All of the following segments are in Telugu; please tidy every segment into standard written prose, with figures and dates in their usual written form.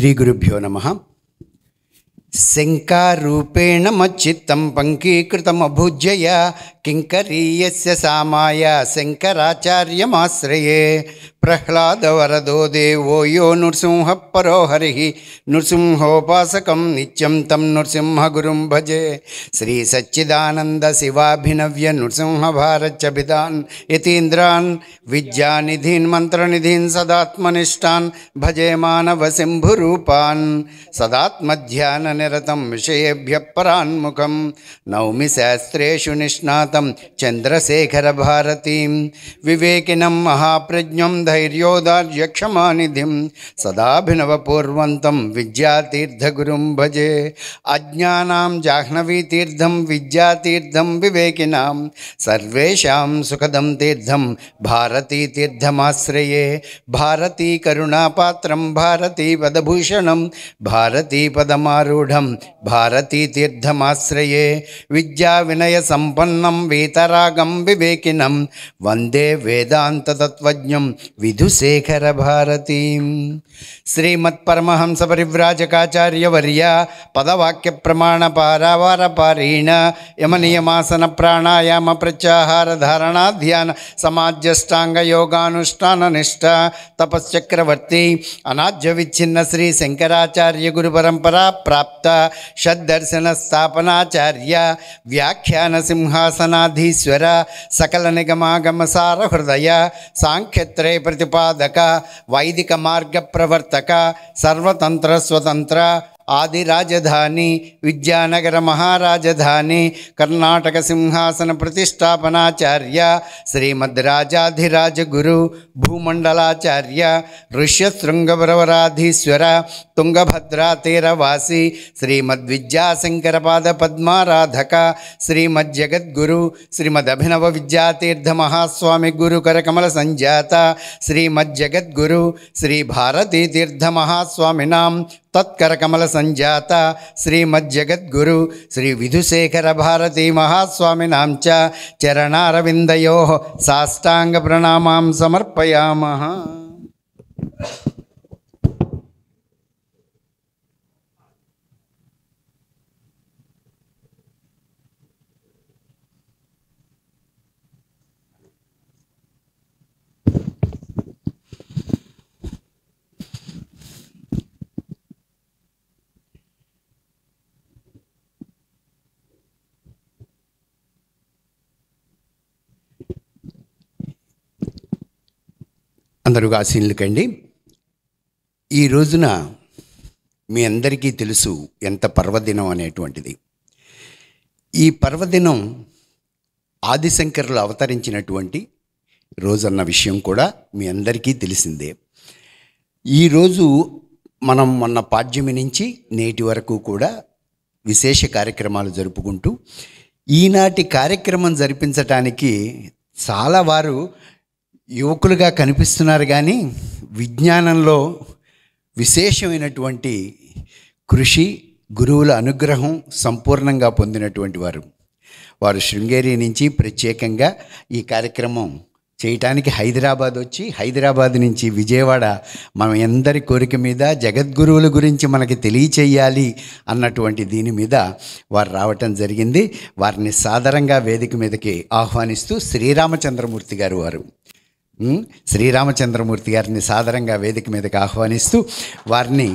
శ్రీ గురుభ్యో నమః. శంకారూపేణ మచ్చిత్తం పంకీకృతమభుజ్యయ కింకరీయస్య సామాయ శంకరాచార్యమాశ్రయే. ప్రహ్లాదవరదో దేవో యో నృసింహ పరో హరిః నృసింహోపాసకం నిత్యం తం నృసింహ గురుం భజే. శ్రీ సచ్చిదానంద శివాభినవ్య నృసింహ భారత్యభిదాన్ యతీంద్రాన్ విద్యానిధీన్ మంత్రనిధీన్ సదాత్మనిష్టాన్ భజే మానవ శంభురూపాన్. సదాత్మధ్యాన నిరతం విషయేభ్య పరాన్ముఖం నౌమి శాస్త్రేషు నిష్ణాతం చంద్రశేఖర భారతీం. వివేకినం మహాప్రజ్ఞం ధైర్యోదార్యక్షమానిధిం సదాభినవపూర్వంతం విద్యాతీర్థగురుం భజే. అజ్ఞానాం జాహ్నవీతీర్థం విద్యాతీర్థం వివేకినాం సర్వేషాం సుఖదం తీర్థం భారతీతీర్థమాశ్రయే. భారతీ కరుణాపాత్రం భారతీ పదభూషణం భారతీ పదమారూఢం భారతీతీర్థమాశ్రయే. విద్యా వినయ సంపన్నం వీతరాగం వివేకినం వందే వేదాంతతత్వజ్ఞం విధుశేఖర భారతీం. శ్రీమత్పరమహంస పరివ్రాజకాచార్యవర్య పదవాక్య ప్రమాణ పారావారపారీణ యమనియమాసన ప్రాణాయామ ప్రత్యాహార ధారణ ధ్యాన సమాజష్టాంగ యోగానుష్ఠాన నిష్ఠ తపశ్చక్రవర్తి అనాద్య విచ్ఛిన్న శ్రీ శంకరాచార్య గురు పరంపరా ప్రాప్త షడ్దర్శన స్థాపనాచార్య వ్యాఖ్యాన సింహాసనాధీశ్వర సకల నిగమాగమ సార హృదయ సాంఖ్యత్రయ ప్రతిపాదక వైదిక మార్గ ప్రవర్తక సర్వతంత్ర స్వతంత్ర ఆది రాజధాని విద్యానగర మహారాజధాని కర్ణాటక సింహాసన ప్రతిష్టాపనాచార్య శ్రీమద్ రాజాధిరాజ గురు భూమండలాచార్య ఋష్యశృంగవరవరాధీశ్వర తుంగభద్రా తీరవాసి శ్రీమద్ విద్యాశంకర పాద పద్మారాధక శ్రీమద్ జగద్గురు శ్రీమద్ అభినవ విద్యాతీర్థ మహాస్వామి గురు కరకమల సంజాత శ్రీమద్ జగద్గురు శ్రీ భారతీ తీర్థ మహాస్వామినాం తత్కరకమల సంజాత శ్రీమజ్జగద్గురు శ్రీ విధుశేఖర భారతీ మహాస్వామినాం చ చరణారవిందయోః సాష్టాంగ ప్రణామాం సమర్పయామః. అందరూ ఆశీనులకండి. ఈ రోజున మీ అందరికీ తెలుసు ఎంత పర్వదినం అనేటువంటిది. ఈ పర్వదినం ఆదిశంకరులు అవతరించినటువంటి రోజన్న విషయం కూడా మీ అందరికీ తెలిసిందే. ఈరోజు మనం మొన్న పాడ్యమి నుంచి నేటి వరకు కూడా విశేష కార్యక్రమాలు జరుపుకుంటూ ఈనాటి కార్యక్రమం జరిపించటానికి చాలా వారు యువకులుగా కనిపిస్తున్నారు, కానీ విజ్ఞానంలో విశేషమైనటువంటి కృషి గురువుల అనుగ్రహం సంపూర్ణంగా పొందినటువంటి వారు శృంగేరి నుంచి ప్రత్యేకంగా ఈ కార్యక్రమం చేయటానికి హైదరాబాద్ వచ్చి, హైదరాబాద్ నుంచి విజయవాడ మన అందరి కోరిక మీద జగద్గురువుల గురించి మనకి తెలియచేయాలి అన్నటువంటి దీని మీద వారు రావటం జరిగింది. వారిని సాదరంగా వేదిక మీదకి ఆహ్వానిస్తూ శ్రీరామచంద్రమూర్తి గారిని సాదరంగా వేదిక మీదకి ఆహ్వానిస్తూ వారిని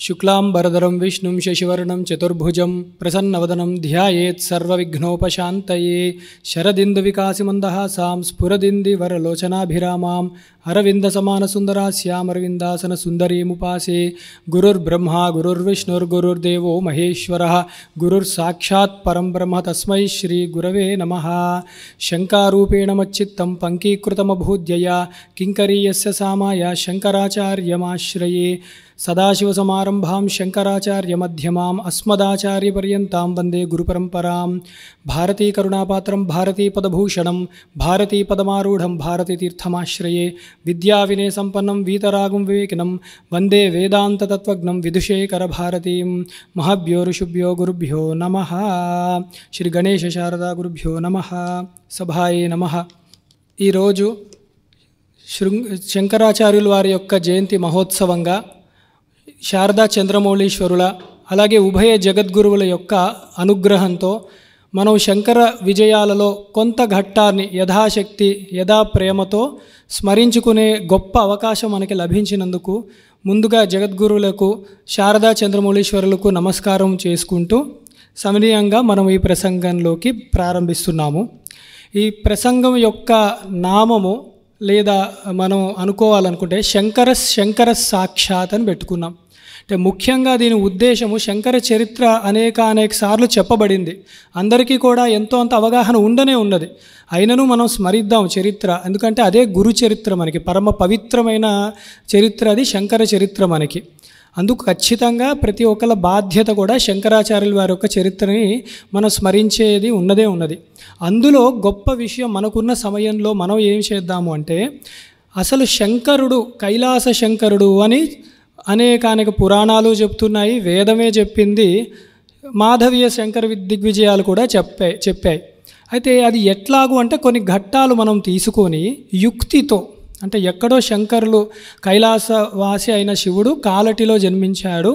శుక్లాంబరధరం విష్ణుం శశివర్ణం చతుర్భుజం ప్రసన్నవదనం ధ్యాయేత్ సర్వవిఘ్నోపశాంతయే. శరదిందువికాసిమందహాసాం స్ఫురదిందివరలోచనాభిరామాం అరవిందసమానసుందరాస్యామరవిందాసన సుందరీముపాసే. గురుర్బ్రహ్మా గురుర్విష్ణుర్గురుర్దేవో మహేశ్వరः గురుర్సాక్షాత్ పరం బ్రహ్మ తస్మై శ్రీ గురవే నమః. శంకారూపేణ మచ్చిత్తం పంకీకృతమభూద్యయ కింకరీయస్య సామాయ శంకరాచార్యమాశ్రయే. సదాశివసమారంభాం సదాశివసమారంభాం శంకరాచార్యమధ్యమాం అస్మదాచార్యపర్యంతాం వందే గురుపరంపరాం. భారతీకరుణాపాత్రం భారతీపదభూషణం భారతీపదమారూఢం భారతీతీర్థమాశ్రయే. విద్యావినయసంపన్నం వీతరాగం వివేకినం వందే వేదాంతతత్వజ్ఞం విదుషేకరభారతీం. మహాభ్యో ఋషుభ్యో గురుభ్యో నమః. శ్రీ గణేశ శారదా గురుభ్యో నమః. సభాయే నమః. ఈరోజు శంకరాచార్యుల వారి యొక్క జయంతి మహోత్సవంగా శారదా చంద్రమౌళీశ్వరుల అలాగే ఉభయ జగద్గురువుల యొక్క అనుగ్రహంతో మనం శంకర విజయాలలో కొంత ఘట్టాన్ని యథాశక్తి యథా ప్రేమతో స్మరించుకునే గొప్ప అవకాశం మనకి లభించినందుకు ముందుగా జగద్గురువులకు శారదా చంద్రమౌళీశ్వరులకు నమస్కారం చేసుకుంటూ సమనీయంగా మనం ఈ ప్రసంగంలోకి ప్రారంభిస్తున్నాము. ఈ ప్రసంగం యొక్క నామము లేదా మనం అనుకోవాలనుకుంటే శంకర సాక్షాత్ అని పెట్టుకున్నాం. అంటే ముఖ్యంగా దీని ఉద్దేశము శంకర చరిత్ర అనేక సార్లు చెప్పబడింది. అందరికీ కూడా ఎంతో అంత అవగాహన ఉండనే ఉన్నది. అయినను మనం స్మరిద్దాం చరిత్ర, ఎందుకంటే అదే గురు చరిత్ర, మనకి పరమ పవిత్రమైన చరిత్ర అది శంకర చరిత్ర మనకి. అందుకు ఖచ్చితంగా ప్రతి ఒక్కళ్ళ బాధ్యత కూడా శంకరాచార్యుల వారి యొక్క చరిత్రని మనం స్మరించేది ఉన్నది. అందులో గొప్ప విషయం మనకున్న సమయంలో మనం ఏం చేద్దాము అంటే, అసలు శంకరుడు కైలాస శంకరుడు అని అనేక పురాణాలు చెప్తున్నాయి, వేదమే చెప్పింది, మాధవీయ శంకర దిగ్విజయాలు కూడా చెప్పాయి. అయితే అది ఎట్లాగూ అంటే కొన్ని ఘట్టాలు మనం తీసుకొని యుక్తితో, అంటే ఎక్కడో శంకరులు కైలాసవాసి అయిన శివుడు కాలటిలో జన్మించాడు,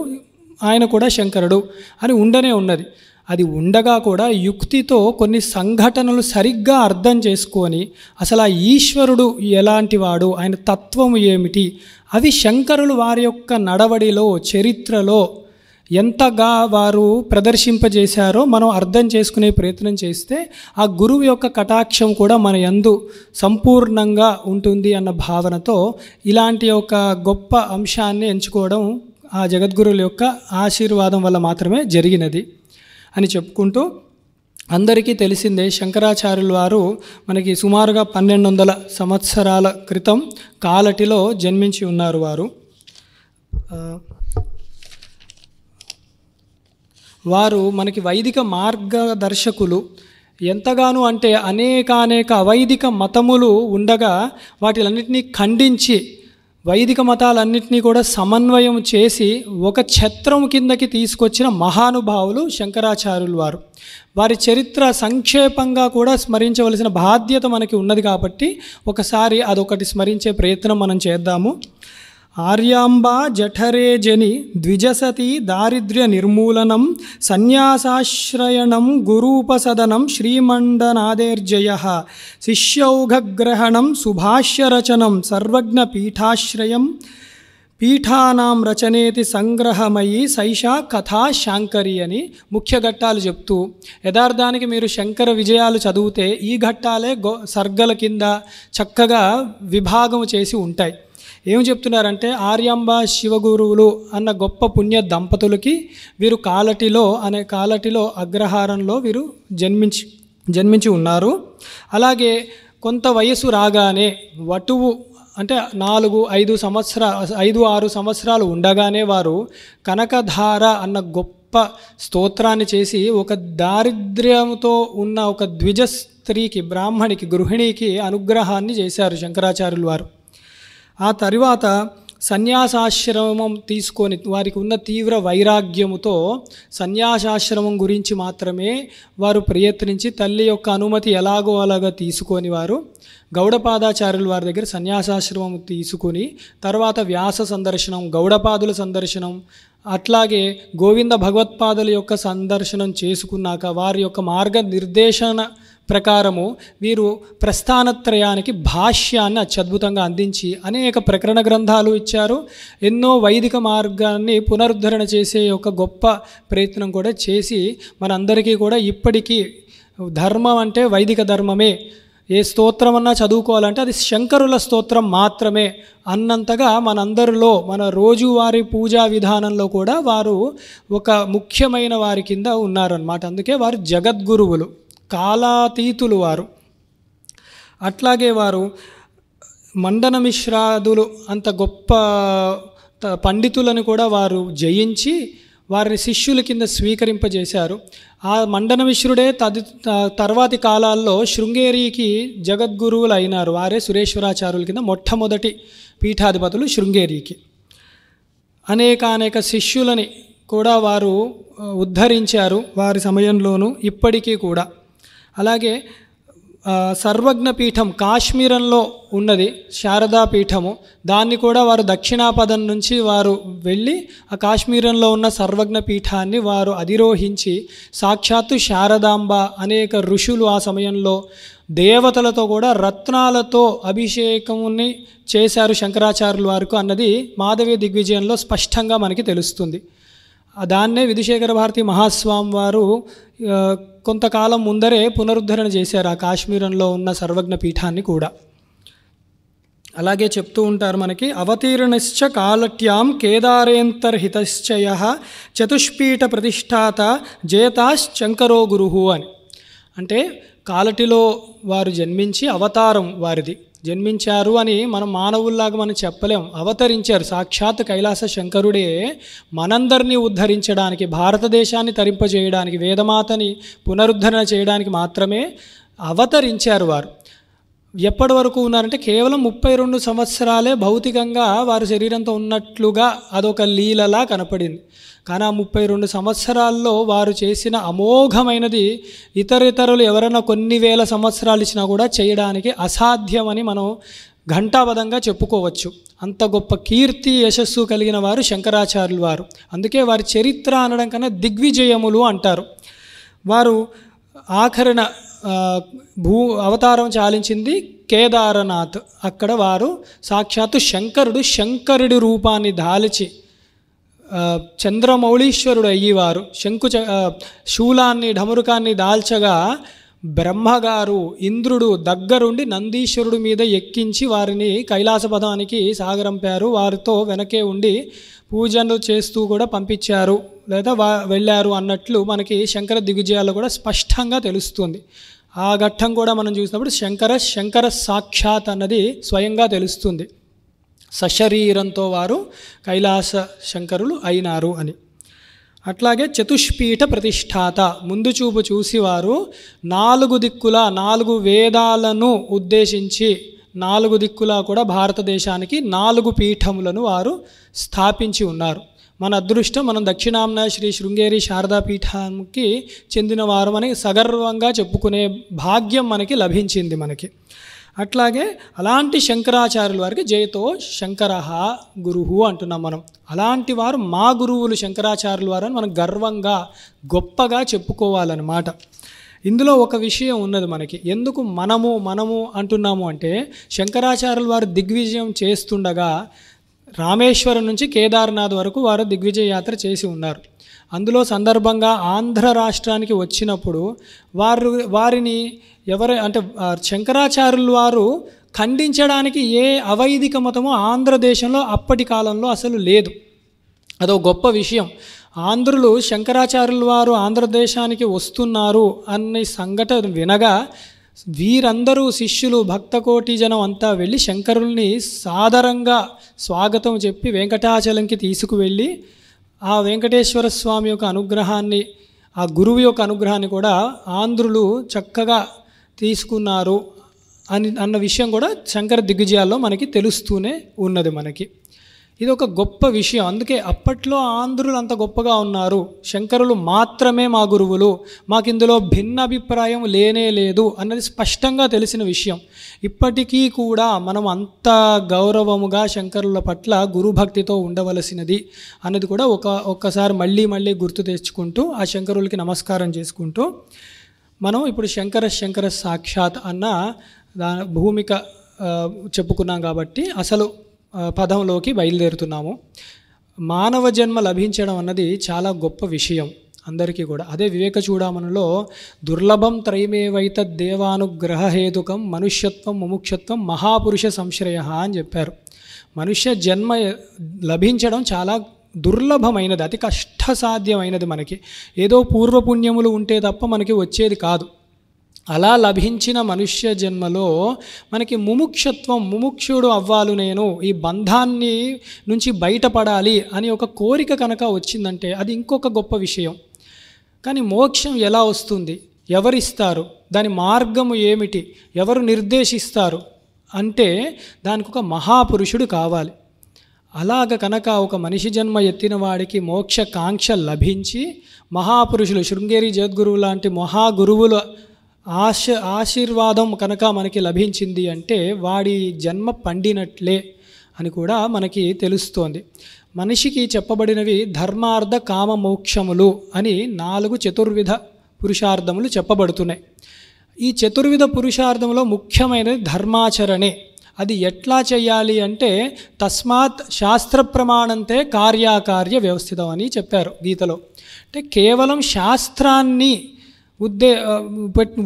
ఆయన కూడా శంకరుడు అని ఉన్నది. అది ఉండగా కూడా యుక్తితో కొన్ని సంఘటనలు సరిగ్గా అర్థం చేసుకొని అసలు ఆ ఈశ్వరుడు ఎలాంటి వాడు, ఆయన తత్వము ఏమిటి, అవి శంకరులు వారి యొక్క నడవడిలో చరిత్రలో ఎంతగా వారు ప్రదర్శింపజేశారో మనం అర్థం చేసుకునే ప్రయత్నం చేస్తే ఆ గురువు యొక్క కటాక్షం కూడా మన యందు సంపూర్ణంగా ఉంటుంది అన్న భావనతో ఇలాంటి ఒక గొప్ప అంశాన్ని ఎంచుకోవడం ఆ జగద్గురువుల యొక్క ఆశీర్వాదం వల్ల మాత్రమే జరిగినది అని చెప్పుకుంటూ, అందరికీ తెలిసిందే శంకరాచార్యుల వారు మనకి సుమారుగా 1200 సంవత్సరాల క్రితం కాలటిలో జన్మించి ఉన్నారు. వారు మనకి వైదిక మార్గదర్శకులు. ఎంతగానో అంటే అనేక అవైదిక మతములు ఉండగా వాటిలన్నింటినీ ఖండించి వైదిక మతాలన్నింటినీ కూడా సమన్వయం చేసి ఒక ఛత్రం కిందకి తీసుకొచ్చిన మహానుభావులు శంకరాచార్యులు వారు. వారి చరిత్ర సంక్షేపంగా కూడా స్మరించవలసిన బాధ్యత మనకి ఉన్నది కాబట్టి ఒకసారి అదొకటి స్మరించే ప్రయత్నం మనం చేద్దాము. ఆర్యాంబా జఠరే జని ద్విజసతి దారిద్ర్య నిర్మూలనం సన్యాసాశ్రయణం గురూపసదనం శ్రీమండనాదేర్జయ శిష్యౌఘగ్రహణం సుభాష్యరచనం సర్వజ్ఞ పీఠాశ్రయం పీఠానాం రచనేతి సంగ్రహమయి సైషా కథా శాంకరి అని ముఖ్య ఘట్టాలు చెప్తూ, యథార్థానికి మీరు శంకర విజయాలు చదివితే ఈ ఘట్టాలే సర్గల కింద చక్కగా విభాగం చేసి ఉంటాయి. ఏం చెప్తున్నారంటే, ఆర్యాంబ శివగురువులు అన్న గొప్ప పుణ్య దంపతులకి వీరు కాలటిలో అగ్రహారంలో వీరు జన్మించి ఉన్నారు. అలాగే కొంత వయసు రాగానే వటువు అంటే 4-5 సంవత్సరాలు ఉండగానే వారు కనకధార అన్న గొప్ప స్తోత్రాన్ని చేసి ఒక దారిద్ర్యంతో ఉన్న ఒక ద్విజ స్త్రీకి, బ్రాహ్మణికి, గృహిణికి అనుగ్రహాన్ని చేశారు శంకరాచార్యులు వారు. ఆ తర్వాత సన్యాసాశ్రమం తీసుకొని వారికి ఉన్న తీవ్ర వైరాగ్యముతో సన్యాసాశ్రమం గురించి మాత్రమే వారు ప్రయత్నించి తల్లి యొక్క అనుమతి ఎలాగో అలాగా తీసుకొని వారు గౌడపాదాచార్యుల వారి దగ్గర సన్యాసాశ్రమం తీసుకుని తర్వాత వ్యాస సందర్శనం, గౌడపాదుల సందర్శనం, అట్లాగే గోవింద భగవత్పాదుల యొక్క సందర్శనం చేసుకున్నాక వారి యొక్క మార్గనిర్దేశన ప్రకారము వీరు ప్రస్థానత్రయానికి భాష్యాన్ని అత్యద్భుతంగా అందించి అనేక ప్రకరణ గ్రంథాలు ఇచ్చారు. ఎన్నో వైదిక మార్గాన్ని పునరుద్ధరణ చేసే ఒక గొప్ప ప్రయత్నం కూడా చేసి మనందరికీ కూడా ఇప్పటికీ ధర్మం అంటే వైదిక ధర్మమే, ఏ స్తోత్రం అన్నా చదువుకోవాలంటే అది శంకరుల స్తోత్రం మాత్రమే అన్నంతగా మనందరిలో మన రోజువారీ పూజా విధానంలో కూడా వారు ఒక ముఖ్యమైన వారి కింద ఉన్నారన్నమాట. అందుకే వారు జగద్గురువులు, కాలాతీతులు వారు. అట్లాగే వారు మండన మిశ్రాదులు అంత గొప్ప పండితులను కూడా వారు జయించి వారిని శిష్యుల కింద స్వీకరింపజేశారు. ఆ మండన మిశ్రుడే తర్వాతి కాలాల్లో శృంగేరికి జగద్గురువులు అయినారు. వారే సురేశ్వరాచార్యుల కింద మొట్టమొదటి పీఠాధిపతులు శృంగేరికి. అనేక శిష్యులని కూడా వారు ఉద్ధరించారు వారి సమయంలోనూ, ఇప్పటికీ కూడా. అలాగే సర్వజ్ఞ పీఠం కాశ్మీరంలో ఉన్నది శారదా పీఠము. దాన్ని కూడా వారు దక్షిణాపదం నుంచి వారు వెళ్ళి ఆ కాశ్మీరంలో ఉన్న సర్వజ్ఞ పీఠాన్ని వారు అధిరోహించి సాక్షాత్తు శారదాంబ అనేక ఋషులు ఆ సమయంలో దేవతలతో కూడా రత్నాలతో అభిషేకముని చేశారు శంకరాచార్యుల వారికి అన్నది మాధవీ దిగ్విజయంలో స్పష్టంగా మనకి తెలుస్తుంది. దాన్నే విధుశేఖర భారతి మహాస్వామి వారు కొంతకాలం ముందరే పునరుద్ధరణ చేశారు ఆ కాశ్మీరంలో ఉన్న సర్వజ్ఞ పీఠాన్ని కూడా. అలాగే చెప్తూ ఉంటారు మనకి, అవతీర్ణశ్చ కాలట్యాం కేదారేంతర్హితశ్చయ చతుష్పీఠ ప్రతిష్టాత జేతాశ్చంకరో గురుహు అని. అంటే కాలటిలో వారు జన్మించి అవతారం వారిది జన్మించారు అని మనం మానవుల్లాగా మనం చెప్పలేం. అవతరించారు. సాక్షాత్ కైలాస శంకరుడే మనందరినీ ఉద్ధరించడానికి, భారతదేశాన్ని తరింపజేయడానికి, వేదమాతని పునరుద్ధరణ చేయడానికి మాత్రమే అవతరించారు వారు. ఎప్పటి వరకు ఉన్నారంటే కేవలం 32 సంవత్సరాలే భౌతికంగా వారు శరీరంతో ఉన్నట్లుగా అదొక లీలలా కనపడింది. కానీ ఆ 32 సంవత్సరాల్లో వారు చేసిన అమోఘమైనది ఇతరులు ఎవరైనా కొన్ని వేల సంవత్సరాలు ఇచ్చినా కూడా చేయడానికి అసాధ్యమని మనం ఘంటాబద్ధంగా చెప్పుకోవచ్చు. అంత గొప్ప కీర్తి యశస్సు కలిగిన వారు శంకరాచార్యులు వారు. అందుకే వారి చరిత్ర అనడం కన్నా దిగ్విజయములు అంటారు. వారు ఆఖరణ అవతారం చాలించింది కేదారనాథ్. అక్కడ వారు సాక్షాత్తు శంకరుడి రూపాన్ని దాల్చి చంద్రమౌళీశ్వరుడు అయ్యేవారు. శూలాన్ని ఢమరుకాన్ని దాల్చగా బ్రహ్మగారు ఇంద్రుడు దగ్గరుండి నందీశ్వరుడి మీద ఎక్కించి వారిని కైలాసపదానికి సాగరంపారు. వారితో వెనకే ఉండి పూజలు చేస్తూ కూడా పంపించారు లేదా వెళ్ళారు అన్నట్లు మనకి శంకర దిగ్విజయాల్లో కూడా స్పష్టంగా తెలుస్తుంది. ఆ ఘట్టం కూడా మనం చూసినప్పుడు శంకర సాక్షాత్ అన్నది స్వయంగా తెలుస్తుంది. సశరీరంతో వారు కైలాస శంకరులు అయినారు అని. అట్లాగే చతుష్పీఠ ప్రతిష్టాత, ముందు చూపు చూసి వారు 4 దిక్కుల 4 వేదాలను ఉద్దేశించి 4 దిక్కులా కూడా భారతదేశానికి 4 పీఠములను వారు స్థాపించి ఉన్నారు. మన అదృష్టం, మనం దక్షిణాంన శ్రీ శృంగేరి శారదా పీఠానికి చెందిన వారమని సగర్వంగా చెప్పుకునే భాగ్యం మనకి లభించింది మనకి. అట్లాగే అలాంటి శంకరాచార్యుల వారికి జయతో శంకర గురువు అంటున్నాం మనం. అలాంటి వారు మా గురువులు శంకరాచార్యుల వారు అని మనం గర్వంగా గొప్పగా చెప్పుకోవాలన్నమాట. ఇందులో ఒక విషయం ఉన్నది మనకి. ఎందుకు మనము అంటున్నాము అంటే, శంకరాచార్యుల వారు దిగ్విజయం చేస్తుండగా రామేశ్వరం నుంచి కేదార్నాథ్ వరకు వారు దిగ్విజయ యాత్ర చేసి ఉన్నారు. అందులో సందర్భంగా ఆంధ్ర రాష్ట్రానికి వచ్చినప్పుడు వారిని అంటే శంకరాచార్యుల వారు ఖండించడానికి ఏ అవైదిక మతమో ఆంధ్రదేశంలో అప్పటి కాలంలో అసలు లేదు. అదో గొప్ప విషయం. ఆంధ్రులు శంకరాచార్యుల వారు ఆంధ్రదేశానికి వస్తున్నారు అనే సంఘటన వినగా వీరందరూ శిష్యులు భక్తకోటి జనం అంతా వెళ్ళి శంకరుల్ని సాదరంగా స్వాగతం చెప్పి వెంకటాచలంకి తీసుకువెళ్ళి ఆ వెంకటేశ్వర స్వామి యొక్క అనుగ్రహాన్ని, ఆ గురువు యొక్క అనుగ్రహాన్ని కూడా ఆంధ్రులు చక్కగా తీసుకున్నారు అన్న విషయం కూడా శంకర దిగ్విజయాల్లో మనకి తెలుస్తూనే ఉన్నది మనకి. ఇది ఒక గొప్ప విషయం. అందుకే అప్పట్లో ఆంధ్రులు అంత గొప్పగా ఉన్నారు, శంకరులు మాత్రమే మా గురువులు, మాకు ఇందులో భిన్న అభిప్రాయం లేనే లేదు అన్నది స్పష్టంగా తెలిసిన విషయం. ఇప్పటికీ కూడా మనం అంత గౌరవముగా శంకరుల పట్ల గురుభక్తితో ఉండవలసినది అన్నది కూడా ఒక్కసారి మళ్ళీ గుర్తు తెచ్చుకుంటూ ఆ శంకరులకి నమస్కారం చేసుకుంటూ మనం ఇప్పుడు శంకర సాక్షాత్ అన్న భూమిక చెప్పుకున్నాం కాబట్టి అసలు పదంలోకి బయలుదేరుతున్నాము. మానవ జన్మ లభించడం అన్నది చాలా గొప్ప విషయం అందరికీ కూడా. అదే వివేక చూడామణిలో దుర్లభం త్రైమేవైత దేవానుగ్రహహేతుకం మనుష్యత్వం ముముక్షత్వం మహాపురుష సంశ్రయ అని చెప్పారు. మనుష్య జన్మ లభించడం చాలా దుర్లభమైనది, అతి కష్టసాధ్యమైనది. మనకి ఏదో పూర్వపుణ్యములు ఉంటే తప్ప మనకి వచ్చేది కాదు. అలా లభించిన మనుష్య జన్మలో మనకి ముముక్షుడు అవ్వాలి, నేను ఈ బంధాన్ని నుంచి బయటపడాలి అని ఒక కోరిక కనుక వచ్చిందంటే అది ఇంకొక గొప్ప విషయం. కానీ మోక్షం ఎలా వస్తుంది, ఎవరిస్తారు, దాని మార్గము ఏమిటి, ఎవరు నిర్దేశిస్తారు అంటే దానికి ఒక మహాపురుషుడు కావాలి. అలాగ కనుక ఒక మనిషి జన్మ ఎత్తిన వాడికి మోక్ష కాంక్ష లభించి మహాపురుషులు శృంగేరి జగద్గురువు లాంటి మహాగురువుల ఆశీర్వాదం కనుక మనకి లభించింది అంటే వాడి జన్మ పండినట్లే అని కూడా మనకి తెలుస్తోంది. మనిషికి చెప్పబడినవి ధర్మార్థ కామ మోక్షములు అని 4 చతుర్విధ పురుషార్థములు చెప్పబడుతున్నాయి. ఈ చతుర్విధ పురుషార్థంలో ముఖ్యమైనది ధర్మాచరణే. అది ఎట్లా చేయాలి అంటే తస్మాత్ శాస్త్ర ప్రమాణంతే కార్యాకార్య వ్యవస్థితం అని చెప్పారు గీతలో. అంటే కేవలం శాస్త్రాన్ని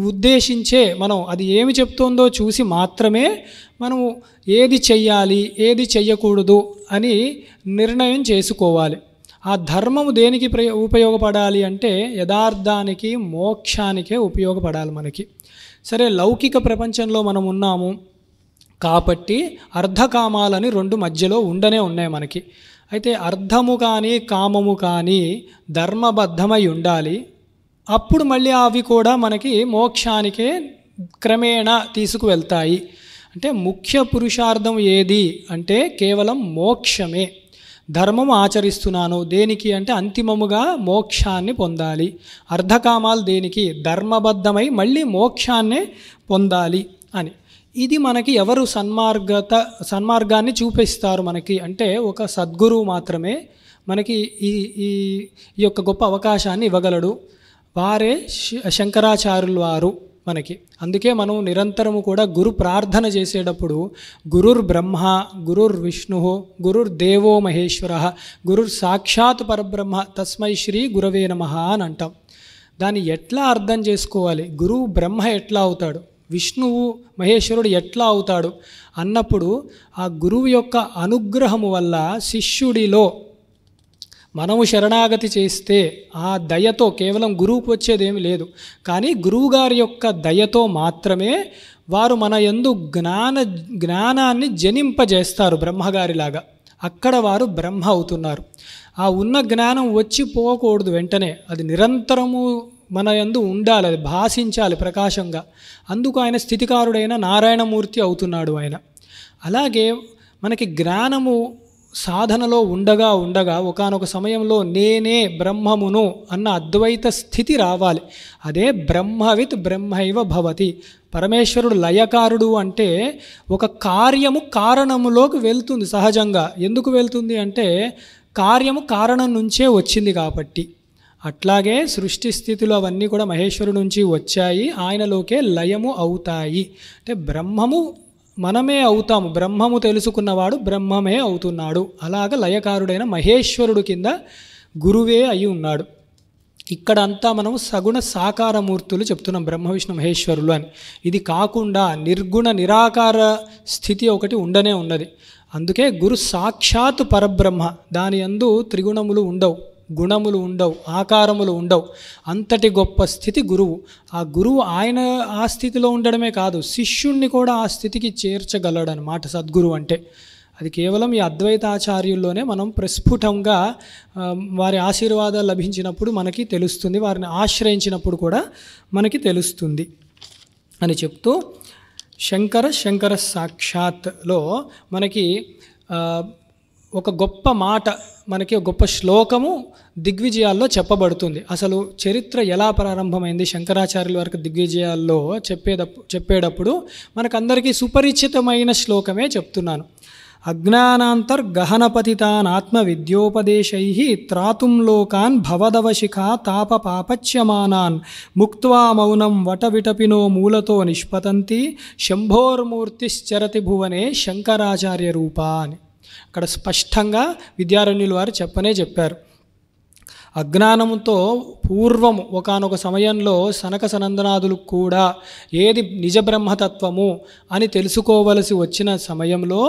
ఉద్దేశించే మనం అది ఏమి చెప్తుందో చూసి మాత్రమే మనము ఏది చెయ్యాలి ఏది చెయ్యకూడదు అని నిర్ణయం చేసుకోవాలి. ఆ ధర్మము దేనికి ఉపయోగపడాలి అంటే యథార్థానికి మోక్షానికే ఉపయోగపడాలి మనకి. సరే, లౌకిక ప్రపంచంలో మనం ఉన్నాము కాబట్టి అర్ధకామాలని 2 మధ్యలో ఉన్నాయి మనకి. అయితే అర్ధము కానీ కామము కానీ ధర్మబద్ధమై ఉండాలి. అప్పుడు మళ్ళీ అవి కూడా మనకి మోక్షానికే క్రమేణా తీసుకువెళ్తాయి. అంటే ముఖ్య పురుషార్థం ఏది అంటే కేవలం మోక్షమే. ధర్మం ఆచరిస్తున్నాను దేనికి అంటే అంతిమముగా మోక్షాన్ని పొందాలి. అర్ధకామాలు దేనికి, ధర్మబద్ధమై మళ్ళీ మోక్షాన్నే పొందాలి అని. ఇది మనకి ఎవరు సన్మార్గాన్ని చూపిస్తారు మనకి అంటే ఒక సద్గురువు మాత్రమే మనకి ఈ యొక్క గొప్ప అవకాశాన్ని ఇవ్వగలడు. వారే శంకరాచార్యులు వారు మనకి. అందుకే మనం నిరంతరము కూడా గురు ప్రార్థన చేసేటప్పుడు గురుర్ బ్రహ్మ, గురుర్ విష్ణు, గురుర్ దేవో మహేశ్వర, గురుర్ సాక్షాత్ పరబ్రహ్మ తస్మై శ్రీ గురవే నమః అని అంటాం. దాన్ని ఎట్లా అర్థం చేసుకోవాలి, గురువు బ్రహ్మ ఎట్లా అవుతాడు, విష్ణువు మహేశ్వరుడు ఎట్లా అవుతాడు అన్నప్పుడు ఆ గురువు యొక్క అనుగ్రహము వల్ల శిష్యుడిలో మనము శరణాగతి చేస్తే ఆ దయతో కేవలం గురువుకు వచ్చేదేమీ లేదు, కానీ గురువుగారి యొక్క దయతో మాత్రమే వారు మన యందు జ్ఞానాన్ని జనింపజేస్తారు బ్రహ్మగారిలాగా. అక్కడ వారు బ్రహ్మ అవుతున్నారు. ఆ ఉన్న జ్ఞానం వచ్చి పోకూడదు వెంటనే, అది నిరంతరము మన యందు ఉండాలి, అది భాషించాలి ప్రకాశంగా. అందుకు ఆయన స్థితికారుడైన నారాయణమూర్తి అవుతున్నాడు ఆయన. అలాగే మనకి జ్ఞానము సాధనలో ఉండగా ఒకానొక సమయంలో నేనే బ్రహ్మమును అన్న అద్వైత స్థితి రావాలి. అదే బ్రహ్మవిత్ బ్రహ్మైవ భవతి. పరమేశ్వరుడు లయకారుడు అంటే ఒక కార్యము కారణములోకి వెళ్తుంది సహజంగా. ఎందుకు వెళ్తుంది అంటే కార్యము కారణం నుంచే వచ్చింది కాబట్టి. అట్లాగే సృష్టి స్థితులు అవన్నీ కూడా మహేశ్వరుడు నుంచి వచ్చాయి, ఆయనలోకే లయము అవుతాయి. అంటే బ్రహ్మము మనమే అవుతాము, బ్రహ్మము తెలుసుకున్నవాడు బ్రహ్మమే అవుతున్నాడు. అలాగ లయకారుడైన మహేశ్వరుడు కింద గురువే అయి ఉన్నాడు. ఇక్కడంతా మనం సగుణ సాకారమూర్తులు చెప్తున్నాం, బ్రహ్మ విష్ణు మహేశ్వరులు అని. ఇది కాకుండా నిర్గుణ నిరాకార స్థితి ఒకటి ఉన్నది. అందుకే గురు సాక్షాత్ పరబ్రహ్మ. దాని యందు త్రిగుణములు ఉండవు, గుణములు ఉండవు, ఆకారములు ఉండవు. అంతటి గొప్ప స్థితి గురువు. ఆ గురువు ఆయన ఆ స్థితిలో ఉండడమే కాదు, శిష్యుణ్ణి కూడా ఆ స్థితికి చేర్చగలడు అన్నమాట సద్గురు అంటే. అది కేవలం ఈ అద్వైతాచార్యుల్లోనే మనం ప్రస్ఫుటంగా వారి ఆశీర్వాదాలు లభించినప్పుడు మనకి తెలుస్తుంది, వారిని ఆశ్రయించినప్పుడు కూడా మనకి తెలుస్తుంది అని చెప్తూ శంకర సాక్షాత్లో మనకి ఒక గొప్ప మాట, మనకి ఒక గొప్ప శ్లోకము దిగ్విజయాల్లో చెప్పబడుతుంది. అసలు చరిత్ర ఎలా ప్రారంభమైంది శంకరాచార్యుల వరకు దిగ్విజయాల్లో చెప్పేటప్పుడు మనకందరికీ సుపరిచితమైన శ్లోకమే చెప్తున్నాను. అజ్ఞానాంతర్గహనపతితాన్ ఆత్మవిద్యోపదేశై త్రాతుం లోకాన్ భవదవశిఖా తాప పాపచ్యమానాన్ ముక్త్వా మౌనం వటవిటపినో మూలతో నిష్పతంతి శంభోర్మూర్తిశ్చరతి భువనే శంకరాచార్య రూపా అని అక్కడ స్పష్టంగా విద్యారణ్యులు వారు చెప్పారు. అజ్ఞానంతో పూర్వం ఒకానొక సమయంలో సనక సనందనాదులు కూడా ఏది నిజ బ్రహ్మతత్వము అని తెలుసుకోవలసి వచ్చిన సమయంలో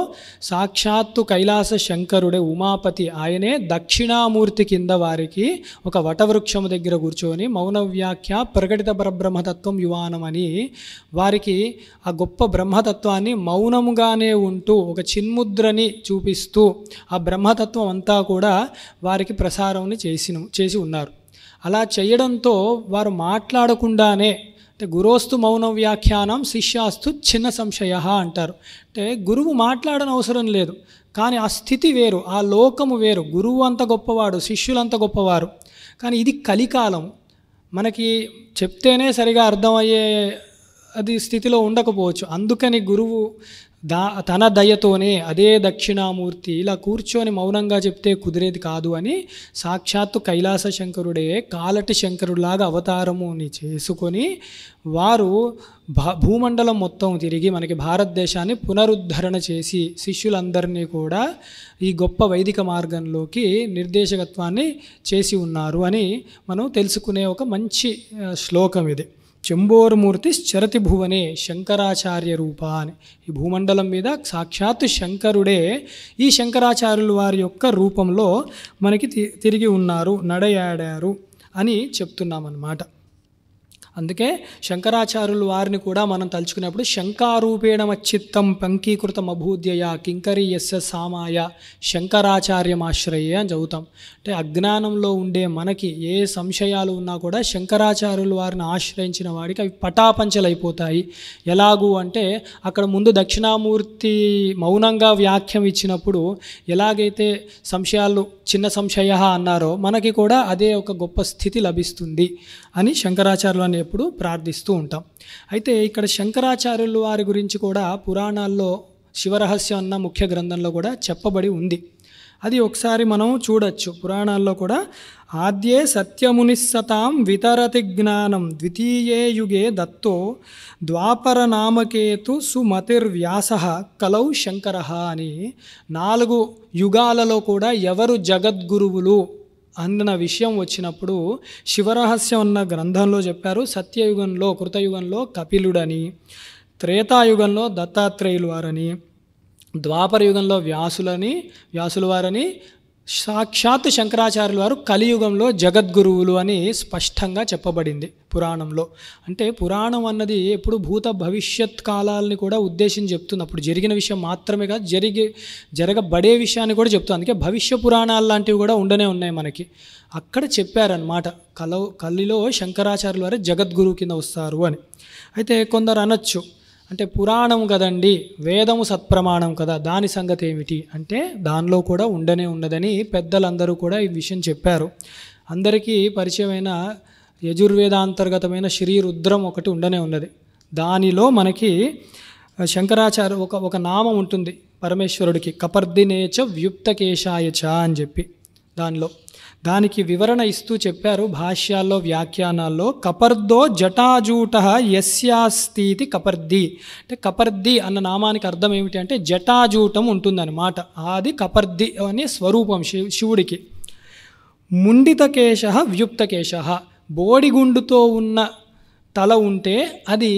సాక్షాత్తు కైలాస శంకరుడే ఉమాపతి ఆయనే దక్షిణామూర్తి కింద వారికి ఒక వటవృక్షము దగ్గర కూర్చొని మౌన వ్యాఖ్య ప్రకటిత పరబ్రహ్మతత్వం యువానం అని వారికి ఆ గొప్ప బ్రహ్మతత్వాన్ని మౌనముగానే ఉంటూ ఒక చిన్ముద్రని చూపిస్తూ ఆ బ్రహ్మతత్వం అంతా కూడా వారికి ప్రసారం చేసి ఉన్నారు. అలా చేయడంతో వారు మాట్లాడకుండానే అంటే గురోస్తు మౌన వ్యాఖ్యానం శిష్యాస్తు చిన్న సంశయ అంటారు. అంటే గురువు మాట్లాడని అవసరం లేదు, కానీ ఆ స్థితి వేరు, ఆ లోకము వేరు. గురువు అంత గొప్పవాడు, శిష్యులంత గొప్పవారు. కానీ ఇది కలికాలం, మనకి చెప్తేనే సరిగా అర్థమయ్యే అది స్థితిలో ఉండకపోవచ్చు. అందుకని గురువు తన దయతోనే అదే దక్షిణామూర్తి ఇలా కూర్చొని మౌనంగా చెప్తే కుదిరేది కాదు అని సాక్షాత్తు కైలాస శంకరుడే కాలటి శంకరులాగా అవతారముని చేసుకొని వారు భూమండలం మొత్తం తిరిగి మనకి భారతదేశాన్ని పునరుద్ధరణ చేసి శిష్యులందరినీ కూడా ఈ గొప్ప వైదిక మార్గంలోకి నిర్దేశకత్వాన్ని చేసి ఉన్నారు అని మనం తెలుసుకునే ఒక మంచి శ్లోకం ఇది. చెంబోరుమూర్తి చరతి భువనే శంకరాచార్య రూప అని. ఈ భూమండలం మీద సాక్షాత్తు శంకరుడే ఈ శంకరాచార్యులు వారి యొక్క రూపంలో మనకి తిరిగి ఉన్నారు, నడయాడారు అని చెప్తున్నామన్నమాట. అందుకే శంకరాచార్యులు వారిని కూడా మనం తలుచుకునేప్పుడు శంకారూపేణ మచ్చిత్తం పంకీకృతం అభూద్యయ కింకరి యస్య సామాయ శంకరాచార్యమాశ్రయే అని చదువుతాం. అంటే అజ్ఞానంలో ఉండే మనకి ఏ సంశయాలు ఉన్నా కూడా శంకరాచార్యులు వారిని ఆశ్రయించిన వాడికి అవి పటాపంచలైపోతాయి. ఎలాగూ అంటే అక్కడ ముందు దక్షిణామూర్తి మౌనంగా వ్యాఖ్యం ఇచ్చినప్పుడు ఎలాగైతే సంశయాలు చిన్న సంశయ అన్నారో మనకి కూడా అదే ఒక గొప్ప స్థితి లభిస్తుంది అని శంకరాచార్యులని ఎప్పుడు ప్రార్థిస్తూ ఉంటాం. అయితే ఇక్కడ శంకరాచార్యులు వారి గురించి కూడా పురాణాల్లో శివరహస్యం అన్న ముఖ్య గ్రంథంలో కూడా చెప్పబడి ఉంది. అది ఒకసారి మనం చూడొచ్చు. పురాణాల్లో కూడా ఆద్యే సత్యమునిస్సతాం వితరతి జ్ఞానం ద్వితీయే యుగే దత్తో ద్వాపర నామకేతు సుమతిర్వ్యాస కలౌ శంకర అని 4 యుగాలలో కూడా ఎవరు జగద్గురువులు అన్న విషయం వచ్చినప్పుడు శివరహస్యం అన్న గ్రంథంలో చెప్పారు. సత్యయుగంలో కృతయుగంలో కపిలుడని, త్రేతాయుగంలో దత్తాత్రేయులు వారని, ద్వాపర యుగంలో వ్యాసుల వారని, సాక్షాత్ శంకరాచార్యుల వారు కలియుగంలో జగద్గురువులు అని స్పష్టంగా చెప్పబడింది పురాణంలో. అంటే పురాణం అన్నది ఎప్పుడు భూత భవిష్యత్ కాలాలని కూడా ఉద్దేశించి చెప్తుంది. అప్పుడు జరిగిన విషయం మాత్రమే కాదు, జరగబడే విషయాన్ని కూడా చెప్తుంది. అందుకే భవిష్య పురాణాలు లాంటివి కూడా ఉండనే ఉన్నాయి మనకి. అక్కడ చెప్పారనమాట కలిలో శంకరాచార్యుల వారు జగద్గురువు కింద వస్తారు అని. అయితే కొందరు అనొచ్చు, అంటే పురాణం కదండి, వేదము సత్ప్రమాణం కదా, దాని సంగతి ఏమిటి అంటే దానిలో కూడా ఉండనే ఉండదని పెద్దలందరూ కూడా ఈ విషయం చెప్పారు. అందరికీ పరిచయమైన యజుర్వేదాంతర్గతమైన శ్రీ రుద్రం ఒకటి ఉండనే ఉన్నది. దానిలో మనకి శంకరాచార్య ఒక నామం ఉంటుంది పరమేశ్వరుడికి, కపర్దినేచ వ్యుప్తకేశాయచ అని చెప్పి దానికి వివరణ ఇస్తూ చెప్పారు భాష్యాల్లో వ్యాఖ్యానాల్లో. కపర్దో జటాజూట యస్యాస్తితి కపర్ది. అంటే కపర్ది అన్న నామానికి అర్థం ఏమిటి అంటే జటాజూటం ఉంటుందన్నమాట. అది కపర్ది అనే స్వరూపం శివుడికి. ముండితకేశ వ్యుప్తకేశ, బోడిగుండుతో ఉన్న తల ఉంటే అది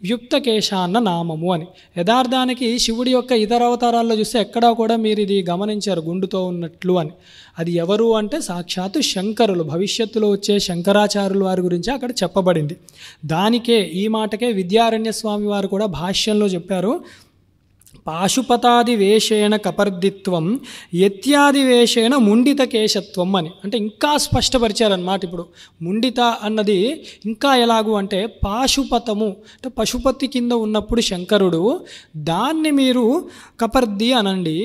వ్యుప్తకేశ అన్న నామము అని. యథార్థానికి శివుడి యొక్క ఇతర అవతారాల్లో చూస్తే ఎక్కడా కూడా మీరు ఇది గమనించారు గుండుతో ఉన్నట్లు అని. అది ఎవరు అంటే సాక్షాత్తు శంకరులు, భవిష్యత్తులో వచ్చే శంకరాచార్యుల వారి గురించి అక్కడ చెప్పబడింది. దానికే ఈ మాటకే విద్యారణ్య స్వామి వారు కూడా భాష్యంలో చెప్పారు, పాశుపతాది వేషేణ కపర్దిత్వం యత్యాది వేషేణ ముండిత కేశత్వం అని. అంటే ఇంకా స్పష్టపరిచారన్నమాట. ఇప్పుడు ముండిత అన్నది ఇంకా ఎలాగు అంటే పాశుపతము, అంటే పశుపతి కింద ఉన్నప్పుడు శంకరుడు, దాన్ని మీరు కపర్ది అనండి.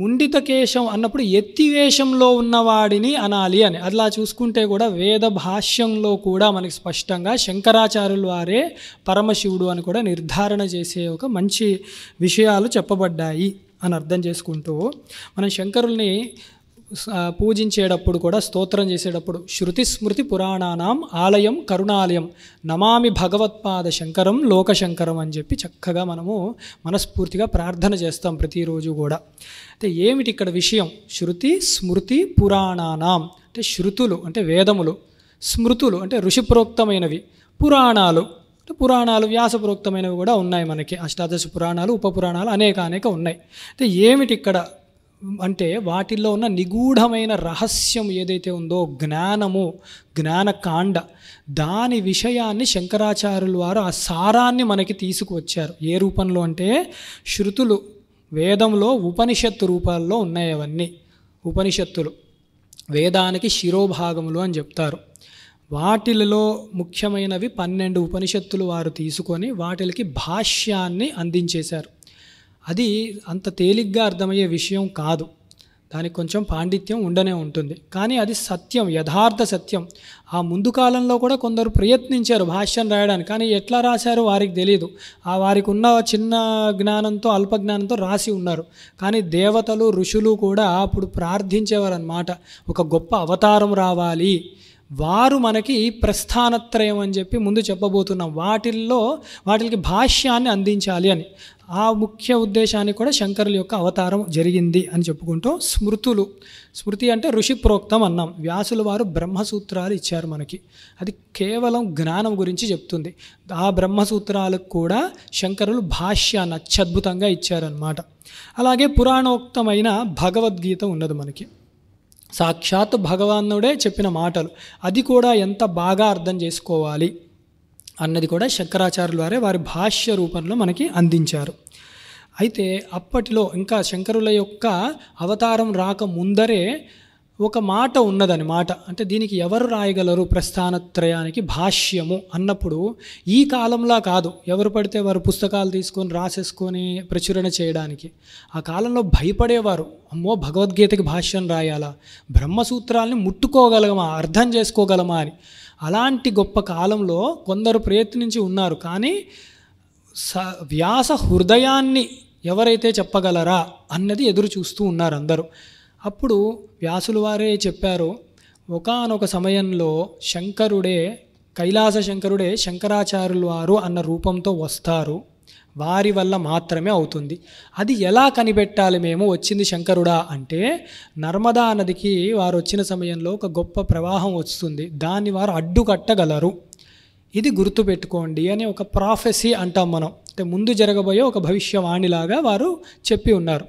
ముండిత కేశం అన్నప్పుడు ఎత్తివేషంలో ఉన్నవాడిని అనాలి అని. అలా చూసుకుంటే కూడా వేద భాష్యంలో కూడా మనకి స్పష్టంగా శంకరాచార్యుల వారే పరమశివుడు అని కూడా నిర్ధారణ చేసే ఒక మంచి విషయాలు చెప్పబడ్డాయి అని అర్థం చేసుకుంటూ మనం శంకరుల్ని పూజించేటప్పుడు కూడా స్తోత్రం చేసేటప్పుడు శృతి స్మృతి పురాణానాం ఆలయం కరుణాలయం నమామి భగవత్పాద శంకరం లోకశంకరం అని చెప్పి చక్కగా మనము మనస్ఫూర్తిగా ప్రార్థన చేస్తాం ప్రతిరోజు కూడా. అయితే ఏమిటి ఇక్కడ విషయం? శృతి స్మృతి పురాణానాం అంటే శృతులు అంటే వేదములు, స్మృతులు అంటే ఋషిప్రోక్తమైనవి, పురాణాలు అంటే పురాణాలు వ్యాసప్రోక్తమైనవి కూడా ఉన్నాయి. మనకి అష్టాదశ పురాణాలు, ఉపపురాణాలు అనేక ఉన్నాయి. అయితే ఏమిటి ఇక్కడ అంటే వాటిల్లో ఉన్న నిగూఢమైన రహస్యం ఏదైతే ఉందో జ్ఞానము, జ్ఞానకాండ, దాని విషయాన్ని శంకరాచార్యుల వారు ఆ సారాన్ని మనకి తీసుకువచ్చారు. ఏ రూపంలో అంటే శృతులు, వేదంలో ఉపనిషత్తు రూపాల్లో ఉన్నాయి. అవన్నీ ఉపనిషత్తులు వేదానికి శిరోభాగములు అని చెప్తారు. వాటిలలో ముఖ్యమైనవి 12 ఉపనిషత్తులు వారు తీసుకొని వాటికి భాష్యాన్ని అందించేశారు. అది అంత తేలిగ్గా అర్థమయ్యే విషయం కాదు, దానికి కొంచెం పాండిత్యం ఉండనే ఉంటుంది. కానీ అది సత్యం, యథార్థ సత్యం. ఆ ముందు కాలంలో కూడా కొందరు ప్రయత్నించారు భాష్యం రాయడానికి, కానీ ఎట్లా రాశారో వారికి తెలియదు. వారికి ఉన్న చిన్న జ్ఞానంతో, అల్ప జ్ఞానంతో రాసి ఉన్నారు. కానీ దేవతలు, ఋషులు కూడా అప్పుడు ప్రార్థించేవారు అన్నమాట, ఒక గొప్ప అవతారం రావాలి, వారు మనకి ప్రస్థానత్రయం అని చెప్పి ముందు చెప్పబోతున్నాం, వాటికి భాష్యాన్ని అందించాలి అని. ఆ ముఖ్య ఉద్దేశాన్ని కూడా శంకరుల యొక్క అవతారం జరిగింది అని చెప్పుకుంటూ స్మృతులు, స్మృతి అంటే ఋషి ప్రోక్తం అన్నాం. వ్యాసుల వారు బ్రహ్మసూత్రాలు ఇచ్చారు మనకి, అది కేవలం జ్ఞానం గురించి చెప్తుంది. ఆ బ్రహ్మసూత్రాలకు కూడా శంకరులు భాష్యాన్ని అత్యద్భుతంగా ఇచ్చారన్నమాట. అలాగే పురాణోక్తమైన భగవద్గీత ఉన్నది మనకి, సాక్షాత్ భగవానుడే చెప్పిన మాటలు. అది కూడా ఎంత బాగా అర్థం చేసుకోవాలి అన్నది కూడా శంకరాచార్యుల వారే వారి భాష్య రూపంలో మనకి అందించారు. అయితే అప్పటిలో ఇంకా శంకరుల యొక్క అవతారం రాక ముందరే ఒక మాట ఉన్నదన్నమాట. అంటే దీనికి ఎవరు రాయగలరు ప్రస్థానత్రయానికి భాష్యము అన్నప్పుడు ఈ కాలంలా కాదు, ఎవరు పడితే వారు పుస్తకాలు తీసుకొని రాసేసుకొని ప్రచురణ చేయడానికి. ఆ కాలంలో భయపడేవారు, అమ్మో భగవద్గీతకి భాష్యం రాయాలా, బ్రహ్మసూత్రాలని ముట్టుకోగలమా, అర్థం చేసుకోగలమా అని. అలాంటి గొప్ప కాలంలో కొందరు ప్రయత్నించి ఉన్నారు. కానీ వ్యాస హృదయాన్ని ఎవరైతే చెప్పగలరా అన్నది ఎదురు చూస్తూ ఉన్నారు అందరూ. అప్పుడు వ్యాసుల వారే చెప్పారు, ఒకానొక సమయంలో శంకరుడే, కైలాస శంకరుడే శంకరాచార్యుల వారు అన్న రూపంతో వస్తారు, వారి వల్ల మాత్రమే అవుతుంది. అది ఎలా కనిపెట్టాలి మేము వచ్చింది శంకరుడా అంటే, నర్మదా నదికి వారు వచ్చిన సమయంలో ఒక గొప్ప ప్రవాహం వస్తుంది, దాన్ని వారు అడ్డుకట్టగలరు, ఇది గుర్తుపెట్టుకోండి అని ఒక ప్రాఫెసీ అంటాం మనం. అంటే ముందు జరగబోయే ఒక భవిష్యవాణిలాగా వారు చెప్పి ఉన్నారు.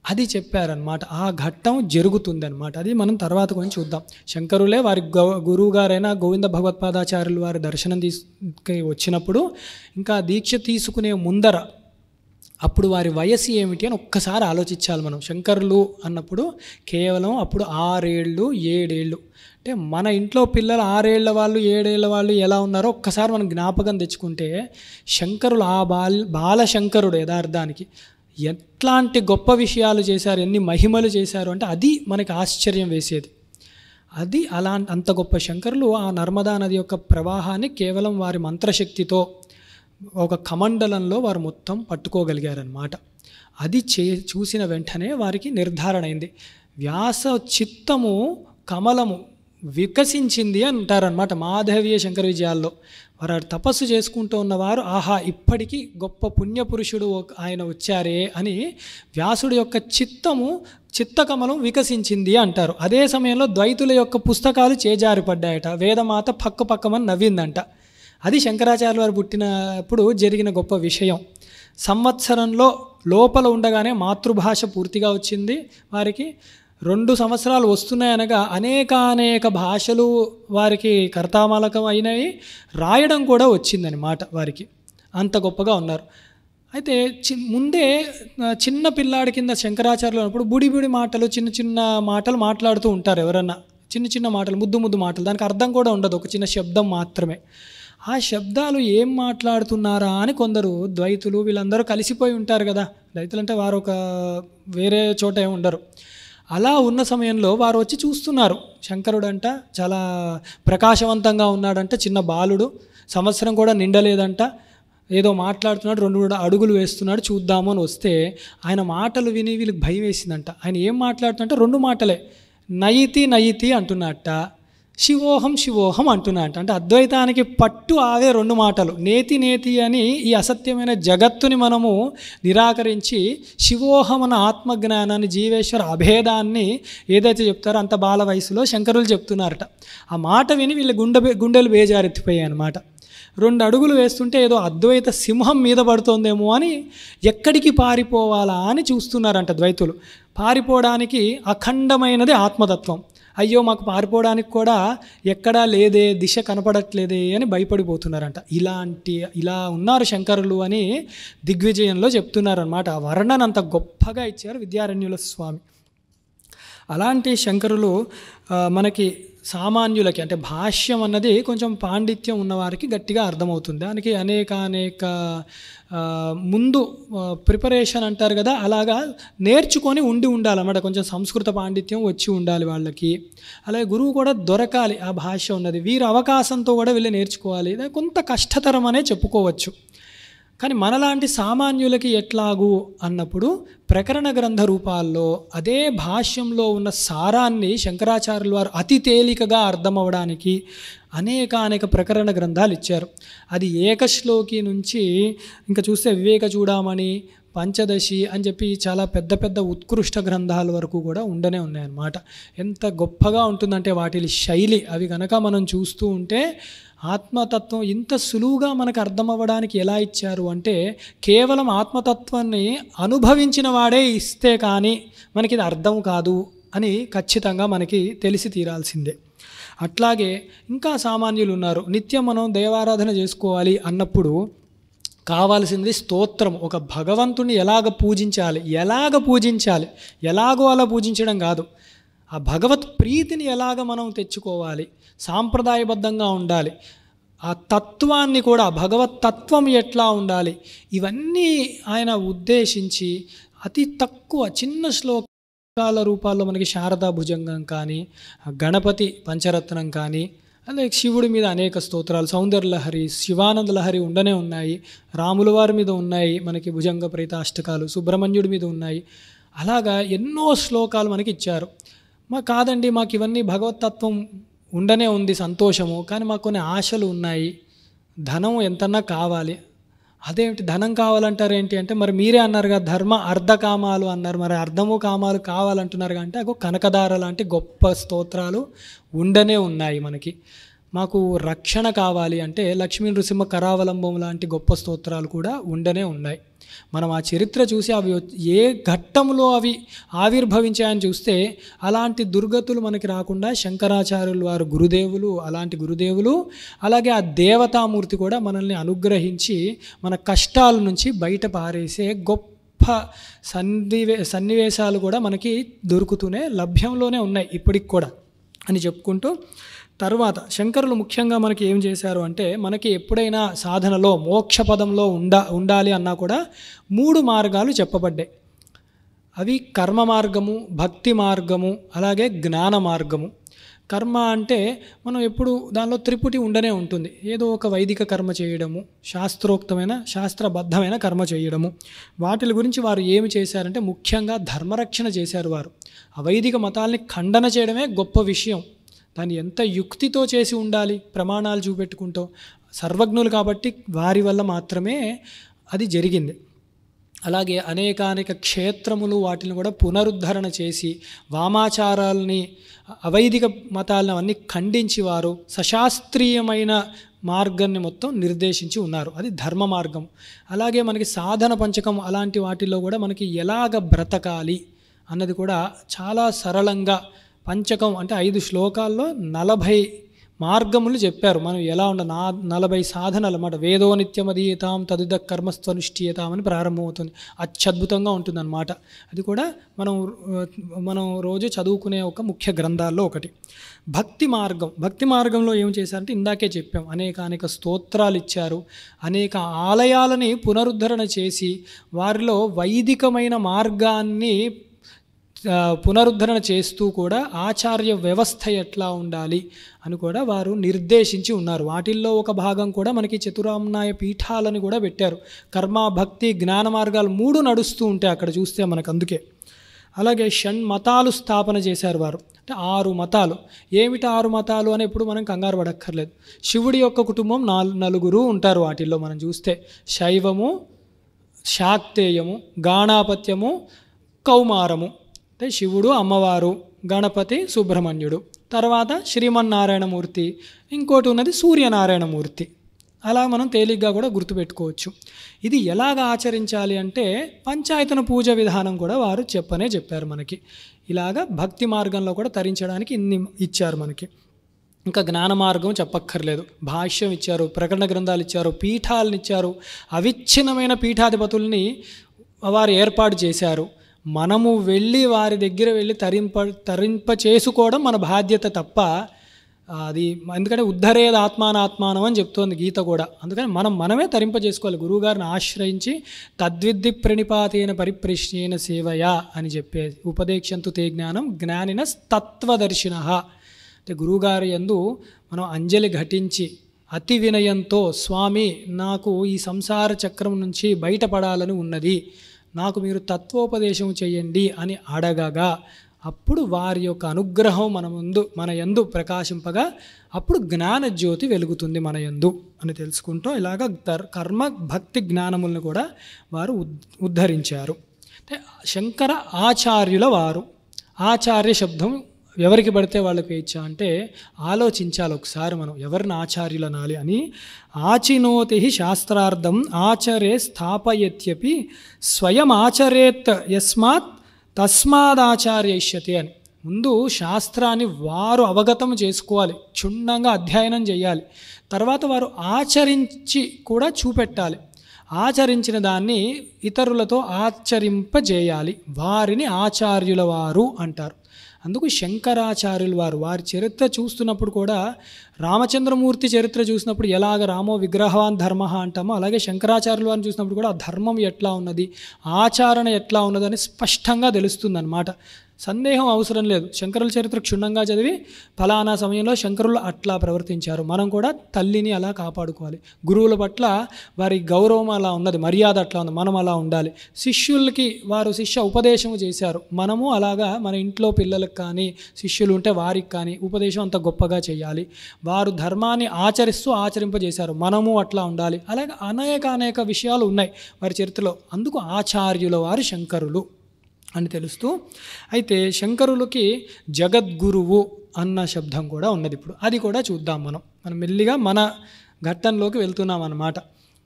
అది చెప్పారనమాట, ఆ ఘట్టం జరుగుతుందనమాట. అది మనం తర్వాత కొంచెం చూద్దాం. శంకరులే వారి గురువు గారైన గోవింద భగవత్పాదాచార్యులు వారి దర్శనం వచ్చినప్పుడు ఇంకా దీక్ష తీసుకునే ముందర అప్పుడు వారి వయస్సు ఏమిటి అని ఒక్కసారి ఆలోచించాలి మనం. శంకరులు అన్నప్పుడు కేవలం అప్పుడు 6 ఏళ్ళు 7 ఏళ్ళు. అంటే మన ఇంట్లో పిల్లలు 6 ఏళ్ల వాళ్ళు 7 ఏళ్ల వాళ్ళు ఎలా ఉన్నారో ఒక్కసారి మనం జ్ఞాపకం తెచ్చుకుంటే, శంకరులు ఆ బాలశంకరుడు యథార్థానికి ఎట్లాంటి గొప్ప విషయాలు చేశారు, ఎన్ని మహిమలు చేశారు అంటే అది మనకి ఆశ్చర్యం వేసేది. అది అంత గొప్ప శంకరులు ఆ నర్మదా నది యొక్క ప్రవాహాన్ని కేవలం వారి మంత్రశక్తితో ఒక కమండలంలో వారు మొత్తం పట్టుకోగలిగారనమాట. అది చూసిన వెంటనే వారికి నిర్ధారణ అయింది, వ్యాస చిత్తము కమలము వికసించింది అంటారనమాట. మాధవీయ శంకర విజయాల్లో వారు తపస్సు చేసుకుంటూ ఉన్నవారు, ఆహా ఇప్పటికీ గొప్ప పుణ్యపురుషుడు ఆయన వచ్చారే అని వ్యాసుడి యొక్క చిత్తకమలం వికసించింది అంటారు. అదే సమయంలో ద్వైతుల యొక్క పుస్తకాలు చేజారిపడ్డాయట, వేదమాత పక్కమని నవ్విందంట. అది శంకరాచార్యుల వారు పుట్టినప్పుడు జరిగిన గొప్ప విషయం. సంవత్సరంలో లోపల ఉండగానే మాతృభాష పూర్తిగా వచ్చింది వారికి. 2 సంవత్సరాలు వస్తున్నాయనగా అనేక భాషలు వారికి కర్తామలకం అయినాయి, రాయడం కూడా వచ్చిందనమాట వారికి. అంత గొప్పగా ఉన్నారు. అయితే ముందే చిన్న పిల్లాడి కింద శంకరాచార్యులు ఉన్నప్పుడు బుడి మాటలు, చిన్న మాటలు మాట్లాడుతూ ఉంటారు ఎవరన్నా, చిన్న మాటలు, ముద్దు మాటలు, దానికి అర్థం కూడా ఉండదు, ఒక చిన్న శబ్దం మాత్రమే. ఆ శబ్దాలు ఏం మాట్లాడుతున్నారా అని కొందరు ద్వైతులు వీళ్ళందరూ కలిసిపోయి ఉంటారు కదా. ద్వైతులు అంటే వారు ఒక వేరే చోట ఏమి ఉండరు. అలా ఉన్న సమయంలో వారు వచ్చి చూస్తున్నారు, శంకరుడంట చాలా ప్రకాశవంతంగా ఉన్నాడంట, చిన్న బాలుడు, సంవత్సరం కూడా నిండలేదంట, ఏదో మాట్లాడుతున్నాడు, 2 అడుగులు వేస్తున్నాడు, చూద్దాము అని వస్తే ఆయన మాటలు విని వీళ్ళకి భయం వేసిందంట. ఆయన ఏం మాట్లాడుతుంటే 2 మాటలే, నయితి అంటున్నట్ట, శివోహం శివోహం అంటున్నాడు. అంటే అద్వైతానికి పట్టు ఆవే రెండు మాటలు. నేతి నేతి అని ఈ అసత్యమైన జగత్తుని మనము నిరాకరించి శివోహం అన్న ఆత్మజ్ఞానాన్ని, జీవేశ్వర అభేదాన్ని ఏదైతే చెప్తారో అంత బాల వయసులో శంకరులు చెప్తున్నారట. ఆ మాట విని వీళ్ళ గుండెలు బేజారెత్తిపోయాయి అన్నమాట. 2 అడుగులు వేస్తుంటే ఏదో అద్వైత సింహం మీద పడుతోందేమో అని ఎక్కడికి పారిపోవాలా అని చూస్తున్నారంట ద్వైతులు. పారిపోవడానికి అఖండమైనది ఆత్మతత్వం. అయ్యో మాకు పారిపోవడానికి కూడా ఎక్కడా లేదే, దిశ కనపడట్లేదే అని భయపడిపోతున్నారంట. ఇలా ఉన్నారు శంకరులు అని దిగ్విజయంలో చెప్తున్నారన్నమాట. ఆ వర్ణన అంత గొప్పగా ఇచ్చారు విద్యారణ్యుల స్వామి. అలాంటి శంకరులు మనకి సామాన్యులకి, అంటే భాష్యం అన్నది కొంచెం పాండిత్యం ఉన్నవారికి గట్టిగా అర్థమవుతుంది. దానికి అనేక ముందు ప్రిపరేషన్ అంటారు కదా, అలాగా నేర్చుకొని ఉండాలన్నమాట. కొంచెం సంస్కృత పాండిత్యం వచ్చి ఉండాలి వాళ్ళకి. అలాగే గురువు కూడా దొరకాలి, ఆ భాష ఉన్నది. వీరి అవకాశంతో కూడా వీళ్ళు నేర్చుకోవాలి. ఇది కొంత కష్టతరం అనే చెప్పుకోవచ్చు. కానీ మనలాంటి సామాన్యులకి ఎట్లాగూ అన్నప్పుడు ప్రకరణ గ్రంథ రూపాల్లో అదే భాష్యంలో ఉన్న సారాన్ని శంకరాచార్యుల వారు అతి తేలికగా అర్థమవడానికి అనేక ప్రకరణ గ్రంథాలు ఇచ్చారు. అది ఏకశ్లోకి నుంచి ఇంకా చూస్తే వివేక చూడామణి, పంచదశి అని చెప్పి చాలా పెద్ద ఉత్కృష్ట గ్రంథాల వరకు కూడా ఉండనే ఉన్నాయన్నమాట. ఎంత గొప్పగా ఉంటుందంటే వాటి శైలి, అవి కనుక మనం చూస్తూ ఉంటే ఆత్మతత్వం ఇంత సులువుగా మనకు అర్థమవ్వడానికి ఎలా ఇచ్చారు అంటే, కేవలం ఆత్మతత్వాన్ని అనుభవించిన వాడే ఇస్తే కానీ మనకి ఇది అర్థం కాదు అని ఖచ్చితంగా మనకి తెలిసి తీరాల్సిందే. అట్లాగే ఇంకా సామాన్యులు ఉన్నారు. నిత్యం మనం దేవారాధన చేసుకోవాలి అన్నప్పుడు కావాల్సింది స్తోత్రం. ఒక భగవంతుని ఎలాగ పూజించాలి, ఎలాగో అలా పూజించడం కాదు, ఆ భగవత్ ప్రీతిని ఎలాగ మనం తెచ్చుకోవాలి, సాంప్రదాయబద్ధంగా ఉండాలి, ఆ తత్వాన్ని కూడా భగవత్ తత్వం ఎట్లా ఉండాలి, ఇవన్నీ ఆయన ఉద్దేశించి అతి తక్కువ చిన్న శ్లోకాల రూపాల్లో మనకి శారదా భుజంగం కానీ, గణపతి పంచరత్నం కానీ, అలాగే శివుడి మీద అనేక స్తోత్రాలు, సౌందర్య లహరి, శివానంద లహరి ఉండనే ఉన్నాయి, రాముల వారి మీద ఉన్నాయి మనకి భుజంగ ప్రేతాష్టకాలు, సుబ్రహ్మణ్యుడి మీద ఉన్నాయి. అలాగా ఎన్నో శ్లోకాలు మనకి ఇచ్చారు. కాదండి మాకు ఇవన్నీ భగవతత్వం ఉండనే ఉంది, సంతోషము, కానీ మాకు కొన్ని ఆశలు ఉన్నాయి, ధనం ఎంతన్నా కావాలి. అదేంటి ధనం కావాలంటారు ఏంటి అంటే, మరి మీరే అన్నారు కదా ధర్మ అర్ధకామాలు అన్నారు, మరి అర్ధము కామాలు కావాలంటున్నారు అంటే అగో కనకదార లాంటి గొప్ప స్తోత్రాలు ఉండనే ఉన్నాయి మనకి. మాకు రక్షణ కావాలి అంటే లక్ష్మీ నృసింహ కరావలంబం లాంటి గొప్ప స్తోత్రాలు కూడా ఉండనే ఉన్నాయి. మనం ఆ చరిత్ర చూసి అవి ఏ ఘట్టంలో అవి ఆవిర్భవించాయని చూస్తే అలాంటి దుర్గతులు మనకి రాకుండా శంకరాచార్యులు వారు గురుదేవులు, అలాంటి గురుదేవులు, అలాగే ఆ దేవతామూర్తి కూడా మనల్ని అనుగ్రహించి మన కష్టాల నుంచి బయట పారేసే గొప్ప సన్నివేశాలు కూడా మనకి దొరుకుతూనే లభ్యంలోనే ఉన్నాయి ఇప్పటికి కూడా అని చెప్పుకుంటూ, తర్వాత శంకరులు ముఖ్యంగా మనకి ఏం చేశారు అంటే, మనకి ఎప్పుడైనా సాధనలో మోక్ష పదంలో ఉండాలి అన్నా కూడా 3 మార్గాలు చెప్పబడ్డాయి. అవి కర్మ మార్గము, భక్తి మార్గము, అలాగే జ్ఞాన మార్గము. కర్మ అంటే మనం ఎప్పుడు దానిలో త్రిపుటి ఉండనే ఉంటుంది. ఏదో ఒక వైదిక కర్మ చేయడము, శాస్త్రబద్ధమైన కర్మ చేయడము. వాటి గురించి వారు ఏమి చేశారంటే ముఖ్యంగా ధర్మరక్షణ చేశారు వారు. అవైదిక మతాల్ని ఖండన చేయడమే గొప్ప విషయం. దాన్ని ఎంత యుక్తితో చేసి ఉండాలి, ప్రమాణాలు చూపెట్టుకుంటూ. సర్వజ్ఞులు కాబట్టి వారి వల్ల మాత్రమే అది జరిగింది. అలాగే అనేక క్షేత్రములు వాటిని కూడా పునరుద్ధరణ చేసి వామాచారాలని, అవైదిక మతాలను అవన్నీ ఖండించి వారు సశాస్త్రీయమైన మార్గాన్ని మొత్తం నిర్దేశించి ఉన్నారు. అది ధర్మ మార్గం. అలాగే మనకి సాధన పంచకం అలాంటి వాటిల్లో కూడా మనకి ఎలాగ బ్రతకాలి అన్నది కూడా చాలా సరళంగా పంచకం అంటే 5 శ్లోకాల్లో 40 మార్గములు చెప్పారు. మనం ఎలా 40 సాధనలు అన్నమాట. వేదో నిత్యమదీయతాం తదుద కర్మస్వనుష్ఠీయతాం అని ప్రారంభమవుతుంది. అత్యద్భుతంగా ఉంటుందన్నమాట. అది కూడా మనం రోజు చదువుకునే ఒక ముఖ్య గ్రంథాల్లో ఒకటి. భక్తి మార్గంలో ఏం చేశారంటే ఇందాకే చెప్పాం, అనేక స్తోత్రాలు ఇచ్చారు, అనేక ఆలయాలని పునరుద్ధరణ చేసి వారిలో వైదికమైన మార్గాన్ని పునరుద్ధరణ చేస్తూ కూడా ఆచార్య వ్యవస్థ ఎట్లా ఉండాలి అని కూడా వారు నిర్దేశించి ఉన్నారు. వాటిల్లో ఒక భాగం కూడా మనకి చతురామ్నాయ పీఠాలని కూడా పెట్టారు. కర్మ, భక్తి, జ్ఞాన మార్గాలు 3 నడుస్తూ ఉంటాయి అక్కడ చూస్తే మనకు. అందుకే అలాగే షణ్మతాలు స్థాపన చేశారు వారు. అంటే 6 మతాలు. ఏమిటి 6 మతాలు అని ఎప్పుడు మనం కంగారు పడక్కర్లేదు. శివుడి యొక్క కుటుంబం 4 ఉంటారు. వాటిల్లో మనం చూస్తే శైవము, శాక్తేయము, గాణాపత్యము, కౌమారము. అంటే శివుడు, అమ్మవారు, గణపతి, సుబ్రహ్మణ్యుడు, తర్వాత శ్రీమన్నారాయణమూర్తి, ఇంకోటి ఉన్నది సూర్యనారాయణమూర్తి. అలా మనం తేలిగ్గా కూడా గుర్తుపెట్టుకోవచ్చు. ఇది ఎలాగ ఆచరించాలి అంటే పంచాయతన పూజ విధానం కూడా వారు చెప్పారు మనకి. ఇలాగ భక్తి మార్గంలో కూడా తరించడానికి ఇన్ని ఇచ్చారు మనకి. ఇంకా జ్ఞాన మార్గం చెప్పక్కర్లేదు. భాష్యం ఇచ్చారు, ప్రకటన గ్రంథాలు ఇచ్చారు, పీఠాలను ఇచ్చారు, అవిచ్ఛిన్నమైన పీఠాధిపతుల్ని వారు ఏర్పాటు చేశారు. మనము వెళ్ళి వారి దగ్గర వెళ్ళి తరింప చేసుకోవడం మన బాధ్యత తప్ప అది, ఎందుకంటే ఉద్ధరేది ఆత్మానాత్మానం అని చెప్తోంది గీత కూడా. అందుకని మనమే తరింప చేసుకోవాలి. గురువుగారిని ఆశ్రయించి తద్విద్ది ప్రణిపాతేన పరిప్రశ్నేన సేవయా అని చెప్పేది. ఉపదేక్షంతు తే జ్ఞానం జ్ఞానిన తత్వదర్శిన. అంటే గురువుగారి యందు మనం అంజలి ఘటించి అతి వినయంతో, స్వామి నాకు ఈ సంసార చక్రం నుంచి బయటపడాలని ఉన్నది, నాకు మీరు తత్వోపదేశం చేయండి అని అడగగా అప్పుడు వారి యొక్క అనుగ్రహం మన యందు ప్రకాశింపగా అప్పుడు జ్ఞానజ్యోతి వెలుగుతుంది మన యందు అని తెలుసుకుంటూ ఇలాగ కర్మ భక్తి జ్ఞానములను కూడా వారు ఉద్ధరించారు. అంటే శంకర ఆచార్యుల వారు. ఆచార్య శబ్దం ఎవరికి పడితే వాళ్ళకి ఇచ్చా అంటే ఆలోచించాలి ఒకసారి మనం ఎవరిని ఆచార్యులు అనాలి అని. ఆచినోతి శాస్త్రార్థం ఆచరే స్థాపయత్యపి స్వయం ఆచరేత్ యస్మాత్ తస్మాదాచార్యష్యతి అని. ముందు శాస్త్రాన్ని వారు అవగతం చేసుకోవాలి, క్షుణ్ణంగా అధ్యయనం చేయాలి. తర్వాత వారు ఆచరించి కూడా చూపెట్టాలి. ఆచరించిన దాన్ని ఇతరులతో ఆచరింపజేయాలి. వారిని ఆచార్యుల వారు అంటారు. అందుకు శంకరాచార్యులు వారి చరిత్ర చూస్తున్నప్పుడు కూడా రామచంద్రమూర్తి చరిత్ర చూసినప్పుడు ఎలాగ రామో విగ్రహవాన్ ధర్మ అంటామో అలాగే శంకరాచార్యుల వారిని చూసినప్పుడు కూడా ఆ ధర్మం ఎట్లా ఉన్నది, ఆచరణ ఎట్లా ఉన్నదని స్పష్టంగా తెలుస్తుందన్నమాట. సందేహం అవసరం లేదు. శంకరుల చరిత్ర క్షుణ్ణంగా చదివి ఫలానా సమయంలో శంకరులు అట్లా ప్రవర్తించారు, మనం కూడా తల్లిని అలా కాపాడుకోవాలి. గురువుల పట్ల వారి గౌరవం అలా ఉన్నది, మర్యాద అట్లా ఉంది, మనం అలా ఉండాలి. శిష్యులకి వారు శిష్య ఉపదేశం చేశారు, మనము అలాగా మన ఇంట్లో పిల్లలకు కానీ శిష్యులు ఉంటే వారికి కానీ ఉపదేశం అంత గొప్పగా చేయాలి. వారు ధర్మాన్ని ఆచరింపజేశారు, మనము అట్లా ఉండాలి. అలాగే అనేక విషయాలు ఉన్నాయి వారి చరిత్రలో. అందుకు ఆచార్యుల వారు శంకరులు అని తెలుస్తూ, అయితే శంకరులకి జగద్గురువు అన్న శబ్దం కూడా ఉన్నది. ఇప్పుడు అది కూడా చూద్దాం. మనం మెల్లిగా మన ఘట్టంలోకి వెళ్తున్నాం అన్నమాట.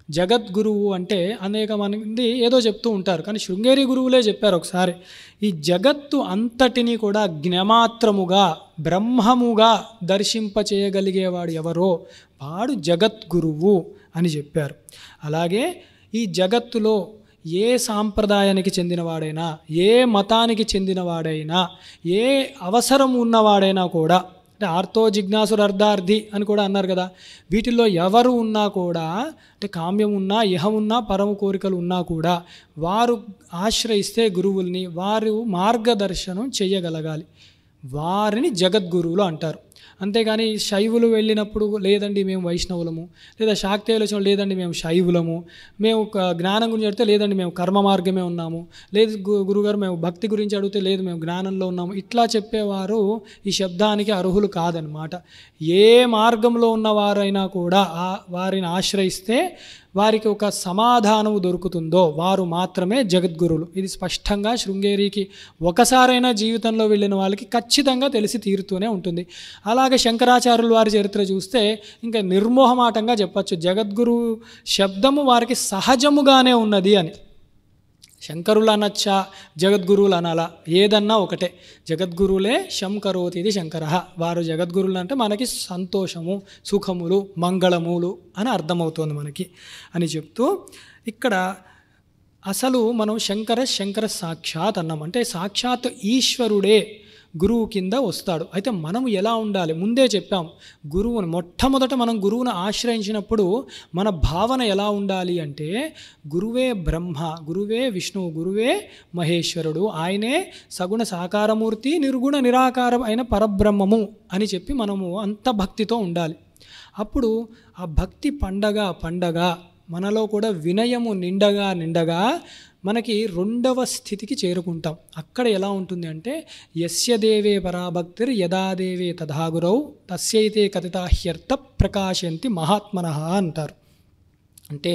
జగద్గురువు అంటే అనేక మంది ఏదో చెప్తూ ఉంటారు, కానీ శృంగేరి గురువులే చెప్పారు ఒకసారి, ఈ జగత్తు అంతటినీ కూడా జ్ఞమాత్రముగా బ్రహ్మముగా దర్శింపచేయగలిగేవాడు ఎవరో వాడు జగద్గురువు అని చెప్పారు. అలాగే ఈ జగత్తులో ఏ సాంప్రదాయానికి చెందినవాడైనా, ఏ మతానికి చెందినవాడైనా, ఏ అవసరం ఉన్నవాడైనా కూడా, అంటే ఆర్తో జిజ్ఞాసురు అర్ధార్థి అని కూడా అన్నారు కదా, వీటిల్లో ఎవరు ఉన్నా కూడా, అంటే కామ్యం ఉన్నా ఇహం ఉన్నా పరమ కోరికలు ఉన్నా కూడా వారు ఆశ్రయిస్తే గురువుల్ని, వారు మార్గదర్శనం చేయగలగాలి. వారిని జగద్గురువులు అంటారు. అంతేగాని శైవులు వెళ్ళినప్పుడు లేదండి మేము వైష్ణవులము, లేదా శాక్తేయులు వచ్చినప్పుడు లేదండి మేము శైవులము, మేము జ్ఞానం గురించి అడిగితే లేదండి మేము కర్మ మార్గమే ఉన్నాము, లేదు గురుగారు మేము భక్తి గురించి అడిగితే లేదు మేము జ్ఞానంలో ఉన్నాము, ఇట్లా చెప్పేవారు ఈ శబ్దానికి అర్హులు కాదనమాట. ఏ మార్గంలో ఉన్నవారైనా కూడా వారిని ఆశ్రయిస్తే వారికి ఒక సమాధానం దొరుకుతుందో వారు మాత్రమే జగద్గురువులు. ఇది స్పష్టంగా శృంగేరికి ఒకసారైనా జీవితంలో వెళ్ళిన వాళ్ళకి ఖచ్చితంగా తెలిసి తీరుతూనే ఉంటుంది. అలాగే శంకరాచార్యుల వారి చరిత్ర చూస్తే ఇంకా నిర్మోహమాటంగా చెప్పచ్చు, జగద్గురు శబ్దము వారికి సహజముగానే ఉన్నది అని. శంకరులు అనొచ్చా, జగద్గురువులు అనాలా, ఏదన్నా ఒకటే. జగద్గురువులే శంకరోతి ఇది శంకర. వారు జగద్గురువులు అంటే మనకి సంతోషము, సుఖములు, మంగళములు అని అర్థమవుతోంది మనకి అని చెప్తూ, ఇక్కడ అసలు మనం శంకర సాక్షాత్ అన్నాం. అంటే సాక్షాత్ ఈశ్వరుడే గురువు కింద వస్తాడు. అయితే మనం ఎలా ఉండాలి ముందే చెప్పాం. గురువుని మొట్టమొదట మనం గురువును ఆశ్రయించినప్పుడు మన భావన ఎలా ఉండాలి అంటే గురువే బ్రహ్మ, గురువే విష్ణువు, గురువే మహేశ్వరుడు, ఆయనే సగుణ సాకారమూర్తి, నిర్గుణ నిరాకారం అయిన పరబ్రహ్మము అని చెప్పి మనము అంత భక్తితో ఉండాలి. అప్పుడు ఆ భక్తి పండగ మనలో కూడా వినయము నిండగా మనకి రెండవ స్థితికి చేరుకుంటాం. అక్కడ ఎలా ఉంటుంది అంటే యస్య దేవే పరాభక్తిర్ యదా దేవే తథా గురౌ తస్యైతే కథితాహ్యర్థ ప్రకాశంతి మహాత్మనః అంటారు. అంటే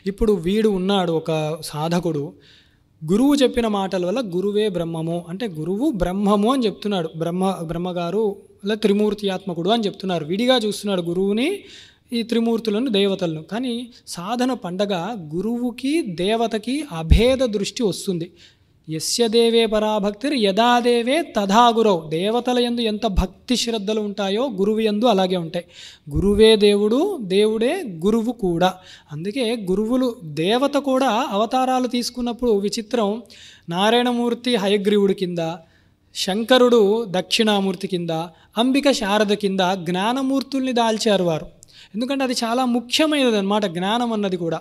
ఇప్పుడు వీడు ఉన్నాడు ఒక సాధకుడు, గురువు చెప్పిన మాటల వల్ల గురువే బ్రహ్మము అంటే గురువు బ్రహ్మము అని చెప్తున్నాడు, బ్రహ్మగారు అలా త్రిమూర్తియాత్మకుడు అని చెప్తున్నారు. విడిగా చూస్తున్నాడు గురువుని, ఈ త్రిమూర్తులను, దేవతలను. కానీ సాధన పండగ గురువుకి దేవతకి అభేద దృష్టి వస్తుంది. యస్య దేవే పరాభక్తిర్ యదా దేవే తథా గురౌ. దేవతల యందు ఎంత భక్తి శ్రద్ధలు ఉంటాయో గురువు యందు అలాగే ఉంటాయి. గురువే దేవుడు, దేవుడే గురువు కూడా. అందుకే గురువులు, దేవత కూడా అవతారాలు తీసుకున్నప్పుడు విచిత్రం, నారాయణమూర్తి హయగ్రీవుడి కింద, శంకరుడు దక్షిణామూర్తి కింద, అంబిక శారద కింద జ్ఞానమూర్తుల్ని దాల్చారు వారు. ఎందుకంటే అది చాలా ముఖ్యమైనది అన్నమాట జ్ఞానం అన్నది కూడా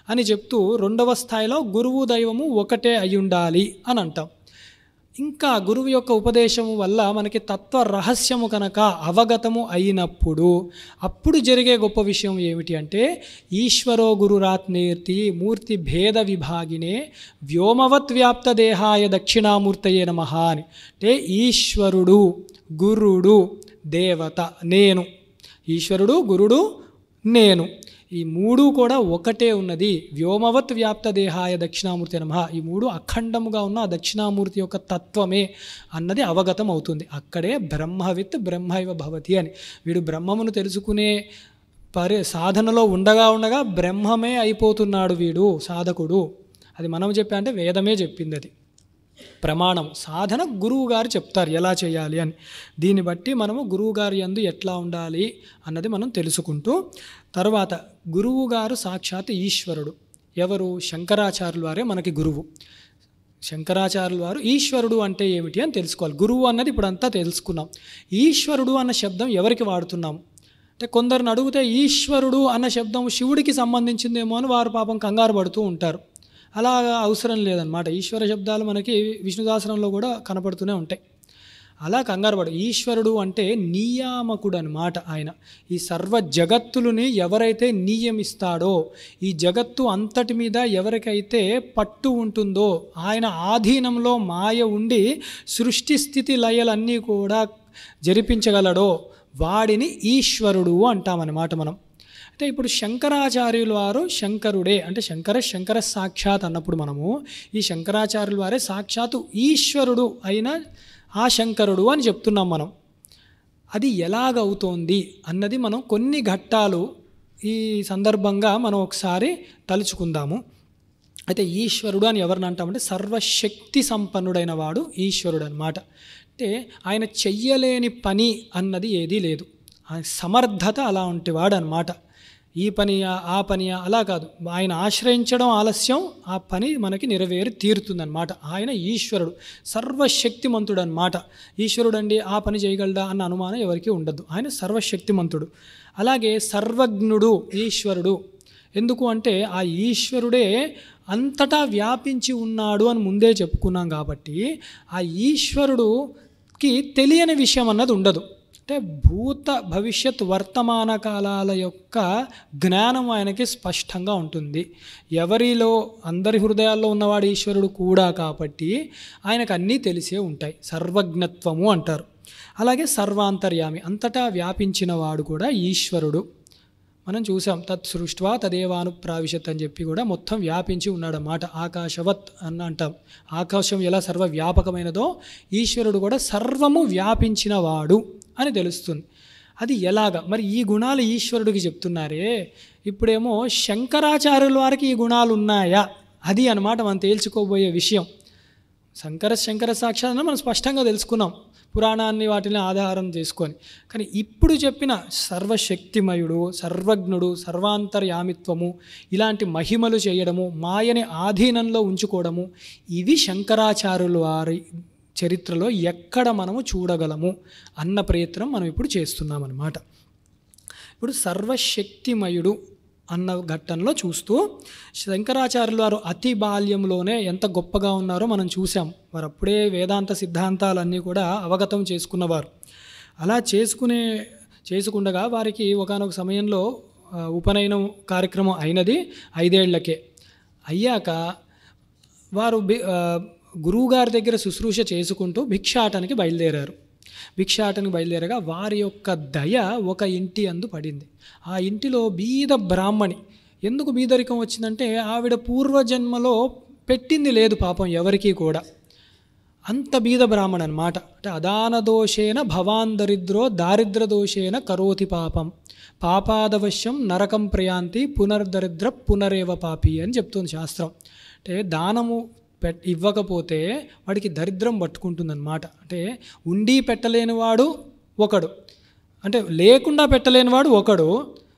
అని చెప్తూ రెండవ స్థాయిలో గురువు దైవము ఒకటే అయి ఉండాలి అని అంటాం. ఇంకా గురువు యొక్క ఉపదేశము వల్ల మనకి తత్వ రహస్యము కనుక అవగతము అయినప్పుడు అప్పుడు జరిగే గొప్ప విషయం ఏమిటి అంటే ఈశ్వరో గురురాత్మేర్తి మూర్తి భేద విభాగినే వ్యోమవత్ వ్యాప్త దేహాయ దక్షిణామూర్తయే నమః అని. అంటే ఈశ్వరుడు, గురుడు, దేవత, నేను, ఈశ్వరుడు, గురుడు, నేను, ఈ మూడు కూడా ఒకటే ఉన్నది. వ్యోమవత్ వ్యాప్త దేహాయ దక్షిణామూర్తి నమః. ఈ మూడు అఖండముగా ఉన్న ఆ దక్షిణామూర్తి యొక్క తత్వమే అన్నది అవగతం అవుతుంది. అక్కడే బ్రహ్మవిత్ బ్రహ్మైవ భవతి అని. వీడు బ్రహ్మమును తెలుసుకునే సాధనలో ఉండగా బ్రహ్మమే అయిపోతున్నాడు వీడు సాధకుడు. అది మనం చెప్పా అంటే వేదమే చెప్పింది, అది ప్రమాణం. సాధన గురువు గారు చెప్తారు ఎలా చేయాలి అని. దీన్ని బట్టి మనము గురువు గారి యందు ఎట్లా ఉండాలి అన్నది మనం తెలుసుకుంటూ, తర్వాత గురువు గారు సాక్షాత్ ఈశ్వరుడు. ఎవరు? శంకరాచార్యుల వారే మనకి గురువు. శంకరాచార్యుల వారు ఈశ్వరుడు అంటే ఏమిటి అని తెలుసుకోవాలి. గురువు అన్నది ఇప్పుడంతా తెలుసుకున్నాం. ఈశ్వరుడు అన్న శబ్దం ఎవరికి వాడుతున్నాం అంటే కొందరిని అడిగితే ఈశ్వరుడు అన్న శబ్దం శివుడికి సంబంధించిందేమో అని వారు పాపం కంగారు పడుతూ ఉంటారు. అలా అవసరం లేదన్నమాట. ఈశ్వర శబ్దాలు మనకి విష్ణు సహస్రంలో కూడా కనపడుతూనే ఉంటాయి. అలా కంగారు పడు. ఈశ్వరుడు అంటే నియామకుడు అన్నమాట. ఆయన ఈ సర్వ జగత్తులని ఎవరైతే నియమిస్తాడో, ఈ జగత్తు అంతటి మీద ఎవరికైతే పట్టు ఉంటుందో, ఆయన ఆధీనంలో మాయ ఉండి సృష్టి స్థితి లయలన్నీ కూడా జరిపించగలడో వాడిని ఈశ్వరుడు అంటామన్నమాట మనం. అయితే ఇప్పుడు శంకరాచార్యుల వారు శంకరుడే అంటే శంకర సాక్షాత్ అన్నప్పుడు మనము ఈ శంకరాచార్యుల వారే సాక్షాత్తు ఈశ్వరుడు అయిన ఆ శంకరుడు అని చెప్తున్నాం మనం. అది ఎలాగవుతోంది అన్నది మనం కొన్ని ఘట్టాలు ఈ సందర్భంగా మనం ఒకసారి తలుచుకుందాము. అయితే ఈశ్వరుడు అని ఎవరిని అంటామంటే సర్వశక్తి సంపన్నుడైన వాడు ఈశ్వరుడు అన్నమాట. అంటే ఆయన చెయ్యలేని పని అన్నది ఏదీ లేదు. ఆయన సమర్థత అలా ఉంటేవాడు అన్నమాట. ఈ పనియా ఆ పనియా అలా కాదు. ఆయన ఆశ్రయించడం ఆలస్యం, ఆ పని మనకి నెరవేరి తీరుతుందన్నమాట. ఆయన ఈశ్వరుడు, సర్వశక్తిమంతుడు అన్నమాట. ఈశ్వరుడు అండి ఆ పని చేయగలడా అన్న అనుమానం ఎవరికి ఉండద్దు. ఆయన సర్వశక్తిమంతుడు. అలాగే సర్వజ్ఞుడు ఈశ్వరుడు. ఎందుకు అంటే ఆ ఈశ్వరుడే అంతటా వ్యాపించి ఉన్నాడు అని ముందే చెప్పుకున్నాం కాబట్టి ఆ ఈశ్వరుడుకి తెలియని విషయం అన్నది ఉండదు. అంటే భూత భవిష్యత్ వర్తమాన కాలాల యొక్క జ్ఞానం ఆయనకి స్పష్టంగా ఉంటుంది. ఎవరిలో అందరి హృదయాల్లో ఉన్నవాడు ఈశ్వరుడు కూడా కాబట్టి ఆయనకు అన్నీ తెలిసే ఉంటాయి. సర్వజ్ఞత్వము అంటారు. అలాగే సర్వాంతర్యామి, అంతటా వ్యాపించిన వాడు కూడా ఈశ్వరుడు. మనం చూసాం తత్ సృష్ట్వా తదేవానుప్రావిశత్ అని చెప్పి కూడా మొత్తం వ్యాపించి ఉన్నాడన్నమాట. ఆకాశవత్ అని అంటాం. ఆకాశం ఎలా సర్వవ్యాపకమైనదో ఈశ్వరుడు కూడా సర్వము వ్యాపించిన వాడు అని తెలుస్తుంది. అది ఎలాగా మరి ఈ గుణాలు ఈశ్వరుడికి చెప్తున్నారే, ఇప్పుడేమో శంకరాచార్యుల వారికి ఈ గుణాలు ఉన్నాయా అది అన్నమాట మనం తేల్చుకోబోయే విషయం. శంకర సాక్షాత్ మనం స్పష్టంగా తెలుసుకున్నాం పురాణాన్ని వాటిని ఆధారం చేసుకొని. కానీ ఇప్పుడు చెప్పిన సర్వశక్తిమయుడు, సర్వజ్ఞుడు, సర్వాంతర్యామిత్వము, ఇలాంటి మహిమలు చేయడము, మాయని ఆధీనంలో ఉంచుకోవడము, ఇవి శంకరాచార్యుల వారి చరిత్రలో ఎక్కడ మనము చూడగలము అన్న ప్రయత్నం మనం ఇప్పుడు చేస్తున్నాం అన్నమాట. ఇప్పుడు సర్వశక్తిమయుడు అన్న ఘట్టంలో చూస్తూ శంకరాచార్యుల వారు అతి బాల్యంలోనే ఎంత గొప్పగా ఉన్నారో మనం చూసాం. వారు అప్పుడే వేదాంత సిద్ధాంతాలన్నీ కూడా అవగతం చేసుకున్నవారు. అలా చేసుకుండగా వారికి ఒకానొక సమయంలో ఉపనయనం కార్యక్రమం అయినది 5 ఏళ్లకే. అయ్యాక వారు గురువుగారి దగ్గర శుశ్రూష చేసుకుంటూ భిక్షాటనకి బయలుదేరారు. భిక్షాటనకి బయలుదేరగా వారి యొక్క దయ ఒక ఇంటి అందు పడింది. ఆ ఇంటిలో బీద బ్రాహ్మణి. ఎందుకు బీదరికం వచ్చిందంటే ఆవిడ పూర్వజన్మలో పెట్టింది లేదు పాపం ఎవరికీ కూడా. అంత బీద బ్రాహ్మణ అనమాట. అంటే అదాన దోషేన భవాన్ దరిద్రో దారిద్ర దోషేన కరోతి పాపం పాపాదవశ్యం నరకం ప్రయాంతి పునర్దరిద్ర పునరేవ పాపి అని చెప్తుంది శాస్త్రం. అంటే దానము ఇవ్వకపోతే వాడికి దరిద్రం పట్టుకుంటుందన్నమాట. అంటే ఉండి పెట్టలేనివాడు ఒకడు, అంటే లేకుండా పెట్టలేనివాడు ఒకడు,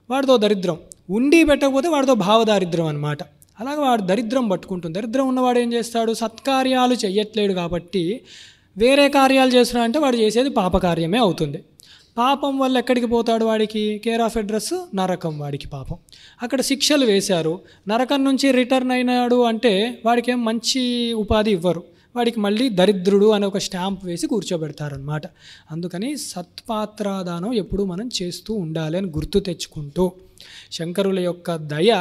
వాడితో దరిద్రం. ఉండి పెట్టకపోతే వాడితో భావదారిద్రం అనమాట. అలాగే వాడు దరిద్రం పట్టుకుంటుంది. దరిద్రం ఉన్నవాడు ఏం చేస్తాడు? సత్కార్యాలు చెయ్యట్లేడు కాబట్టి వేరే కార్యాలు చేస్తున్నా అంటే వాడు చేసేది పాపకార్యమే అవుతుంది. పాపం వల్ల ఎక్కడికి పోతాడు? వాడికి కేర్ ఆఫ్ అడ్రస్ నరకం. వాడికి పాపం. అక్కడ శిక్షలు వేశారు. నరకం నుంచి రిటర్న్ అయినాడు అంటే వాడికి ఏం మంచి ఉపాధి ఇవ్వరు. వాడికి మళ్ళీ దరిద్రుడు అనే ఒక స్టాంప్ వేసి కూర్చోబెడతారనమాట. అందుకని సత్పాత్రాదానం ఎప్పుడూ మనం చేస్తూ ఉండాలి అని గుర్తు తెచ్చుకుంటూ, శంకరుల యొక్క దయ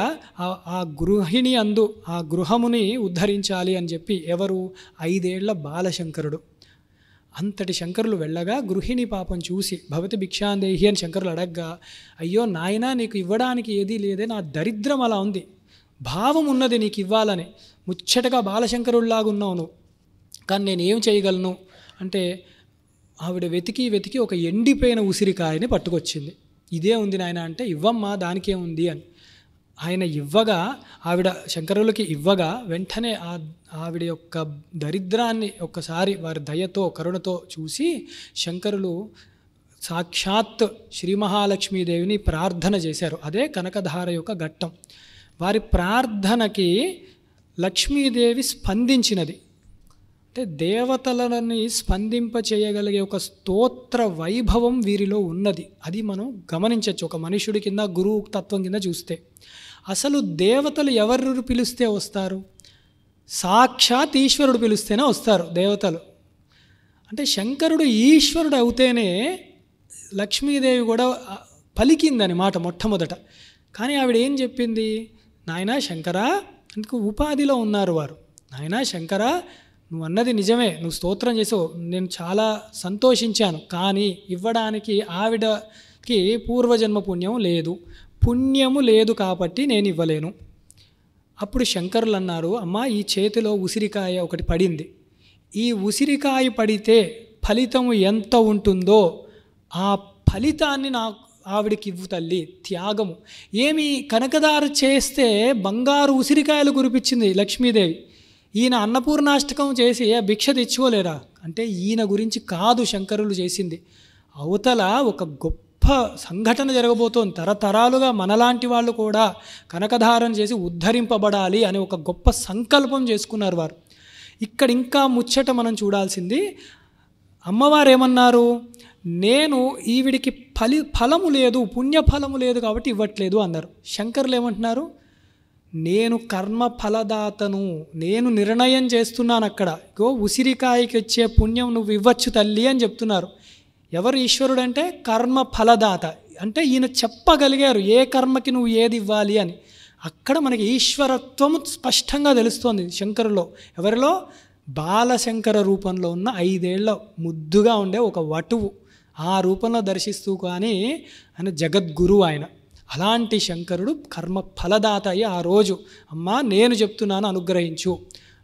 ఆ గృహిణి అందు ఆ గృహముని ఉద్ధరించాలి అని చెప్పి ఎవరు? 5 ఏళ్ల బాలశంకరుడు. అంతటి శంకరులు వెళ్ళగా గృహిణి పాపం చూసి భవతి భిక్షాందేహి అని శంకరులు అడగ్గా, అయ్యో నాయనా నీకు ఇవ్వడానికి ఏదీ లేదే, నా దరిద్రం అలా ఉంది, భావం ఉన్నది నీకు ఇవ్వాలని, ముచ్చటగా బాలశంకరుడిలాగా ఉన్నావు నువ్వు, కానీ నేను ఏం చేయగలను అంటే ఆవిడ వెతికి ఒక ఎండిపోయిన ఉసిరికాయని పట్టుకొచ్చింది. ఇదే ఉంది నాయన అంటే, ఇవ్వమ్మా దానికే ఉంది అని ఆయన ఇవ్వగా, ఆవిడ శంకరులకి ఇవ్వగా వెంటనే ఆవిడ యొక్క దరిద్రాన్ని ఒక్కసారి వారి దయతో కరుణతో చూసి శంకరులు సాక్షాత్ శ్రీ మహాలక్ష్మీదేవిని ప్రార్థన చేశారు. అదే కనకధార యొక్క ఘట్టం. వారి ప్రార్థనకి లక్ష్మీదేవి స్పందించినది. అంటే దేవతలని స్పందింప చేయగలిగే ఒక స్తోత్ర వైభవం వీరిలో ఉన్నది. అది మనం గమనించవచ్చు ఒక మనుషుడి కింద, గురువు తత్వం కింద చూస్తే. అసలు దేవతలు ఎవరు పిలిస్తే వస్తారు? సాక్షాత్ ఈశ్వరుడు పిలిస్తేనే వస్తారు దేవతలు. అంటే శంకరుడు ఈశ్వరుడు అవుతేనే లక్ష్మీదేవి కూడా పలికిందని మాట మొట్టమొదట. కానీ ఆవిడ ఏం చెప్పింది? నాయనా శంకరా, అందుకు ఉపాధిలో ఉన్నారు వారు. నాయనా శంకరా, నువ్వు అన్నది నిజమే, నువ్వు స్తోత్రం చేసావు, నేను చాలా సంతోషించాను. కానీ ఇవ్వడానికి ఆవిడకి పూర్వజన్మ పుణ్యం లేదు, పుణ్యము లేదు కాబట్టి నేను ఇవ్వలేను. అప్పుడు శంకరులు అన్నారు, అమ్మా ఈ చేతిలో ఉసిరికాయ ఒకటి పడింది, ఈ ఉసిరికాయ పడితే ఫలితము ఎంత ఉంటుందో ఆ ఫలితాన్ని ఆవిడికి ఇవ్వు తల్లి, త్యాగము. ఏమి కనకదారు చేస్తే బంగారు ఉసిరికాయలు కురిపించింది లక్ష్మీదేవి. ఈయన అన్నపూర్ణాష్టకం చేసి భిక్ష తెచ్చుకోలేరా అంటే ఈయన గురించి కాదు శంకరులు చేసింది. అవతల ఒక గొప్ప సంఘటన జరగబోతోంది. తరతరాలుగా మనలాంటి వాళ్ళు కూడా కనకధారణ చేసి ఉద్ధరింపబడాలి అని ఒక గొప్ప సంకల్పం చేసుకున్నారు వారు. ఇక్కడ ఇంకా ముచ్చట మనం చూడాల్సింది, అమ్మవారు ఏమన్నారు? నేను ఈవిడికి ఫలము లేదు, పుణ్యఫలము లేదు కాబట్టి ఇవ్వట్లేదు అన్నారు. శంకరులు ఏమంటున్నారు? నేను కర్మ ఫలదాతను, నేను నిర్ణయం చేస్తున్నాను. అక్కడ ఉసిరికాయకి వచ్చే పుణ్యం నువ్వు ఇవ్వచ్చు తల్లి అని చెప్తున్నారు. ఎవరు ఈశ్వరుడు అంటే? కర్మ ఫలదాత. అంటే ఈయన చెప్పగలిగారు ఏ కర్మకి నువ్వు ఏది ఇవ్వాలి అని. అక్కడ మనకి ఈశ్వరత్వం స్పష్టంగా తెలుస్తోంది శంకరులో. ఎవరిలో? బాలశంకర రూపంలో ఉన్న 5 ఏళ్ల ముద్దుగా ఉండే ఒక వటువు ఆ రూపంలో దర్శిస్తూ, కానీ ఆయన జగద్గురువు ఆయన. అలాంటి శంకరుడు కర్మ ఫలదాత అయ్యి ఆ రోజు అమ్మా నేను చెప్తున్నాను అనుగ్రహించు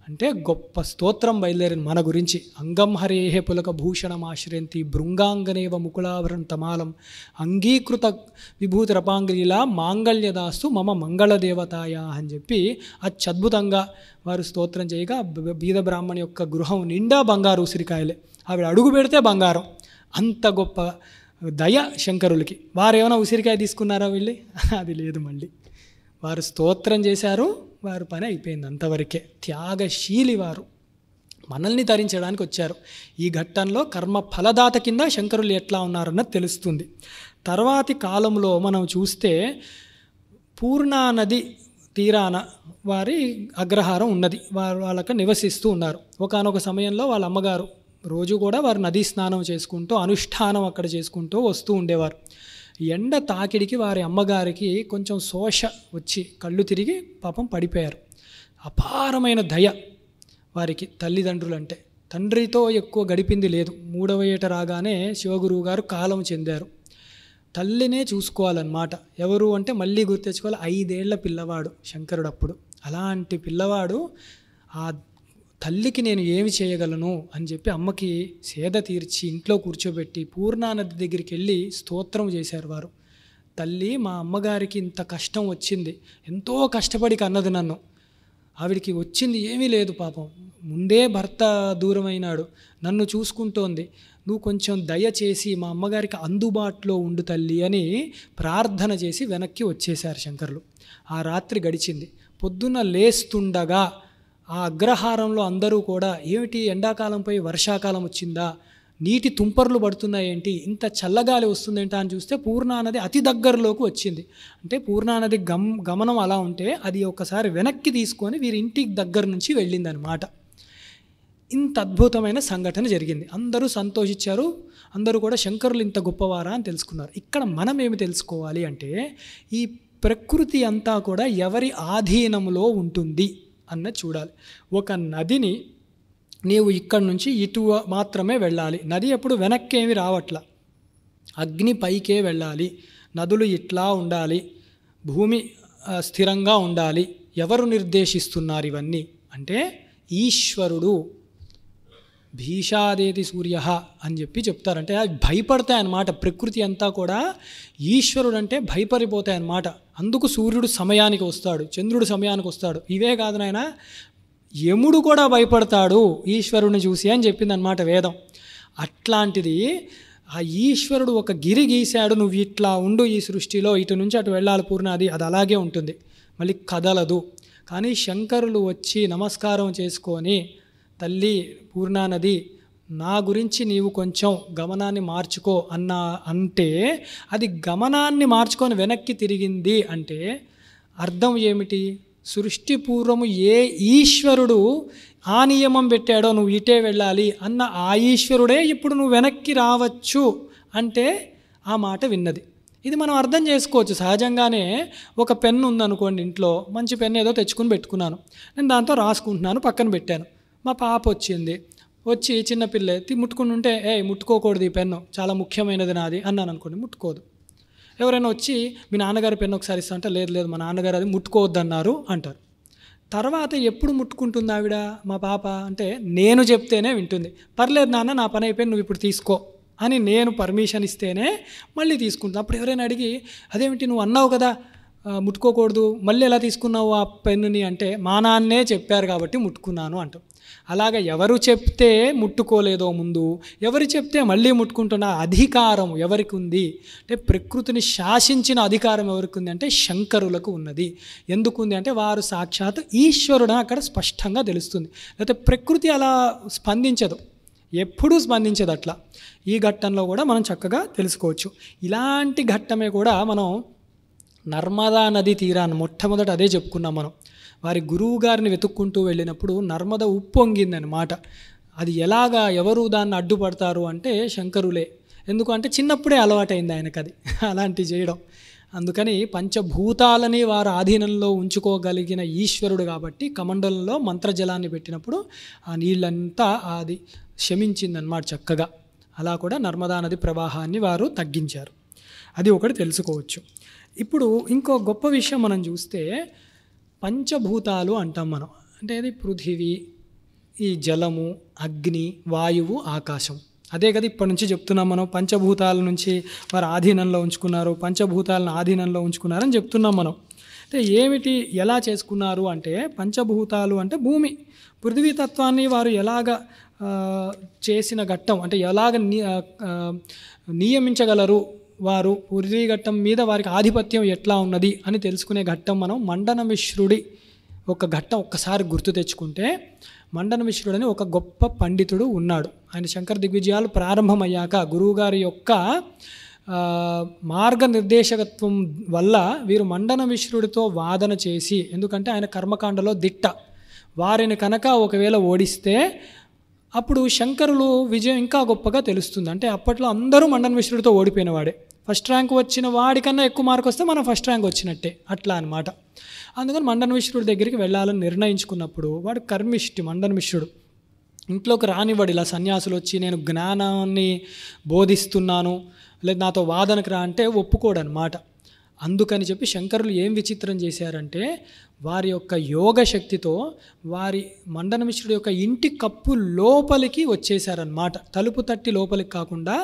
అంటే గొప్ప స్తోత్రం బయలుదేరింది మన గురించి. అంగం హరేహే పులక భూషణమాశ్రయంతి భృంగాంగనేవ ముకుళాభరణ తమాలం అంగీకృత విభూతిరపాంగిలా మాంగళ్యదాస్తు మమ మంగళదేవతాయ అని చెప్పి అత్యద్భుతంగా వారు స్తోత్రం చేయగా బీద బ్రాహ్మణి యొక్క గృహం నిండా బంగారు ఉసిరికాయలే. ఆవిడ అడుగు పెడితే బంగారం. అంత గొప్ప దయ శంకరులకి. వారు ఏమైనా ఉసిరికాయ తీసుకున్నారా వెళ్ళి? అది లేదు. మళ్ళీ వారు స్తోత్రం చేశారు, వారి పని అయిపోయింది అంతవరకే. త్యాగశీలి వారు, మనల్ని తరించడానికి వచ్చారు. ఈ ఘట్టంలో కర్మ ఫలదాత కింద శంకరులు ఎట్లా ఉన్నారన్నది తెలుస్తుంది. తర్వాతి కాలంలో మనం చూస్తే పూర్ణా నది తీరాన వారి అగ్రహారం ఉన్నది. వాళ్ళకి నివసిస్తూ ఉన్నారు. ఒకానొక సమయంలో వాళ్ళ అమ్మగారు రోజు కూడా వారు నదీ స్నానం చేసుకుంటూ అనుష్ఠానం అక్కడ చేసుకుంటూ వస్తూ ఉండేవారు. ఎండ తాకిడికి వారి అమ్మగారికి కొంచెం శోష వచ్చి కళ్ళు తిరిగి పాపం పడిపోయారు. అపారమైన దయ, వారికి తల్లిదండ్రులు అంటే. తండ్రితో ఎక్కువ గడిపింది లేదు. 3వ ఏట రాగానే శివగురువు గారు కాలం చెందారు. తల్లినే చూసుకోవాలన్నమాట. ఎవరు అంటే మళ్ళీ గుర్తెచ్చుకోవాలి, 5 ఏళ్ల పిల్లవాడు శంకరుడు అప్పుడు. అలాంటి పిల్లవాడు ఆ తల్లికి నేను ఏమి చేయగలను అని చెప్పి అమ్మకి సేద తీర్చి ఇంట్లో కూర్చోబెట్టి పూర్ణానది దగ్గరికి వెళ్ళి స్తోత్రం చేశారు వారు. తల్లి, మా అమ్మగారికి ఇంత కష్టం వచ్చింది, ఎంతో కష్టపడి కన్నది నన్ను, ఆవిడికి వచ్చింది ఏమీ లేదు పాపం, ముందే భర్త దూరమైనాడు, నన్ను చూసుకుంటోంది, నువ్వు కొంచెం దయచేసి మా అమ్మగారికి అందుబాటులో ఉండు తల్లి అని ప్రార్థన చేసి వెనక్కి వచ్చేశారు శంకరులు. ఆ రాత్రి గడిచింది. పొద్దున్న లేస్తుండగా ఆ అగ్రహారంలో అందరూ కూడా ఏమిటి ఎండాకాలంపై వర్షాకాలం వచ్చిందా, నీటి తుంపర్లు పడుతున్నాయేంటి, ఇంత చల్లగాలి వస్తుందేంటా అని చూస్తే పూర్ణానది అతి దగ్గరలోకి వచ్చింది. అంటే పూర్ణానది గమనం అలా ఉంటే అది ఒకసారి వెనక్కి తీసుకొని వీరి ఇంటికి దగ్గర నుంచి వెళ్ళిందనమాట. ఇంత అద్భుతమైన సంఘటన జరిగింది. అందరూ సంతోషించారు. అందరూ కూడా శంకరులు ఇంత గొప్పవారా అని తెలుసుకున్నారు. ఇక్కడ మనం ఏమి తెలుసుకోవాలి అంటే ఈ ప్రకృతి అంతా కూడా ఎవరి ఆధీనంలో ఉంటుంది అన్నది చూడాలి. ఒక నదిని నీవు ఇక్కడి నుంచి ఇటు మాత్రమే వెళ్ళాలి. నది ఎప్పుడు వెనక్కి ఏమి రావట్లా, అగ్ని పైకే వెళ్ళాలి. నదులు ఇట్లా ఉండాలి, భూమి స్థిరంగా ఉండాలి. ఎవరు నిర్దేశిస్తున్నారు ఇవన్నీ అంటే ఈశ్వరుడు. భీషాదేతి సూర్య అని చెప్పి చెప్తారంటే అవి భయపడతాయన్నమాట. ప్రకృతి అంతా కూడా ఈశ్వరుడు అంటే భయపడిపోతాయన్నమాట. అందుకు సూర్యుడు సమయానికి వస్తాడు, చంద్రుడు సమయానికి వస్తాడు. ఇవే కాదు నాయన, యముడు కూడా భయపడతాడు ఈశ్వరుని చూసి అని చెప్పిందనమాట వేదం. అట్లాంటిది ఆ ఈశ్వరుడు ఒక గిరి గీశాడు, నువ్వు ఇట్లా ఉండు ఈ సృష్టిలో, ఇటు నుంచి అటు వెళ్ళాలి పూర్ణాది, అది అలాగే ఉంటుంది, మళ్ళీ కదలదు. కానీ శంకరులు వచ్చి నమస్కారం చేసుకొని, తల్లి పూర్ణానది నా గురించి నీవు కొంచెం గమనాన్ని మార్చుకో అంటే అది గమనాన్ని మార్చుకొని వెనక్కి తిరిగింది అంటే అర్థం ఏమిటి? సృష్టి పూర్వము ఏ ఈశ్వరుడు ఆ నియమం పెట్టాడో నువ్వు ఇటే వెళ్ళాలి అన్న ఆ ఈశ్వరుడే ఇప్పుడు నువ్వు వెనక్కి రావచ్చు అంటే ఆ మాట విన్నది. ఇది మనం అర్థం చేసుకోవచ్చు. సహజంగానే ఒక పెన్ను ఉందనుకోండి ఇంట్లో, మంచి పెన్ను ఏదో తెచ్చుకుని పెట్టుకున్నాను, నేను దాంతో రాసుకుంటున్నాను, పక్కన పెట్టాను. మా పాప వచ్చి చిన్నపిల్ల ముట్టుకుని ఉంటే ముట్టుకోకూడదు, ఈ పెన్ను చాలా ముఖ్యమైనది నాది అన్నాను అనుకోండి, ముట్టుకోదు. ఎవరైనా వచ్చి మీ నాన్నగారి పెన్ను ఒకసారి ఇస్తా అంటే లేదు మా నాన్నగారు అది ముట్టుకోవద్దన్నారు అంటారు. తర్వాత ఎప్పుడు ముట్టుకుంటుంది ఆవిడ మా పాప అంటే నేను చెప్తేనే వింటుంది. పర్లేదు నాన్న నా పని అయిపోయింది నువ్వు ఇప్పుడు తీసుకో అని నేను పర్మిషన్ ఇస్తేనే మళ్ళీ తీసుకుంటాను. అప్పుడు ఎవరైనా అడిగి అదేమిటి నువ్వు అన్నావు కదా ముట్టుకోకూడదు, మళ్ళీ ఎలా తీసుకున్నావు ఆ పెన్నుని అంటే మా నాన్నే చెప్పారు కాబట్టి ముట్టుకున్నాను అంటాం. అలాగే ఎవరు చెప్తే ముట్టుకోలేదో ముందు, ఎవరు చెప్తే మళ్ళీ ముట్టుకుంటున్న అధికారం ఎవరికి ఉంది అంటే ప్రకృతిని శాసించిన అధికారం ఎవరికి ఉంది అంటే శంకరులకు ఉన్నది. ఎందుకు ఉంది అంటే వారు సాక్షాత్ ఈశ్వరుడు అక్కడ స్పష్టంగా తెలుస్తుంది. లేకపోతే ప్రకృతి అలా స్పందించదు, ఎప్పుడూ స్పందించదు. అట్లా ఈ ఘట్టంలో కూడా మనం చక్కగా తెలుసుకోవచ్చు. ఇలాంటి ఘట్టమే కూడా మనం నర్మదా నది తీరాన్ని మొట్టమొదట అదే చెప్పుకున్నాం మనం. వారి గురువు గారిని వెతుక్కుంటూ వెళ్ళినప్పుడు నర్మద ఉప్పొంగిందనమాట. అది ఎలాగా ఎవరు దాన్ని అడ్డుపడతారు అంటే శంకరులే. ఎందుకంటే చిన్నప్పుడే అలవాటైంది ఆయనకు అది అలాంటివి చేయడం. అందుకని పంచభూతాలని వారు ఆధీనంలో ఉంచుకోగలిగిన ఈశ్వరుడు కాబట్టి కమండలంలో మంత్రజలాన్ని పెట్టినప్పుడు ఆ నీళ్ళంతా అది శమించిందన్నమాట చక్కగా. అలా కూడా నర్మదా నది ప్రవాహాన్ని వారు తగ్గించారు. అది ఒకటి తెలుసుకోవచ్చు. ఇప్పుడు ఇంకో గొప్ప విషయం మనం చూస్తే పంచభూతాలు అంటాం మనం. అంటే అది పృథివీ, ఈ జలము, అగ్ని, వాయువు, ఆకాశం. అదే కదా ఇప్పటి నుంచి చెప్తున్నాం మనం. పంచభూతాల నుంచి వారు ఆధీనంలో ఉంచుకున్నారు, పంచభూతాలను ఆధీనంలో ఉంచుకున్నారని చెప్తున్నాం మనం. అంటే ఏమిటి ఎలా చేసుకున్నారు అంటే పంచభూతాలు అంటే భూమి, పృథివీ తత్వాన్ని వారు ఎలాగ చేసిన ఘట్టం అంటే ఎలాగ నియమించగలరు వారు, పృథివీ ఘట్టం మీద వారికి ఆధిపత్యం ఎట్లా ఉన్నది అని తెలుసుకునే ఘట్టం మనం మండన మిశ్రుడి ఒక ఘట్టం ఒక్కసారి గుర్తు తెచ్చుకుంటే, మండన మిశ్రుడని ఒక గొప్ప పండితుడు ఉన్నాడు. ఆయన శంకర దిగ్విజయాలు ప్రారంభమయ్యాక గురువుగారి యొక్క మార్గనిర్దేశకత్వం వల్ల వీరు మండన మిశ్రుడితో వాదన చేసి, ఎందుకంటే ఆయన కర్మకాండలో దిట్ట, వారిని కనుక ఒకవేళ ఓడిస్తే అప్పుడు శంకరులు విజయం ఇంకా గొప్పగా తెలుస్తుంది. అంటే అప్పట్లో అందరూ మండన మిశ్రుడితో ఓడిపోయిన వాడే. ఫస్ట్ ర్యాంక్ వచ్చిన వాడికన్నా ఎక్కువ మార్క్ వస్తే మనం ఫస్ట్ ర్యాంక్ వచ్చినట్టే, అట్లా అనమాట. అందుకని మండన మిశ్రుడి దగ్గరికి వెళ్ళాలని నిర్ణయించుకున్నప్పుడు వాడు కర్మిష్టి మండన మిశ్రుడు ఇంట్లోకి రానివ్వడు. ఇలా సన్యాసులు వచ్చి నేను జ్ఞానాన్ని బోధిస్తున్నాను లేదా నాతో వాదనకు రా అంటే ఒప్పుకోడనమాట. అందుకని చెప్పి శంకరులు ఏం విచిత్రం చేశారంటే వారి యొక్క యోగ శక్తితో వారి మండన మిశ్రుడి యొక్క ఇంటి కప్పు లోపలికి వచ్చేసారనమాట. తలుపు తట్టి లోపలికి కాకుండా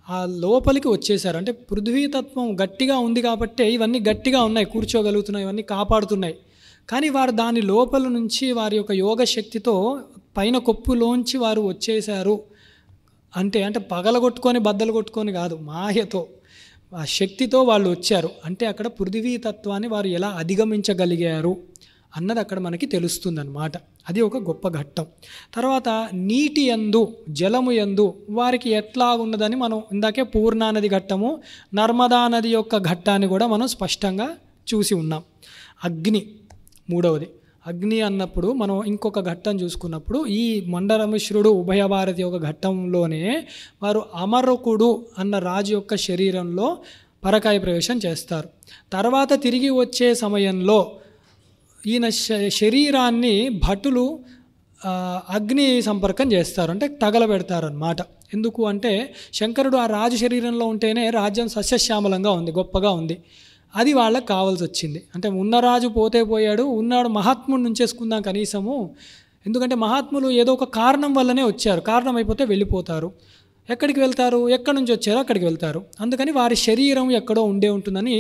ఆ లోపలికి వచ్చేసారు. అంటే పృథ్వీతత్వం గట్టిగా ఉంది కాబట్టే ఇవన్నీ గట్టిగా ఉన్నాయి, కూర్చోగలుగుతున్నాయి, ఇవన్నీ కాపాడుతున్నాయి. కానీ వారు దాని లోపల నుంచి వారి యొక్క యోగ శక్తితో పైన కొప్పులోంచి వారు వచ్చేశారు. అంటే పగలగొట్టుకొని బద్దలు కొట్టుకొని కాదు, మాయతో ఆ శక్తితో వాళ్ళు వచ్చారు. అంటే అక్కడ పృథివీతత్వాన్ని వారు ఎలా అధిగమించగలిగారు అన్నది అక్కడ మనకి తెలుస్తుందన్నమాట. అది ఒక గొప్ప ఘట్టం. తర్వాత నీటి యందు జలము యందు వారికి ఎట్లా ఉన్నదని మనం ఇందాకే పూర్ణానది ఘట్టము నర్మదా నది యొక్క ఘట్టాన్ని కూడా మనం స్పష్టంగా చూసి ఉన్నాం. అగ్ని మూడవది. అగ్ని అన్నప్పుడు మనం ఇంకొక ఘట్టం చూసుకున్నప్పుడు ఈ మండన మిశ్రుడు ఉభయ భారతి యొక్క ఘట్టంలోనే వారు అమరకుడు అన్న రాజు యొక్క శరీరంలో పరకాయ ప్రవేశం చేస్తారు. తర్వాత తిరిగి వచ్చే సమయంలో ఈయన శరీరాన్ని భటులు అగ్ని సంపర్కం చేస్తారు, అంటే తగలబెడతారనమాట. ఎందుకు అంటే శంకరుడు ఆ రాజు శరీరంలో ఉంటేనే రాజ్యం సస్యశ్యామలంగా ఉంది, గొప్పగా ఉంది. అది వాళ్ళకి కావాల్సి వచ్చింది. అంటే ఉన్న రాజు పోతే పోయాడు, ఉన్నాడు మహాత్ముడిని ఉంచేసుకుందాం కనీసము. ఎందుకంటే మహాత్ములు ఏదో ఒక కారణం వల్లనే వచ్చారు, కారణం అయిపోతే వెళ్ళిపోతారు. ఎక్కడికి వెళ్తారు, ఎక్కడి నుంచి వచ్చారో అక్కడికి వెళ్తారు. అందుకని వారి శరీరం ఎక్కడో ఉండే ఉంటుందని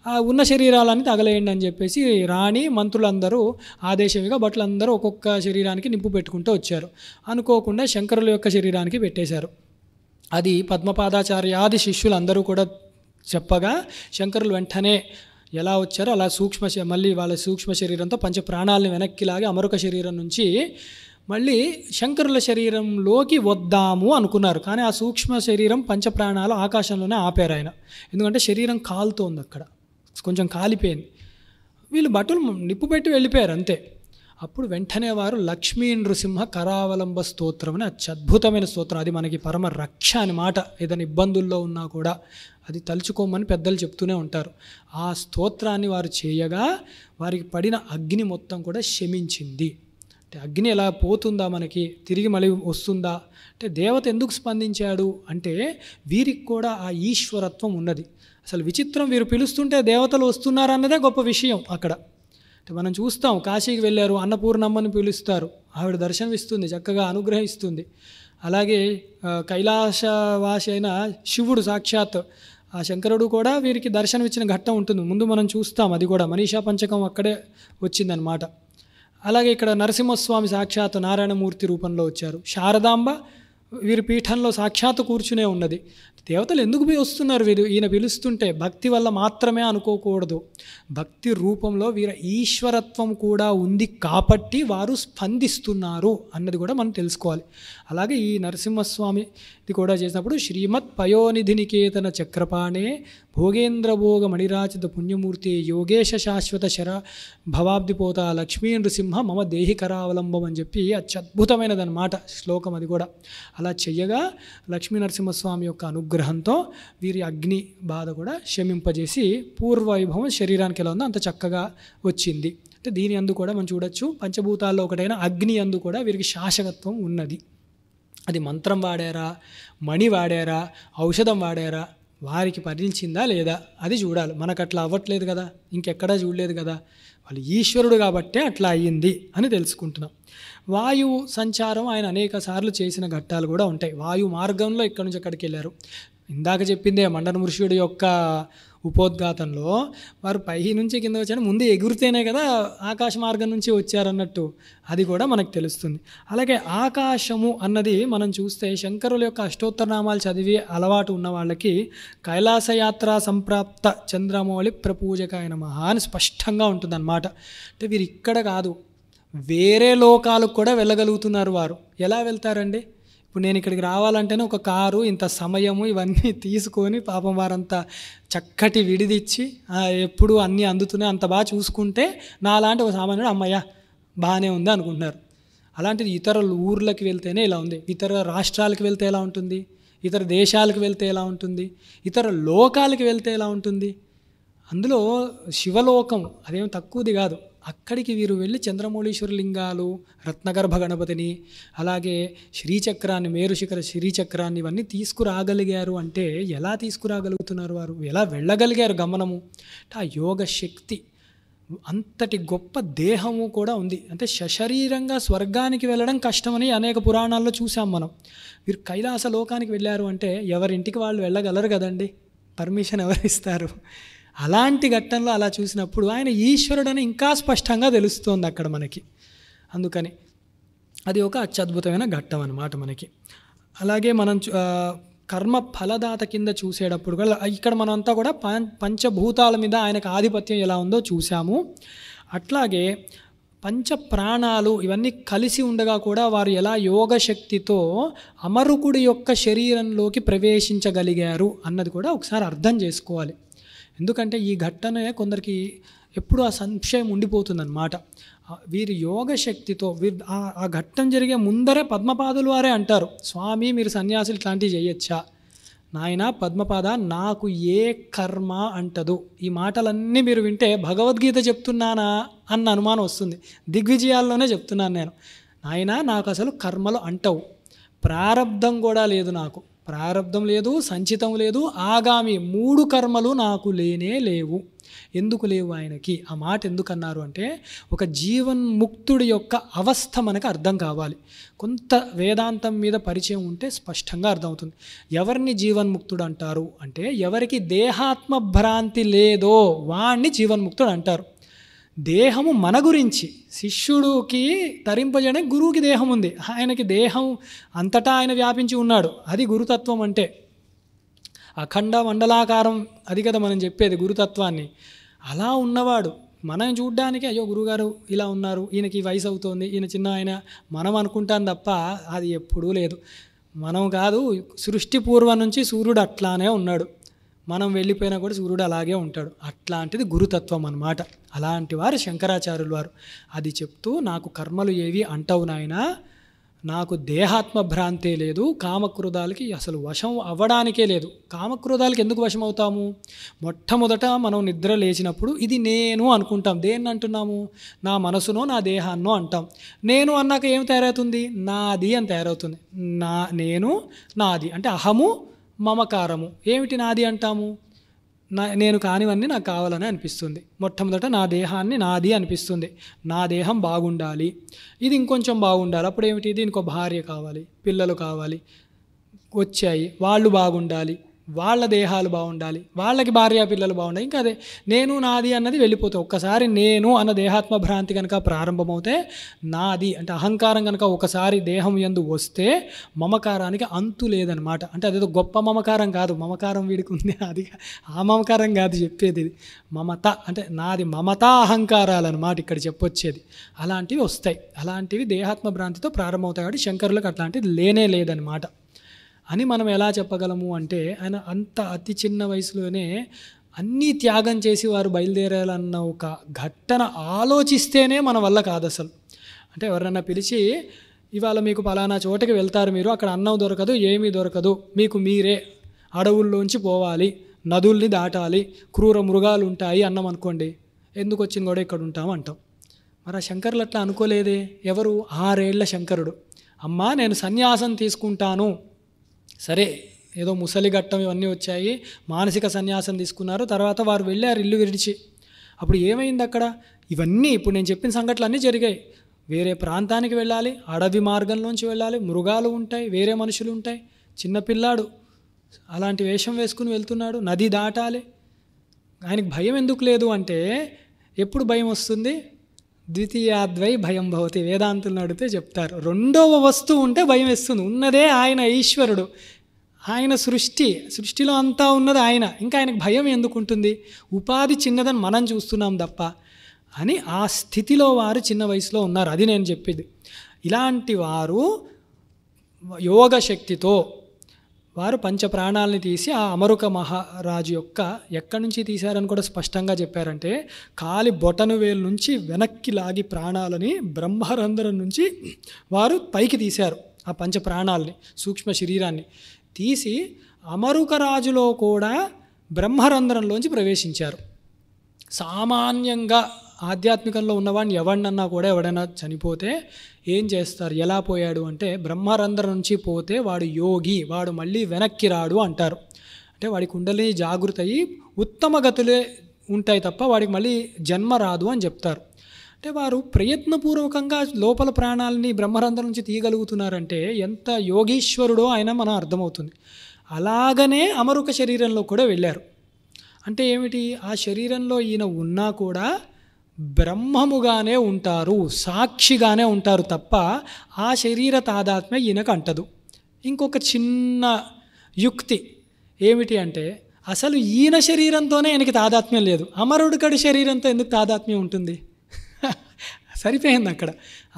ఆ ఉన్న శరీరాలని తగలేయండి అని చెప్పేసి రాణి మంత్రులందరూ ఆదేశంగా భటులందరూ ఒక్కొక్క శరీరానికి నిప్పు పెట్టుకుంటూ వచ్చారు. అనుకోకుండా శంకరుల యొక్క శరీరానికి పెట్టేశారు. అది పద్మపాదాచార్యాది శిష్యులందరూ కూడా చెప్పగా శంకరులు వెంటనే ఎలా వచ్చారో అలా మళ్ళీ వాళ్ళ సూక్ష్మ శరీరంతో పంచ ప్రాణాలను వెనక్కిలాగి అమరుక శరీరం నుంచి మళ్ళీ శంకరుల శరీరంలోకి వద్దాము అనుకున్నారు. కానీ ఆ సూక్ష్మ శరీరం పంచప్రాణాలు ఆకాశంలోనే ఆపారు ఆయన. ఎందుకంటే శరీరం కాలుతోంది, అక్కడ కొంచెం కాలిపోయింది. వీళ్ళు భటులు నిప్పు పెట్టి వెళ్ళిపోయారు అంతే. అప్పుడు వెంటనే వారు లక్ష్మీ నృసింహ కరావలంబ స్తోత్రం అని అత్యద్భుతమైన స్తోత్రం. అది మనకి పరమ రక్ష అని మాట. ఏదైనా ఇబ్బందుల్లో ఉన్నా కూడా అది తలుచుకోమని పెద్దలు చెప్తూనే ఉంటారు. ఆ స్తోత్రాన్ని వారు చేయగా వారికి పడిన అగ్ని మొత్తం కూడా శమించింది. అంటే అగ్ని ఎలా పోతుందా, మనకి తిరిగి మళ్ళీ వస్తుందా అంటే దేవత ఎందుకు స్పందించాడు అంటే వీరికి కూడా ఆ ఈశ్వరత్వం ఉన్నది. అసలు విచిత్రం, వీరు పిలుస్తుంటే దేవతలు వస్తున్నారన్నదే గొప్ప విషయం అక్కడ. అంటే మనం చూస్తాం, కాశీకి వెళ్ళారు, అన్నపూర్ణమ్మని పిలుస్తారు, ఆవిడ దర్శనమిస్తుంది, చక్కగా అనుగ్రహిస్తుంది. అలాగే కైలాసవాసి అయిన శివుడు సాక్షాత్ ఆ శంకరుడు కూడా వీరికి దర్శనమిచ్చిన ఘట్టం ఉంటుంది. ముందు మనం చూస్తాం, అది కూడా మనీషా పంచకం అక్కడే వచ్చిందనమాట. అలాగే ఇక్కడ నరసింహస్వామి సాక్షాత్ నారాయణమూర్తి రూపంలో వచ్చారు. శారదాంబ వీరి పీఠంలో సాక్షాత్తు కూర్చునే ఉన్నది. దేవతలు ఎందుకు వస్తున్నారు వీరు ఈయన పిలుస్తుంటే? భక్తి వల్ల మాత్రమే అనుకోకూడదు, భక్తి రూపంలో వీరి ఈశ్వరత్వం కూడా ఉంది కాబట్టి వారు స్పందిస్తున్నారు అన్నది కూడా మనం తెలుసుకోవాలి. అలాగే ఈ నరసింహస్వామి ఇది కూడా చేసినప్పుడు శ్రీమత్ పయోనిధి నికేతన చక్రపాణే భోగేంద్ర భోగ మణిరాచిత పుణ్యమూర్తి యోగేశ శాశ్వత శర భవాబ్దిపోత లక్ష్మీ నృసింహ మమ దేహి కరావలంబం అని చెప్పి అత్యద్భుతమైనదన్నమాట శ్లోకం. అది కూడా అలా చెయ్యగా లక్ష్మీ నరసింహస్వామి యొక్క అనుగ్రహంతో వీరి అగ్ని బాధ కూడా శమింపజేసి పూర్వవైభవం శరీరానికి ఎలా ఉందో అంత చక్కగా వచ్చింది. అంటే దీని అందు కూడా మనం చూడొచ్చు, పంచభూతాల్లో ఒకటైన అగ్ని అందు కూడా వీరికి శాశ్వతత్వం ఉన్నది. అది మంత్రం వాడారా, మణి వాడారా, ఔషధం వాడారా, వారికి ఫలించిందా లేదా అది చూడాలి. మనకు అట్లా అవ్వట్లేదు కదా, ఇంకెక్కడా చూడలేదు కదా, వాళ్ళు ఈశ్వరుడు కాబట్టే అట్లా అయ్యింది అని తెలుసుకుంటున్నాం. వాయువు సంచారం ఆయన అనేక సార్లు చేసిన ఘట్టాలు కూడా ఉంటాయి. వాయు మార్గంలో ఇక్కడి నుంచి అక్కడికి వెళ్ళారు. ఇందాక చెప్పిందే మండన మృష్యుడి యొక్క ఉపోద్ఘాతంలో వారు పై నుంచి కింద వచ్చారు, ముందు ఎగురితేనే కదా ఆకాశ మార్గం నుంచి వచ్చారన్నట్టు అది కూడా మనకు తెలుస్తుంది. అలాగే ఆకాశము అన్నది మనం చూస్తే శంకరుల యొక్క అష్టోత్తరనామాలు చదివి అలవాటు ఉన్న వాళ్ళకి కైలాసయాత్ర సంప్రాప్త చంద్రమౌళి ప్రపూజకాయ నమః అని స్పష్టంగా ఉంటుందన్నమాట. అంటే వీరు ఇక్కడ కాదు, వేరే లోకాలకు కూడా వెళ్ళగలుగుతున్నారు. వారు ఎలా వెళ్తారండి? ఇప్పుడు నేను ఇక్కడికి రావాలంటేనే ఒక కారు, ఇంత సమయము, ఇవన్నీ తీసుకొని పాపం వారంతా చక్కటి విడిదిచ్చి ఎప్పుడు అన్నీ అందుతున్నాయి అంత బాగా చూసుకుంటే నాలాంటి ఒక సామాన్యుడు అమ్మయ్య బాగానే ఉంది అనుకుంటున్నారు. అలాంటిది ఇతర ఊర్లకి వెళ్తేనే ఇలా ఉంది, ఇతర రాష్ట్రాలకు వెళ్తే ఎలా ఉంటుంది, ఇతర దేశాలకు వెళ్తే ఎలా ఉంటుంది, ఇతర లోకాలకు వెళ్తే ఎలా ఉంటుంది? అందులో శివలోకం అదేం తక్కువది కాదు. అక్కడికి వీరు వెళ్ళి చంద్రమౌళీశ్వర లింగాలు, రత్నగర్భ గణపతిని, అలాగే శ్రీచక్రాన్ని, మేరుశిఖర శ్రీచక్రాన్ని ఇవన్నీ తీసుకురాగలిగారు అంటే ఎలా తీసుకురాగలుగుతున్నారు వారు, ఎలా వెళ్ళగలిగారు గమనము అంటే ఆ యోగ శక్తి. అంతటి గొప్ప దేహము కూడా ఉంది. అంటే సశరీరంగా స్వర్గానికి వెళ్ళడం కష్టమని అనేక పురాణాల్లో చూసాం మనం. వీరు కైలాస లోకానికి వెళ్ళారు అంటే ఎవరింటికి వాళ్ళు వెళ్ళగలరు కదండి, పర్మిషన్ ఎవరిస్తారు? అలాంటి ఘట్టంలో అలా చూసినప్పుడు ఆయన ఈశ్వరుడని ఇంకా స్పష్టంగా తెలుస్తోంది అక్కడ మనకి. అందుకని అది ఒక అత్యద్భుతమైన ఘట్టం అన్నమాట మనకి. అలాగే మనం కర్మ ఫలదాత కింద చూసేటప్పుడు కూడా ఇక్కడ మనంతా కూడా పంచభూతాల మీద ఆయనకు ఆధిపత్యం ఎలా ఉందో చూసాము. అట్లాగే పంచ ప్రాణాలు ఇవన్నీ కలిసి ఉండగా కూడా వారు ఎలా యోగశక్తితో అమరుకుడి యొక్క శరీరంలోకి ప్రవేశించగలిగారు అన్నది కూడా ఒకసారి అర్థం చేసుకోవాలి. ఎందుకంటే ఈ ఘట్టనే కొందరికి ఎప్పుడు ఆ సంశయం ఉండిపోతుందన్నమాట. వీరి యోగశక్తితో ఆ ఘట్టం జరిగే ముందరే పద్మపాదులు వారే అంటారు, స్వామి మీరు సన్యాసులు ఇట్లాంటివి చేయొచ్చా? నాయన పద్మపాద, నాకు ఏ కర్మ అంటదు. ఈ మాటలన్నీ మీరు వింటే భగవద్గీత చెప్తున్నానా అన్న అనుమానం వస్తుంది. దిగ్విజయాల్లోనే చెప్తున్నాను నేను. నాయన నాకు అసలు కర్మలు అంటవు, ప్రారబ్ధం కూడా లేదు, నాకు ప్రారబ్ధం లేదు, సంచితం లేదు, ఆగామి 3 కర్మలు నాకు లేనే లేవు. ఎందుకు లేవు ఆయనకి? ఆ మాట ఎందుకన్నారు అంటే ఒక జీవన్ముక్తుడి యొక్క అవస్థ మనకు అర్థం కావాలి. కొంత వేదాంతం మీద పరిచయం ఉంటే స్పష్టంగా అర్థమవుతుంది. ఎవరిని జీవన్ముక్తుడు అంటారు అంటే ఎవరికి దేహాత్మ భ్రాంతి లేదో వాణ్ణి జీవన్ముక్తుడు అంటారు. దేహము మన గురించి, శిష్యుడికి తరింపజేయడానికి గురువుకి దేహం ఉంది, ఆయనకి దేహం అంతటా ఆయన వ్యాపించి ఉన్నాడు. అది గురుతత్వం అంటే. అఖండ మండలాకారం అది కదా మనం చెప్పేది గురుతత్వాన్ని. అలా ఉన్నవాడు మనం చూడ్డానికి అయ్యో గురువుగారు ఇలా ఉన్నారు, ఈయనకి వయసు అవుతోంది, ఈయన చిన్న ఆయన మనం అనుకుంటాం తప్ప అది ఎప్పుడూ లేదు. మనం కాదు, సృష్టి పూర్వం నుంచి సూర్యుడు అట్లానే ఉన్నాడు, మనం వెళ్ళిపోయినా కూడా సూర్యుడు అలాగే ఉంటాడు. అట్లాంటిది గురుతత్వం అన్నమాట. అలాంటి వారు శంకరాచార్యులు వారు. అది చెప్తూ నాకు కర్మలు ఏవి అంటవు నాయనా, నాకు దేహాత్మ భ్రాంతే లేదు, కామక్రోధాలకి అసలు వశం అవ్వడానికే లేదు. కామక్రోధాలకి ఎందుకు వశం అవుతాము? మొట్టమొదట మనం నిద్ర లేచినప్పుడు ఇది నేను అనుకుంటాం. దేన్ని అంటున్నాము? నా మనసునో నా దేహాన్నో అంటాం. నేను అన్నాక ఏం తయారవుతుంది? నాది అని తయారవుతుంది. నేను నాది అంటే అహము మమకారము. ఏమిటి నాది అంటాము? నేను కానివన్నీ నాకు కావాలని అనిపిస్తుంది. మొట్టమొదట నా దేహాన్ని నాది అనిపిస్తుంది. నా దేహం బాగుండాలి, ఇది ఇంకొంచెం బాగుండాలి. అప్పుడు ఏమిటి? దీనికి భార్య కావాలి, పిల్లలు కావాలి, వచ్చాయి, వాళ్ళు బాగుండాలి, వాళ్ళ దేహాలు బాగుండాలి, వాళ్ళకి భార్య పిల్లలు బాగుండాలి. ఇంకా అదే నేను నాది అన్నది వెళ్ళిపోతాయి. ఒక్కసారి నేను అన్న దేహాత్మ భ్రాంతి కనుక ప్రారంభమవుతే, నాది అంటే అహంకారం కనుక ఒకసారి దేహం యందు వస్తే మమకారానికి అంతు లేదనమాట. అంటే అదేదో గొప్ప మమకారం కాదు, మమకారం వీడికి ఉంది అది ఆ మమకారం కాదు చెప్పేది. ఇది మమత అంటే నాది, మమతా అహంకారాలు అనమాట ఇక్కడ చెప్పొచ్చేది. అలాంటివి వస్తాయి. అలాంటివి దేహాత్మ భ్రాంతితో ప్రారంభమవుతాయి. కాబట్టి శంకరులకు అట్లాంటిది లేనే లేదనమాట అని మనం ఎలా చెప్పగలము అంటే ఆయన అంత అతి చిన్న వయసులోనే అన్నీ త్యాగం చేసి వారు బయలుదేరాలన్న ఒక ఘట్టన ఆలోచిస్తేనే మన వల్ల కాదు అసలు. అంటే ఎవరన్నా పిలిచి ఇవాళ మీకు పలానా చోటకి వెళ్తారు, మీరు అక్కడ అన్నం దొరకదు, ఏమీ దొరకదు, మీకు మీరే అడవుల్లోంచి పోవాలి, నదుల్ని దాటాలి, క్రూర మృగాలు ఉంటాయి అన్నం అనుకోండి, ఎందుకు వచ్చింది కూడా ఇక్కడ ఉంటాం అంటాం. మరి ఆ శంకరులు అట్లా అనుకోలేదే. ఎవరు? 6 ఏళ్ల శంకరుడు. అమ్మా నేను సన్యాసం తీసుకుంటాను. సరే ఏదో ముసలి ఘట్టం ఇవన్నీ వచ్చాయి, మానసిక సన్యాసం తీసుకున్నారు. తర్వాత వారు వెళ్ళారు ఇల్లు విడిచి. అప్పుడు ఏమైంది అక్కడ? ఇవన్నీ ఇప్పుడు నేను చెప్పిన సంఘటనలు అన్నీ జరిగాయి. వేరే ప్రాంతానికి వెళ్ళాలి, అడవి మార్గంలోంచి వెళ్ళాలి, మృగాలు ఉంటాయి, వేరే మనుషులు ఉంటాయి, చిన్నపిల్లాడు అలాంటి వేషం వేసుకుని వెళ్తున్నాడు, నది దాటాలి. ఆయనకు భయం ఎందుకు లేదు అంటే ఎప్పుడు భయం వస్తుంది? ద్వితీయాద్వై భయం భవతి. వేదాంతులను అడిగితే చెప్తారు, రెండవ వస్తువు ఉంటే భయం వేస్తుంది. ఉన్నదే ఆయన ఈశ్వరుడు, ఆయన సృష్టిలో అంతా ఉన్నది ఆయన, ఇంకా ఆయనకు భయం ఎందుకు ఉంటుంది? ఉపాధి చిన్నదని మనం చూస్తున్నాం తప్ప అని ఆ స్థితిలో వారు చిన్న వయసులో ఉన్నారు. అది నేను చెప్పేది. ఇలాంటి వారు యోగశక్తితో వారు పంచప్రాణాలని తీసి ఆ అమరుక మహారాజు యొక్క ఎక్కడి నుంచి తీశారని కూడా స్పష్టంగా చెప్పారంటే కాలి బొటను వేలు నుంచి వెనక్కి లాగి ప్రాణాలని బ్రహ్మరంధ్రం నుంచి వారు పైకి తీశారు. ఆ పంచప్రాణాలని, సూక్ష్మ శరీరాన్ని తీసి అమరుక రాజులో కూడా బ్రహ్మరంధ్రంలోంచి ప్రవేశించారు. సామాన్యంగా ఆధ్యాత్మికంలో ఉన్నవాడిని ఎవడినన్నా కూడా ఎవడైనా చనిపోతే ఏం చేస్తారు, ఎలా పోయాడు అంటే బ్రహ్మరంధ్రం నుంచి పోతే వాడు యోగి, వాడు మళ్ళీ వెనక్కి రాడు అంటారు. అంటే వాడి కుండలి జాగృత అయ్యి ఉత్తమ గతులే ఉంటాయి తప్ప వాడికి మళ్ళీ జన్మ రాదు అని చెప్తారు. అంటే వారు ప్రయత్నపూర్వకంగా లోపల ప్రాణాలని బ్రహ్మరంధ్రం నుంచి తీయగలుగుతున్నారంటే ఎంత యోగీశ్వరుడో ఆయన మనం అర్థమవుతుంది. అలాగనే అమరుక శరీరంలో కూడా వెళ్ళారు. అంటే ఏమిటి, ఆ శరీరంలో ఈయన ఉన్నా కూడా బ్రహ్మముగానే ఉంటారు, సాక్షిగానే ఉంటారు తప్ప ఆ శరీర తాదాత్మ్యం ఈయనకు అంటదు. ఇంకొక చిన్న యుక్తి ఏమిటి అంటే, అసలు ఈయన శరీరంతోనే ఈయనకి తాదాత్మ్యం లేదు, అమరుడికడి శరీరంతో ఎందుకు తాదాత్మ్యం ఉంటుంది? సరిపోయింది అక్కడ.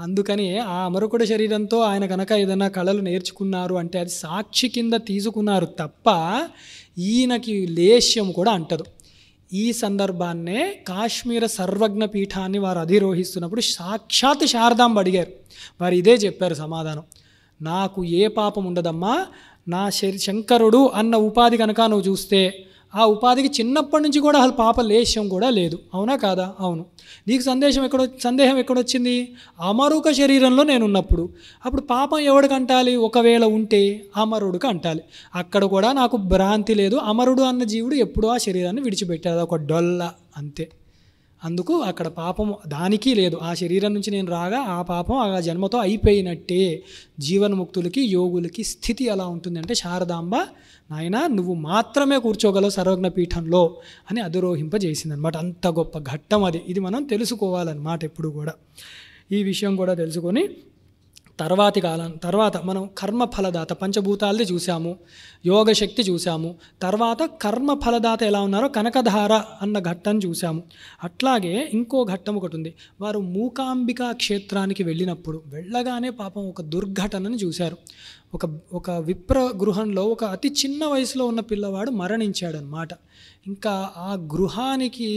అందుకని ఆ అమరుకుడి శరీరంతో ఆయన కనుక ఏదైనా కళలు నేర్చుకున్నారు అంటే అది సాక్షి కింద తీసుకున్నారు తప్ప ఈయనకి లేశ్యం కూడా అంటదు. ఈ సందర్భాన్నే కాశ్మీర సర్వజ్ఞ పీఠాన్ని వారు అధిరోహిస్తున్నప్పుడు సాక్షాత్ శారదాంబ అడిగారు. వారు ఇదే చెప్పారు సమాధానం, నాకు ఏ పాపం ఉండదమ్మా, నా శంకరుడు అన్న ఉపాధి కనుక నువ్వు చూస్తే ఆ ఉపాధికి చిన్నప్పటి నుంచి కూడా అసలు పాప లేశ్యం కూడా లేదు. అవునా కాదా? అవును. నీకు సందేహం ఎక్కడొచ్చింది? అమరుక శరీరంలో నేను ఉన్నప్పుడు. అప్పుడు పాపం ఎవడికి అంటాలి? ఒకవేళ ఉంటే అమరుడికి అంటాలి. అక్కడ కూడా నాకు భ్రాంతి లేదు, అమరుడు అన్న జీవుడు ఎప్పుడూ ఆ శరీరాన్ని విడిచిపెట్టాడు, ఒక డొల్ల అంతే. అందుకు అక్కడ పాపం దానికి లేదు. ఆ శరీరం నుంచి నేను రాగా ఆ పాపం ఆ జన్మతో అయిపోయినట్టే. జీవన్ముక్తులకి యోగులకి స్థితి ఎలా ఉంటుంది అంటే, శారదాంబ నాయన నువ్వు మాత్రమే కూర్చోగలవు సర్వజ్ఞ పీఠంలో అని అధిరోహింపజేసిందనమాట. అంత గొప్ప ఘట్టం అది. ఇది మనం తెలుసుకోవాలన్నమాట ఎప్పుడు కూడా. ఈ విషయం కూడా తెలుసుకొని తర్వాత మనం కర్మఫలదాత పంచభూతాలది చూసాము, యోగశక్తి చూసాము, తర్వాత కర్మఫలదాత ఎలా ఉన్నారో కనకధార అన్న ఘట్టం చూసాము. అట్లాగే ఇంకో ఘట్టం ఒకటి ఉంది. వారు మూకాంబికా క్షేత్రానికి వెళ్ళగానే పాపం ఒక దుర్ఘటనను చూశారు. ఒక విప్ర గృహంలో ఒక అతి చిన్న వయసులో ఉన్న పిల్లవాడు మరణించాడనమాట. ఇంకా ఆ గృహానికి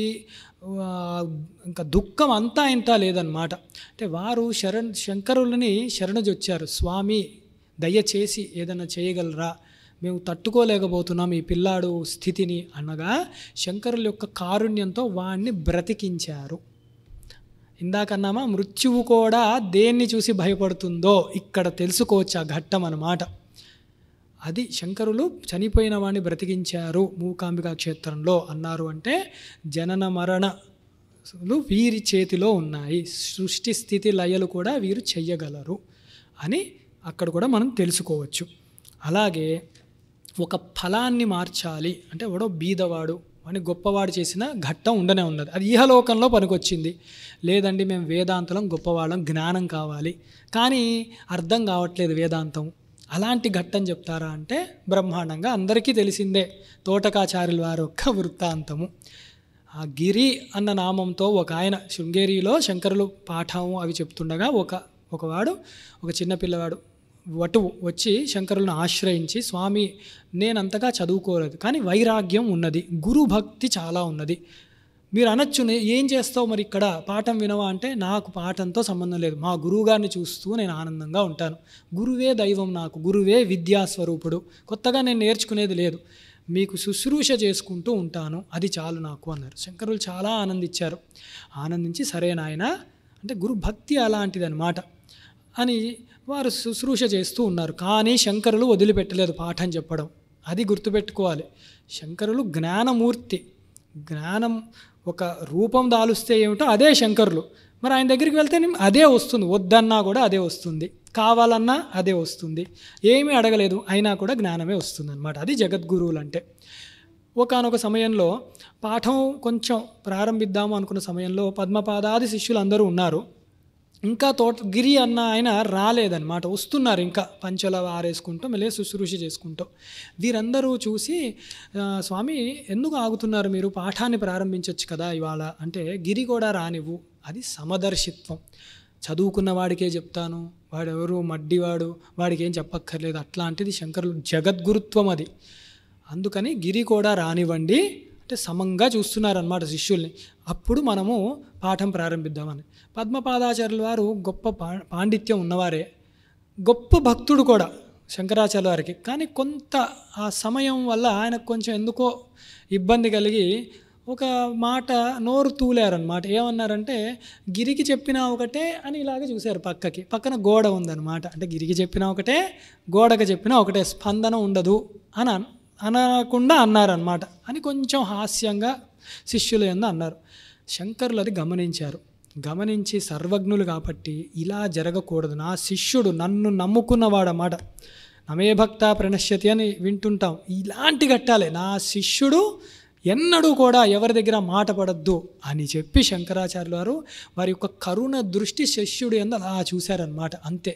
ఇంకా దుఃఖం అంతా ఇంత లేదనమాట. అంటే వారు శంకరులని శరణుజొచ్చారు, స్వామి దయచేసి ఏదైనా చేయగలరా, మేము తట్టుకోలేకపోతున్నాం ఈ పిల్లాడు స్థితిని అనగా శంకరుల యొక్క కారుణ్యంతో వాణ్ణి బ్రతికించారు. ఇందాకన్నామా మృత్యువు కూడా దేన్ని చూసి భయపడుతుందో ఇక్కడ తెలుసుకోవచ్చు ఆ ఘట్టం అన్నమాట. అది శంకరులు చనిపోయిన వాడిని బ్రతికించారు మూకాంబికా క్షేత్రంలో అన్నారు అంటే జనన మరణలు వీరి చేతిలో ఉన్నాయి, సృష్టి స్థితి లయలు కూడా వీరు చెయ్యగలరు అని అక్కడ కూడా మనం తెలుసుకోవచ్చు. అలాగే ఒక ఫలాన్ని మార్చాలి అంటే ఎవడో బీదవాడు అని గొప్పవాడు చేసిన ఘట్టం ఉండనే ఉన్నది. అది ఇహలోకంలో పనికొచ్చింది. లేదండి మేము వేదాంతం గొప్పవాళ్ళం, జ్ఞానం కావాలి కానీ అర్థం కావట్లేదు వేదాంతం, అలాంటి ఘట్టం చెప్తారా అంటే బ్రహ్మాండంగా అందరికీ తెలిసిందే తోటకాచార్యుల వారి యొక్క వృత్తాంతము. ఆ గిరి అన్న నామంతో ఒక ఆయన శృంగేరిలో శంకరులు పాఠం అవి చెప్తుండగా ఒక చిన్న పిల్లవాడు వటువు వచ్చి శంకరులను ఆశ్రయించి, స్వామి నేనంతగా చదువుకోలేదు కానీ వైరాగ్యం ఉన్నది, గురు భక్తి చాలా ఉన్నది, మీరు అనొచ్చు ఏం చేస్తావు మరి ఇక్కడ పాఠం వినవా అంటే నాకు పాఠంతో సంబంధం లేదు, మా గురువుగారిని చూస్తూ నేను ఆనందంగా ఉంటాను, గురువే దైవం, నాకు గురువే విద్యాస్వరూపుడు, కొత్తగా నేను నేర్చుకునేది లేదు, మీకు శుశ్రూష చేసుకుంటూ ఉంటాను, అది చాలు నాకు అన్నారు. శంకరులు చాలా ఆనందించారు. ఆనందించి సరే నాయన అంటే గురు భక్తి అలాంటిదన్నమాట అని వారు శుశ్రూష చేస్తూ ఉన్నారు. కానీ శంకరులు వదిలిపెట్టలేదు పాఠం చెప్పడం, అది గుర్తుపెట్టుకోవాలి. శంకరులు జ్ఞానమూర్తి, జ్ఞానం ఒక రూపం దాలుస్తే ఏమిటో అదే శంకరులు. మరి ఆయన దగ్గరికి వెళ్తే అదే వస్తుంది, వద్దన్నా కూడా అదే వస్తుంది, కావాలన్నా అదే వస్తుంది, ఏమీ అడగలేదు అయినా కూడా జ్ఞానమే వస్తుంది అన్నమాట. అది జగద్గురువులు అంటే. ఒకానొక సమయంలో పాఠం కొంచెం ప్రారంభిద్దాము అనుకున్న సమయంలో పద్మపాదాది శిష్యులు అందరూ ఉన్నారు. ఇంకా గిరి అన్న ఆయన రాలేదన్నమాట, వస్తున్నారు ఇంకా పంచల ఆరేసుకుంటూ మళ్ళీ శుశ్రూష చేసుకుంటూ. వీరందరూ చూసి స్వామి ఎందుకు ఆగుతున్నారు, మీరు పాఠాన్ని ప్రారంభించవచ్చు కదా ఇవాళ అంటే, గిరి కూడా రానివ్వు, అది సమదర్శిత్వం, చదువుకున్న వాడికే చెప్తాను, వాడెవరు మడ్డివాడు వాడికి ఏం చెప్పక్కర్లేదు, అట్లాంటిది శంకరులు జగద్గురుత్వం అది. అందుకని గిరి కూడా రానివ్వండి అంటే సమంగా చూస్తున్నారన్నమాట శిష్యుల్ని. అప్పుడు మనము పాఠం ప్రారంభిద్దామని. పద్మపాదాచార్యుల వారు గొప్ప పాండిత్యం ఉన్నవారే, గొప్ప భక్తుడు కూడా శంకరాచార్య వారికి. కానీ కొంత ఆ సమయం వల్ల ఆయనకు కొంచెం ఎందుకో ఇబ్బంది కలిగి ఒక మాట నోరు తూలారనమాట. ఏమన్నారంటే గిరికి చెప్పినా ఒకటే అని ఇలాగ చూశారు పక్కకి. పక్కన గోడ ఉందన్నమాట. అంటే గిరికి చెప్పినా ఒకటే, గోడకు చెప్పినా ఒకటే, స్పందన ఉండదు అని అనకుండా అన్నారనమాట అని కొంచెం హాస్యంగా శిష్యులు ఎందు అన్నారు. శంకరులు అది గమనించారు. గమనించి సర్వజ్ఞులు కాబట్టి ఇలా జరగకూడదు, నా శిష్యుడు నన్ను నమ్ముకున్నవాడన్నమాట, నమే భక్త ప్రణశ్యతి అని వింటుంటాం, ఇలాంటి కట్టాలి, నా శిష్యుడు ఎన్నడూ కూడా ఎవరి దగ్గర మాట పడద్దు అని చెప్పి శంకరాచార్యులు వారు వారి యొక్క కరుణ దృష్టి శిష్యుడు ఎందు అలా చూశారనమాట. అంతే,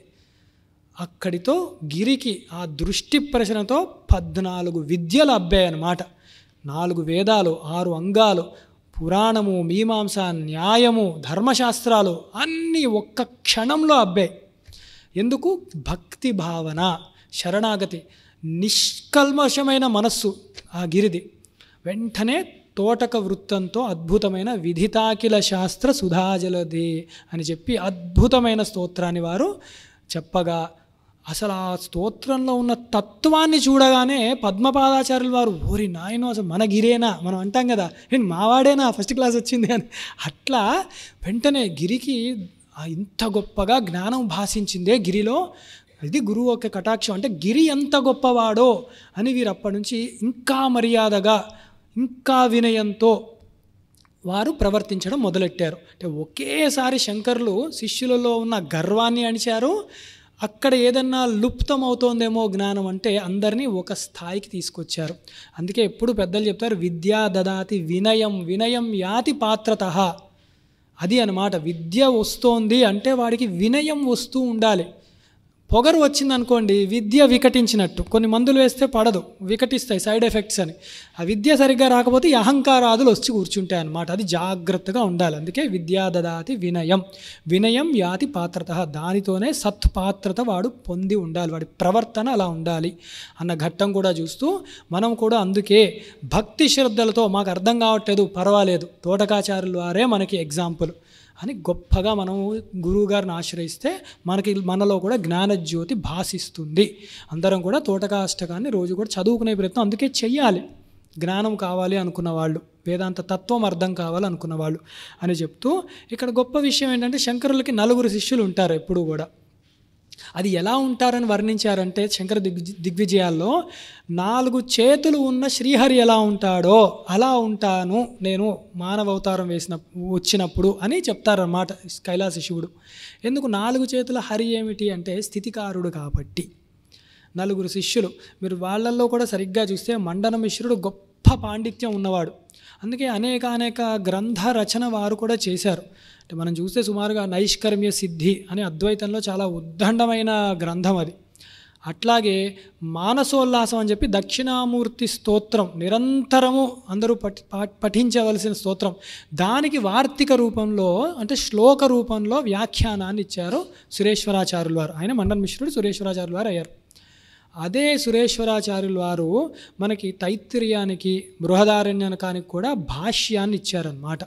అక్కడితో గిరికి ఆ దృష్టి ప్రశ్నతో 14 విద్యలు అబ్బాయన్నమాట. 4 వేదాలు, 6 అంగాలు, పురాణము, మీమాంస, న్యాయము, ధర్మశాస్త్రాలు అన్నీ ఒక్క క్షణంలో అబ్బాయి. ఎందుకు? భక్తి భావన, శరణాగతి, నిష్కల్మషమైన మనస్సు ఆ గిరిది. వెంటనే తోటక వృత్తంతో అద్భుతమైన విధితాకిల శాస్త్ర సుధాజలదే అని చెప్పి అద్భుతమైన స్తోత్రాన్ని వారు చెప్పగా, అసలు ఆ స్తోత్రంలో ఉన్న తత్వాన్ని చూడగానే పద్మపాదాచార్యులు వారు, ఓరి నాయనో అసలు మన గిరేనా, మనం అంటాం కదా ఏంటి మావాడేనా ఫస్ట్ క్లాస్ వచ్చింది అని, అట్లా వెంటనే గిరికి ఇంత గొప్పగా జ్ఞానం భాషించిందే గిరిలో. ఇది గురువు యొక్క కటాక్షం. అంటే గిరి ఎంత గొప్పవాడో అని వీరు అప్పటి నుంచి ఇంకా మర్యాదగా, ఇంకా వినయంతో వారు ప్రవర్తించడం మొదలెట్టారు. అంటే ఒకేసారి శంకరులు శిష్యులలో ఉన్న గర్వాన్ని అణిచారు. అక్కడ ఏదన్నా లుప్తం అవుతోందేమో జ్ఞానం అంటే అందరినీ ఒక స్థాయికి తీసుకొచ్చారు. అందుకే ఎప్పుడు పెద్దలు చెప్తారు, విద్యా దదాతి వినయం, వినయం యాతి పాత్రతః. అది అన్నమాట. విద్య వస్తోంది అంటే వాడికి వినయం వస్తూ ఉండాలి. పొగరు వచ్చిందనుకోండి విద్య వికటించినట్టు. కొన్ని మందులు వేస్తే పడదు, వికటిస్తాయి సైడ్ ఎఫెక్ట్స్ అని. ఆ విద్య సరిగ్గా రాకపోతే ఈ అహంకారాదులు వచ్చి కూర్చుంటాయి అన్నమాట. అది జాగ్రత్తగా ఉండాలి. అందుకే విద్యా దదాతి వినయం, వినయం యాతి పాత్రత. దానితోనే సత్పాత్రత వాడు పొంది ఉండాలి, వాడి ప్రవర్తన అలా ఉండాలి అన్న ఘట్టం కూడా చూస్తూ మనం కూడా అందుకే భక్తి శ్రద్ధలతో మాకు అర్థం కావట్లేదు పర్వాలేదు, తోటకాచార్యుల వారే మనకి ఎగ్జాంపుల్ అని గొప్పగా మనం గురువుగారిని ఆశ్రయిస్తే మనలో కూడా జ్ఞానజ్యోతి భాసిస్తుంది. అందరం కూడా తోటకాష్టకాన్ని రోజు కూడా చదువుకునే ప్రయత్నం అందుకే చెయ్యాలి. జ్ఞానం కావాలి అనుకున్న వాళ్ళు, వేదాంత తత్వం అర్థం కావాలి అనుకున్న వాళ్ళు అని చెప్తూ, ఇక్కడ గొప్ప విషయం ఏంటంటే శంకరులకి 4 శిష్యులు ఉంటారు ఎప్పుడూ కూడా. అది ఎలా ఉంటారని వర్ణించారంటే శంకర దిగ్విజయాల్లో 4 చేతులు ఉన్న శ్రీహరి ఎలా ఉంటాడో అలా ఉంటాను నేను మానవ అవతారం వచ్చినప్పుడు అని చెప్తారన్నమాట కైలాస శివుడు. ఎందుకు 4 చేతుల హరి ఏమిటి అంటే స్థితికారుడు కాబట్టి. 4 శిష్యులు మీరు వాళ్ళల్లో కూడా సరిగ్గా చూస్తే మండన మిశ్రుడు గొప్ప పాండిత్యం ఉన్నవాడు. అందుకే అనేక గ్రంథ రచన వారు కూడా చేశారు. అంటే మనం చూస్తే సుమారుగా నైష్కర్మ్య సిద్ధి అని అద్వైతంలో చాలా ఉద్దండమైన గ్రంథం అది. అట్లాగే మానసోల్లాసం అని చెప్పి దక్షిణామూర్తి స్తోత్రం నిరంతరము అందరూ పఠించవలసిన స్తోత్రం. దానికి వార్తిక రూపంలో అంటే శ్లోక రూపంలో వ్యాఖ్యానాన్ని ఇచ్చారు సురేశ్వరాచార్యుల వారు. ఆయన మండన మిశ్రుడు సురేశ్వరాచార్యుల వారు అయ్యారు. అదే సురేశ్వరాచార్యుల వారు మనకి తైత్తిరీయానికి బృహదారణ్యకానికి కూడా భాష్యాన్ని ఇచ్చారన్నమాట.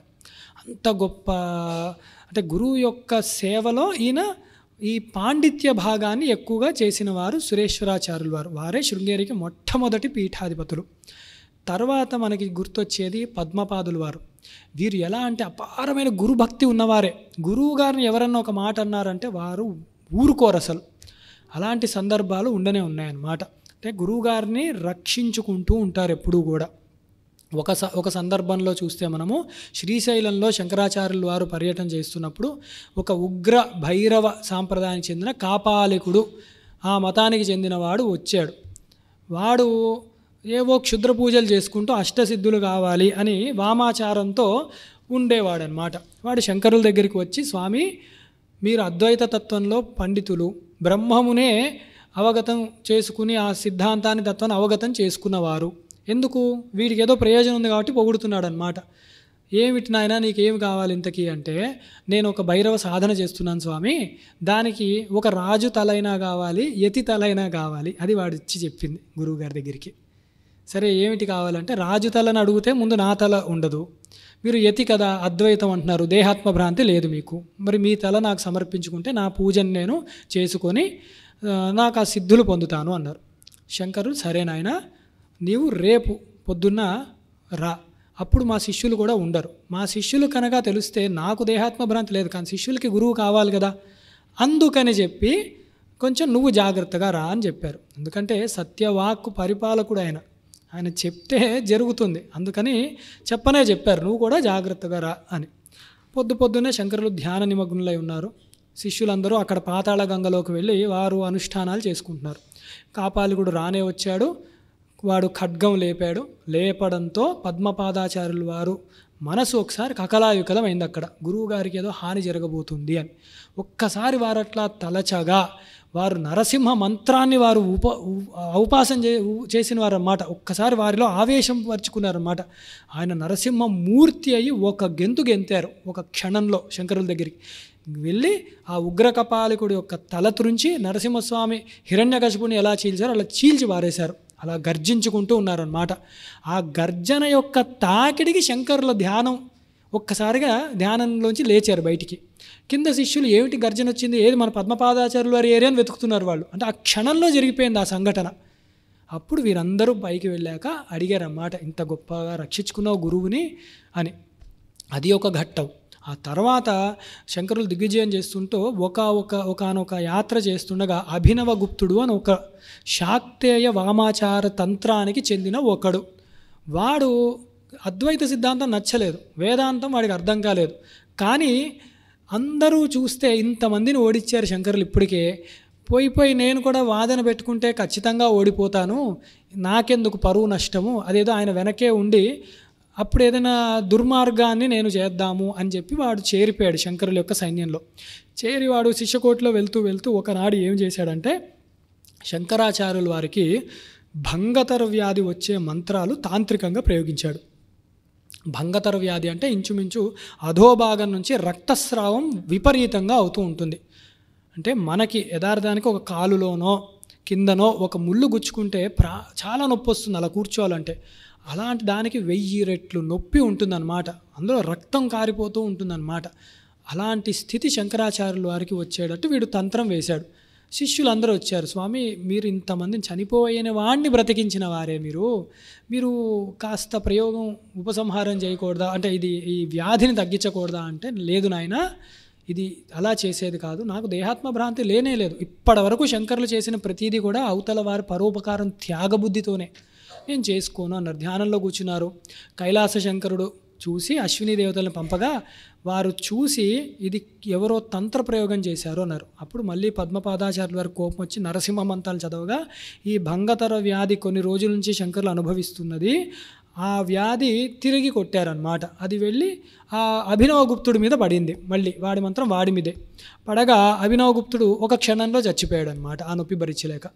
అంత గొప్ప అంటే గురువు యొక్క సేవలో ఈయన ఈ పాండిత్య భాగాన్ని ఎక్కువగా చేసిన వారు సురేశ్వరాచార్యుల వారు. వారే శృంగేరికి మొట్టమొదటి పీఠాధిపతులు. తర్వాత మనకి గుర్తొచ్చేది పద్మపాదుల వారు. వీరు ఎలా అంటే అపారమైన గురుభక్తి ఉన్నవారే. గురువు గారిని ఎవరన్నా ఒక మాట అన్నారంటే వారు ఊరుకోరు అసలు. అలాంటి సందర్భాలు ఉండనే ఉన్నాయన్నమాట. అంటే గురువుగారిని రక్షించుకుంటూ ఉంటారు ఎప్పుడూ కూడా. ఒక సందర్భంలో చూస్తే మనము శ్రీశైలంలో శంకరాచార్యుల వారు పర్యటన చేస్తున్నప్పుడు ఒక ఉగ్ర భైరవ సాంప్రదాయానికి చెందిన కాపాలికుడు, ఆ మతానికి చెందినవాడు వచ్చాడు. వాడు ఏవో క్షుద్ర పూజలు చేసుకుంటూ అష్టసిద్ధులు కావాలి అని వామాచారంతో ఉండేవాడనమాట. వాడు శంకరుల దగ్గరికి వచ్చి, స్వామి మీరు అద్వైత తత్వంలో పండితులు, బ్రహ్మమునే అవగతం చేసుకుని ఆ సిద్ధాంతాన్ని తత్వాన్ని అవగతం చేసుకున్నవారు, ఎందుకు వీడికి ఏదో ప్రయోజనం ఉంది కాబట్టి పొగుడుతున్నాడు అనమాట. ఏమిటి నాయనా నీకేమి కావాలి ఇంతకీ అంటే, నేను ఒక భైరవ సాధన చేస్తున్నాను స్వామి, దానికి ఒక రాజు తలైనా కావాలి, యతి తలైనా కావాలి. అది వాడు ఇచ్చి చెప్పింది గురువుగారి దగ్గరికి. సరే ఏమిటి కావాలంటే, రాజు తలని అడిగితే ముందు నా తల ఉండదు, మీరు యతి కదా అద్వైతం అంటున్నారు, దేహాత్మ భ్రాంతి లేదు మీకు, మరి మీ తల నాకు సమర్పించుకుంటే నా పూజను నేను చేసుకొని నాకు ఆ సిద్ధులు పొందుతాను అన్నారు. శంకరుడు సరే నాయనా నీవు రేపు పొద్దున్న రా అప్పుడు మా శిష్యులు కూడా ఉండరు. మా శిష్యులు కనుక తెలిస్తే నాకు దేహాత్మ భ్రాంతి లేదు, కానీ శిష్యులకి గురువు కావాలి కదా, అందుకని చెప్పి కొంచెం నువ్వు జాగ్రత్తగా రా అని చెప్పారు. ఎందుకంటే సత్యవాక్కు పరిపాలకుడు ఆయన చెప్తే జరుగుతుంది, అందుకని చెప్పారు నువ్వు కూడా జాగ్రత్తగా రా అని. పొద్దున్నే శంకరులు ధ్యాన నిమగ్నులై ఉన్నారు. శిష్యులందరూ అక్కడ పాతాళ గంగలోకి వెళ్ళి వారు అనుష్ఠానాలు చేసుకుంటున్నారు. కాపాలికుడు రానే వచ్చాడు. వాడు ఖడ్గం లేపడంతో పద్మపాదాచార్యులు వారు మనసు ఒకసారి కకలాయుకలం అయింది. అక్కడ గురువుగారికి ఏదో హాని జరగబోతుంది అని ఒక్కసారి వారు అట్లా తలచగా వారు నరసింహ మంత్రాన్ని వారు ఔపాసన చేసిన వారు అన్నమాట. ఒక్కసారి వారిలో ఆవేశం పరుచుకున్నారన్నమాట. ఆయన నరసింహ మూర్తి అయ్యి ఒక గెంతారు. ఒక క్షణంలో శంకరుల దగ్గరికి వెళ్ళి ఆ ఉగ్రకపాలికుడి యొక్క తల త్రుంచి నరసింహస్వామి హిరణ్యకశిపుని ఎలా చీల్చారో అలా చీల్చి పారేశారు. అలా గర్జించుకుంటూ ఉన్నారన్నమాట. ఆ గర్జన యొక్క తాకిడికి శంకరుల ధ్యానం ఒక్కసారిగా ధ్యానంలోంచి లేచారు బయటికి. కింద శిష్యులు ఏమిటి గర్జన వచ్చింది, ఏది మన పద్మపాదాచార్యులు వారి ఏరియాని వెతుకుతున్నారు వాళ్ళు. అంటే ఆ క్షణంలో జరిగిపోయింది ఆ సంఘటన. అప్పుడు వీరందరూ పైకి వెళ్ళాక అడిగారన్నమాట, ఇంత గొప్పగా రక్షించుకున్నావు గురువుని అని. అది ఒక ఘట్టం. ఆ తర్వాత శంకరులు దిగ్విజయం చేస్తుంటూ ఒకనొక యాత్ర చేస్తుండగా అభినవ గుప్తుడు అని ఒక శాక్తేయ వామాచార తంత్రానికి చెందిన ఒకడు, వాడు అద్వైత సిద్ధాంతం నచ్చలేదు, వేదాంతం వాడికి అర్థం కాలేదు. కానీ అందరూ చూస్తే ఇంతమందిని ఓడించారు శంకరులు, ఇప్పటికే పోయి నేను కూడా వాదన పెట్టుకుంటే ఖచ్చితంగా ఓడిపోతాను, నాకెందుకు పరువు నష్టము, అదేదో ఆయన వెనకే ఉండి అప్పుడు ఏదైనా దుర్మార్గాన్ని నేను చేద్దాము అని చెప్పి వాడు చేరిపోయాడు శంకరుల యొక్క సైన్యంలో. చేరి వాడు శిష్యకోటిలో వెళ్తూ ఒకనాడు ఏం చేశాడంటే శంకరాచార్యుల వారికి భంగతర వ్యాధి వచ్చే మంత్రాలు తాంత్రికంగా ప్రయోగించాడు. భంగతర వ్యాధి అంటే ఇంచుమించు అధోభాగం నుంచి రక్తస్రావం విపరీతంగా అవుతూ ఉంటుంది. అంటే మనకి యథార్థానికి ఒక కాలులోనో కిందనో ఒక ముళ్ళు గుచ్చుకుంటే చాలా నొప్పి వస్తుంది అలా కూర్చోవాలంటే, అలాంటి దానికి 1000 రెట్లు నొప్పి ఉంటుందన్నమాట. అందులో రక్తం కారిపోతూ ఉంటుందన్నమాట. అలాంటి స్థితి శంకరాచార్యుల వారికి వచ్చేటట్టు వీడు తంత్రం వేశాడు. శిష్యులందరూ వచ్చారు, స్వామి మీరు ఇంతమందిని చనిపోయిన వాడిని బ్రతికించిన వారే, మీరు కాస్త ప్రయోగం ఉపసంహారం చేయకూడదా, అంటే ఈ వ్యాధిని తగ్గించకూడదా అంటే, లేదు నాయన ఇది అలా చేసేది కాదు, నాకు దేహాత్మ భ్రాంతి లేనే లేదు, ఇప్పటి వరకు శంకరులు చేసిన ప్రతీది కూడా అవతల వారి పరోపకారం త్యాగబుద్ధితోనే నేను చేసుకోను అన్నారు. ధ్యానంలో కూర్చున్నారు. కైలాస శంకరుడు చూసి అశ్విని దేవతలను పంపగా వారు చూసి ఇది ఎవరో తంత్ర ప్రయోగం చేశారు అన్నారు. అప్పుడు మళ్ళీ పద్మపాదాచార్యుల వారి కోపం వచ్చి నరసింహ మంత్రాలు చదవగా ఈ భంగతర వ్యాధి కొన్ని రోజుల నుంచి శంకరులు అనుభవిస్తున్నది, ఆ వ్యాధి తిరిగి కొట్టారనమాట. అది వెళ్ళి ఆ అభినవగుప్తుడి మీద పడింది. మళ్ళీ వాడి మంత్రం వాడి మీదే పడగా అభినవగుప్తుడు ఒక క్షణంలో చచ్చిపోయాడు అనమాట, ఆ నొప్పి భరించలేక.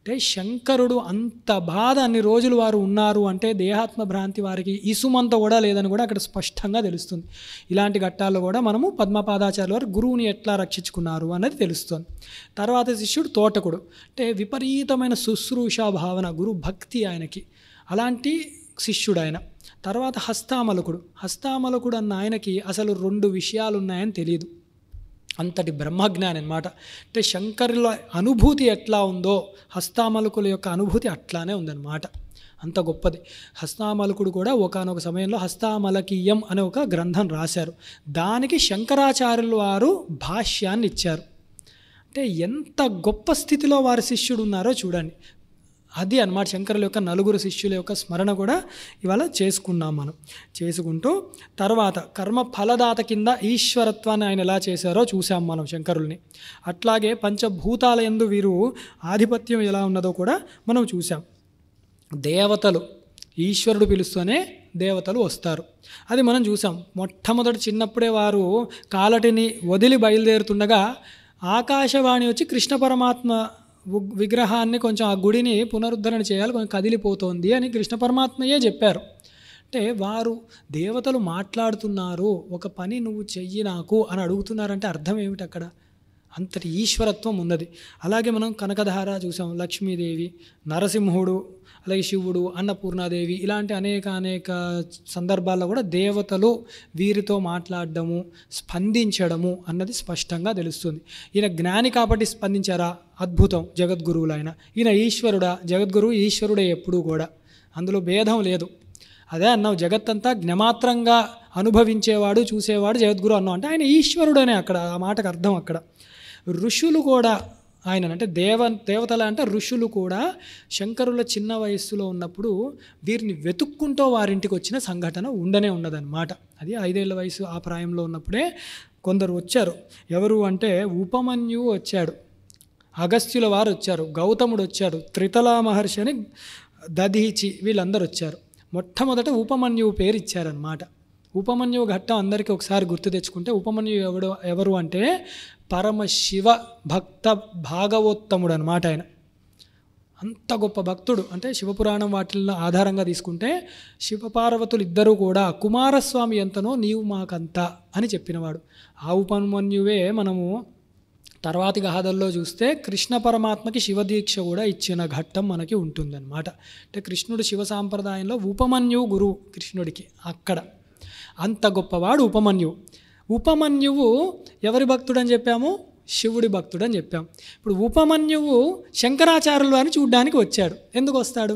అంటే శంకరుడు అంత బాధ అన్ని రోజులు వారు ఉన్నారు అంటే దేహాత్మ భ్రాంతి వారికి ఇసుమంత కూడా లేదని కూడా అక్కడ స్పష్టంగా తెలుస్తుంది. ఇలాంటి ఘట్టాల్లో కూడా మనము పద్మపాదాచార్యుల వారు గురువుని ఎట్లా రక్షించుకున్నారు అన్నది తెలుస్తుంది. తర్వాత శిష్యుడు తోటకుడు, అంటే విపరీతమైన శుశ్రూషా భావన, గురు భక్తి ఆయనకి, అలాంటి శిష్యుడు ఆయన. తర్వాత హస్తామలకుడు అన్న ఆయనకి అసలు 2 విషయాలు ఉన్నాయని తెలియదు, అంతటి బ్రహ్మజ్ఞాని అనమాట. అంటే శంకరుల అనుభూతి ఎట్లా ఉందో హస్తామలకుల యొక్క అనుభూతి అట్లానే ఉందన్నమాట, అంత గొప్పది. హస్తామలకుడు కూడా ఒకానొక సమయంలో హస్తామలకీయం అనే ఒక గ్రంథం రాశారు, దానికి శంకరాచార్యుల వారు భాష్యాన్ని ఇచ్చారు. అంటే ఎంత గొప్ప స్థితిలో వారి శిష్యుడు ఉన్నారో చూడండి. అది అన్నమాట శంకరుల యొక్క 4 శిష్యుల యొక్క స్మరణ కూడా ఇవాళ చేసుకున్నాం మనం. చేసుకుంటూ తర్వాత కర్మ ఫలదాత కింద ఈశ్వరత్వాన్ని ఆయన ఎలా చేశారో చూసాం మనం శంకరుల్ని. అట్లాగే పంచభూతాల యందు వీరు ఆధిపత్యం ఎలా ఉన్నదో కూడా మనం చూసాం. దేవతలు, ఈశ్వరుడు పిలుస్తూనే దేవతలు వస్తారు, అది మనం చూసాం. మొట్టమొదటి చిన్నప్పుడే వారు కాలటిని వదిలి బయలుదేరుతుండగా ఆకాశవాణి వచ్చి కృష్ణ పరమాత్మ విగ్రహాన్ని కొంచెం ఆ గుడిని పునరుద్ధరణ చేయాలి, కొంచెం కదిలిపోతోంది అని కృష్ణ పరమాత్మయే చెప్పారు. అంటే వారు దేవతలు మాట్లాడుతున్నారు, ఒక పని నువ్వు చెయ్యి నాకు అని అడుగుతున్నారంటే అర్థం ఏమిటి అక్కడ, అంతటి ఈశ్వరత్వం ఉన్నది. అలాగే మనం కనకధార చూసాం, లక్ష్మీదేవి, నరసింహుడు, అలాగే శివుడు, అన్నపూర్ణాదేవి, ఇలాంటి అనేక సందర్భాల్లో కూడా దేవతలు వీరితో మాట్లాడడము, స్పందించడము అన్నది స్పష్టంగా తెలుస్తుంది. ఈయన జ్ఞాని కాబట్టి స్పందించారా, అద్భుతం, జగద్గురువులు ఆయన. ఈయన ఈశ్వరుడా, జగద్గురువు ఈశ్వరుడే ఎప్పుడూ కూడా, అందులో భేదం లేదు. అదే అన్నావు, జగత్తంతా జ్ఞమాత్రంగా అనుభవించేవాడు, చూసేవాడు జగద్గురు అన్నావు అంటే ఆయన ఈశ్వరుడనే అక్కడ ఆ మాటకు అర్థం. అక్కడ ఋషులు కూడా ఆయన అంటే దేవతల అంటే ఋషులు కూడా శంకరుల చిన్న వయస్సులో ఉన్నప్పుడు వీరిని వెతుక్కుంటూ వారింటికి వచ్చిన సంఘటన ఉండనే ఉన్నదన్నమాట. అది 5 ఏళ్ల వయసు ఆ ప్రాయంలో ఉన్నప్పుడే కొందరు వచ్చారు. ఎవరు అంటే ఉపమన్యువు వచ్చాడు, అగస్త్యుల వారు వచ్చారు, గౌతముడు వచ్చాడు, త్రితలా మహర్షి అని దధీచి వీళ్ళందరూ వచ్చారు. మొట్టమొదట ఉపమన్యువు పేరు ఇచ్చారనమాట. ఉపమన్యువు ఘట్టం అందరికీ ఒకసారి గుర్తు తెచ్చుకుంటే ఉపమన్యువు ఎవరు అంటే పరమశివ భక్త భాగవోత్తముడు అనమాట. ఆయన అంత గొప్ప భక్తుడు. అంటే శివపురాణం వాటిల్లో ఆధారంగా తీసుకుంటే శివపార్వతులు ఇద్దరూ కూడా కుమారస్వామి ఎంతనో నీవు మాకంత అని చెప్పినవాడు. ఆ ఉపమన్యువే మనము తర్వాతి గాథల్లో చూస్తే కృష్ణ పరమాత్మకి శివదీక్ష కూడా ఇచ్చిన ఘట్టం మనకి ఉంటుందన్నమాట. అంటే కృష్ణుడు శివ సాంప్రదాయంలో ఉపమన్యువు గురువు కృష్ణుడికి. అక్కడ అంత గొప్పవాడు ఉపమన్యువు. ఉపమన్యువు ఎవరి భక్తుడు అని చెప్పాము? శివుడి భక్తుడు అని చెప్పాం. ఇప్పుడు ఉపమన్యువు శంకరాచార్యులు అని చూడ్డానికి వచ్చాడు. ఎందుకు వస్తాడు?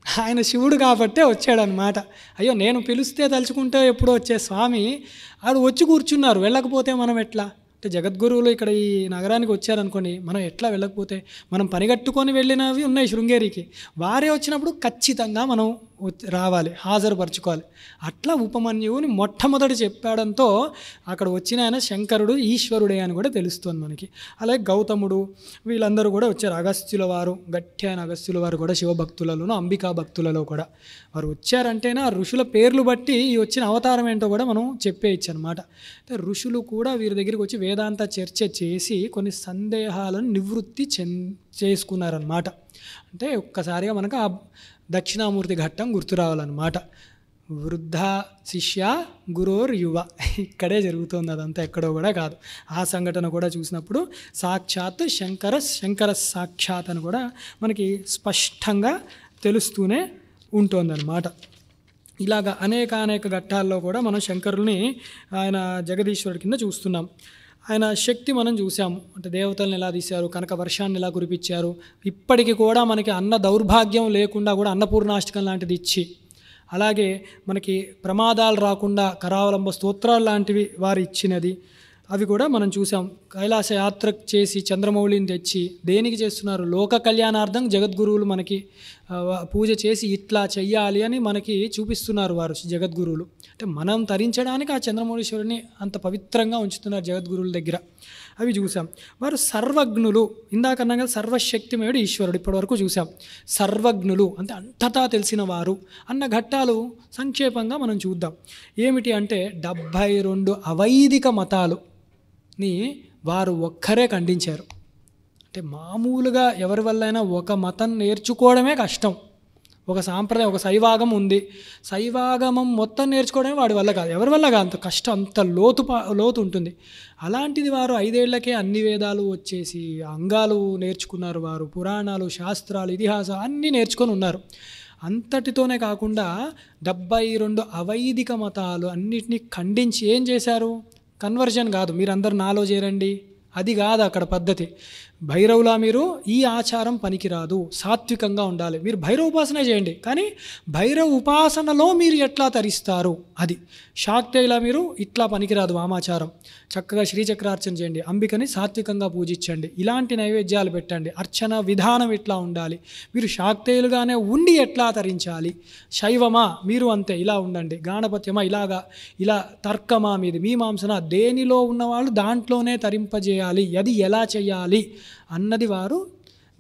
ఆయన శివుడు కాబట్టే వచ్చాడనమాట. అయ్యో నేను పిలిస్తే తలుచుకుంటే ఎప్పుడో వచ్చే స్వామి ఆడు వచ్చి కూర్చున్నారు, వెళ్ళకపోతే మనం ఎట్లా? అంటే జగద్గురువులు ఇక్కడ ఈ నగరానికి వచ్చారనుకోండి, మనం ఎట్లా వెళ్ళకపోతే? మనం పనిగట్టుకొని వెళ్ళినవి ఉన్నాయి శృంగేరికి, వారే వచ్చినప్పుడు ఖచ్చితంగా మనం రావాలి, హాజరుపరచుకోవాలి. అట్లా ఉపమన్యువుని మొట్టమొదటి చెప్పడంతో అక్కడ వచ్చిన ఆయన శంకరుడు ఈశ్వరుడే అని కూడా తెలుస్తుంది మనకి. అలాగే గౌతముడు వీళ్ళందరూ కూడా వచ్చారు. అగస్త్యుల వారు, గట్టి అయిన అగస్త్యుల వారు కూడా శివభక్తులలోనూ అంబికా భక్తులలో కూడా వారు వచ్చారంటేనే ఆ ఋషుల పేర్లు బట్టి ఈ వచ్చిన అవతారం ఏంటో కూడా మనం చెప్పేయచ్చు అనమాట. అంటే ఋషులు కూడా వీరి దగ్గరికి వచ్చి వేదాంత చర్చ చేసి కొన్ని సందేహాలను నివృత్తి చేసుకున్నారనమాట. అంటే ఒక్కసారిగా మనకు ఆ దక్షిణామూర్తి ఘట్టం గుర్తు రావాలన్నమాట. వృద్ధ శిష్య గురోర్ యువ, ఇక్కడే జరుగుతుంది, అదంతా ఎక్కడో కూడా కాదు. ఆ సంఘటన కూడా చూసినప్పుడు సాక్షాత్ శంకర సాక్షాత్ అని కూడా మనకి స్పష్టంగా తెలుస్తూనే ఉంటుందన్నమాట. ఇలాగ అనేక ఘట్టాల్లో కూడా మనం శంకరుల్ని ఆయన జగదీశ్వరుడి కింద చూస్తున్నాం. ఆయన శక్తి మనం చూసాము. అంటే దేవతలను ఎలా తీశారు, కనక వర్షాన్ని ఎలా కురిపించారు, ఇప్పటికీ కూడా మనకి అన్న దౌర్భాగ్యం లేకుండా కూడా అన్నపూర్ణాష్టకం లాంటిది ఇచ్చి, అలాగే మనకి ప్రమాదాలు రాకుండా కరావలంబ స్తోత్రాలు లాంటివి వారు ఇచ్చినది అవి కూడా మనం చూసాం. కైలాస యాత్ర చేసి చంద్రమౌళిని తెచ్చి దేనికి చేస్తున్నారు? లోక కళ్యాణార్థం జగద్గురువులు మనకి పూజ చేసి ఇట్లా చెయ్యాలి అని మనకి చూపిస్తున్నారు వారు జగద్గురువులు. అంటే మనం తరించడానికి ఆ చంద్రమౌళీశ్వరుని అంత పవిత్రంగా ఉంచుతున్నారు జగద్గురువుల దగ్గర. అవి చూసాం. వారు సర్వజ్ఞులు, ఇందాకన్నా కదా సర్వశక్తిమయుడు ఈశ్వరుడు, ఇప్పటివరకు చూసాం. సర్వజ్ఞులు అంటే అంతటా తెలిసిన వారు అన్న ఘట్టాలు సంక్షేపంగా మనం చూద్దాం. ఏమిటి అంటే 72 అవైదిక మతాలుని వారు ఒక్కరే ఖండించారు. అంటే మామూలుగా ఎవరి వల్లైనా ఒక మతం నేర్చుకోవడమే కష్టం. ఒక సాంప్రదాయం, ఒక శైవాగం ఉంది, శైవాగమం మొత్తం నేర్చుకోవడమే వాడి వల్ల కాదు, ఎవరి వల్ల కాదు, అంత కష్టం, అంత లోతు ఉంటుంది. అలాంటిది వారు 5 ఏళ్లకే అన్ని వేదాలు వచ్చేసి అంగాలు నేర్చుకున్నారు. వారు పురాణాలు, శాస్త్రాలు, ఇతిహాసం అన్నీ నేర్చుకొని ఉన్నారు. అంతటితోనే కాకుండా 72 అవైదిక మతాలు అన్నిటినీ ఖండించి ఏం చేశారు? కన్వర్జన్ కాదు, మీరందరూ నాలో చేరండి, అది కాదు అక్కడ పద్ధతి. భైరవులా మీరు ఈ ఆచారం పనికిరాదు, సాత్వికంగా ఉండాలి, మీరు భైరవ ఉపాసన చేయండి, కానీ భైరవ ఉపాసనలో మీరు ఎట్లా తరిస్తారు అది. శాక్తేయులా మీరు ఇట్లా పనికిరాదు వామాచారం, చక్కగా శ్రీచక్రార్చన చేయండి, అంబికని సాత్వికంగా పూజించండి, ఇలాంటి నైవేద్యాలు పెట్టండి, అర్చన విధానం ఎట్లా ఉండాలి, మీరు శాక్తేయులుగానే ఉండి ఎట్లా తరించాలి, శైవమా మీరు అంతే ఇలా ఉండండి, గాణపత్యమా ఇలా తర్కమా మీది, మీమాంసన దేనిలో ఉన్నవాళ్ళు దాంట్లోనే తరింపజేయాలి, అది ఎలా చేయాలి అన్నది వారు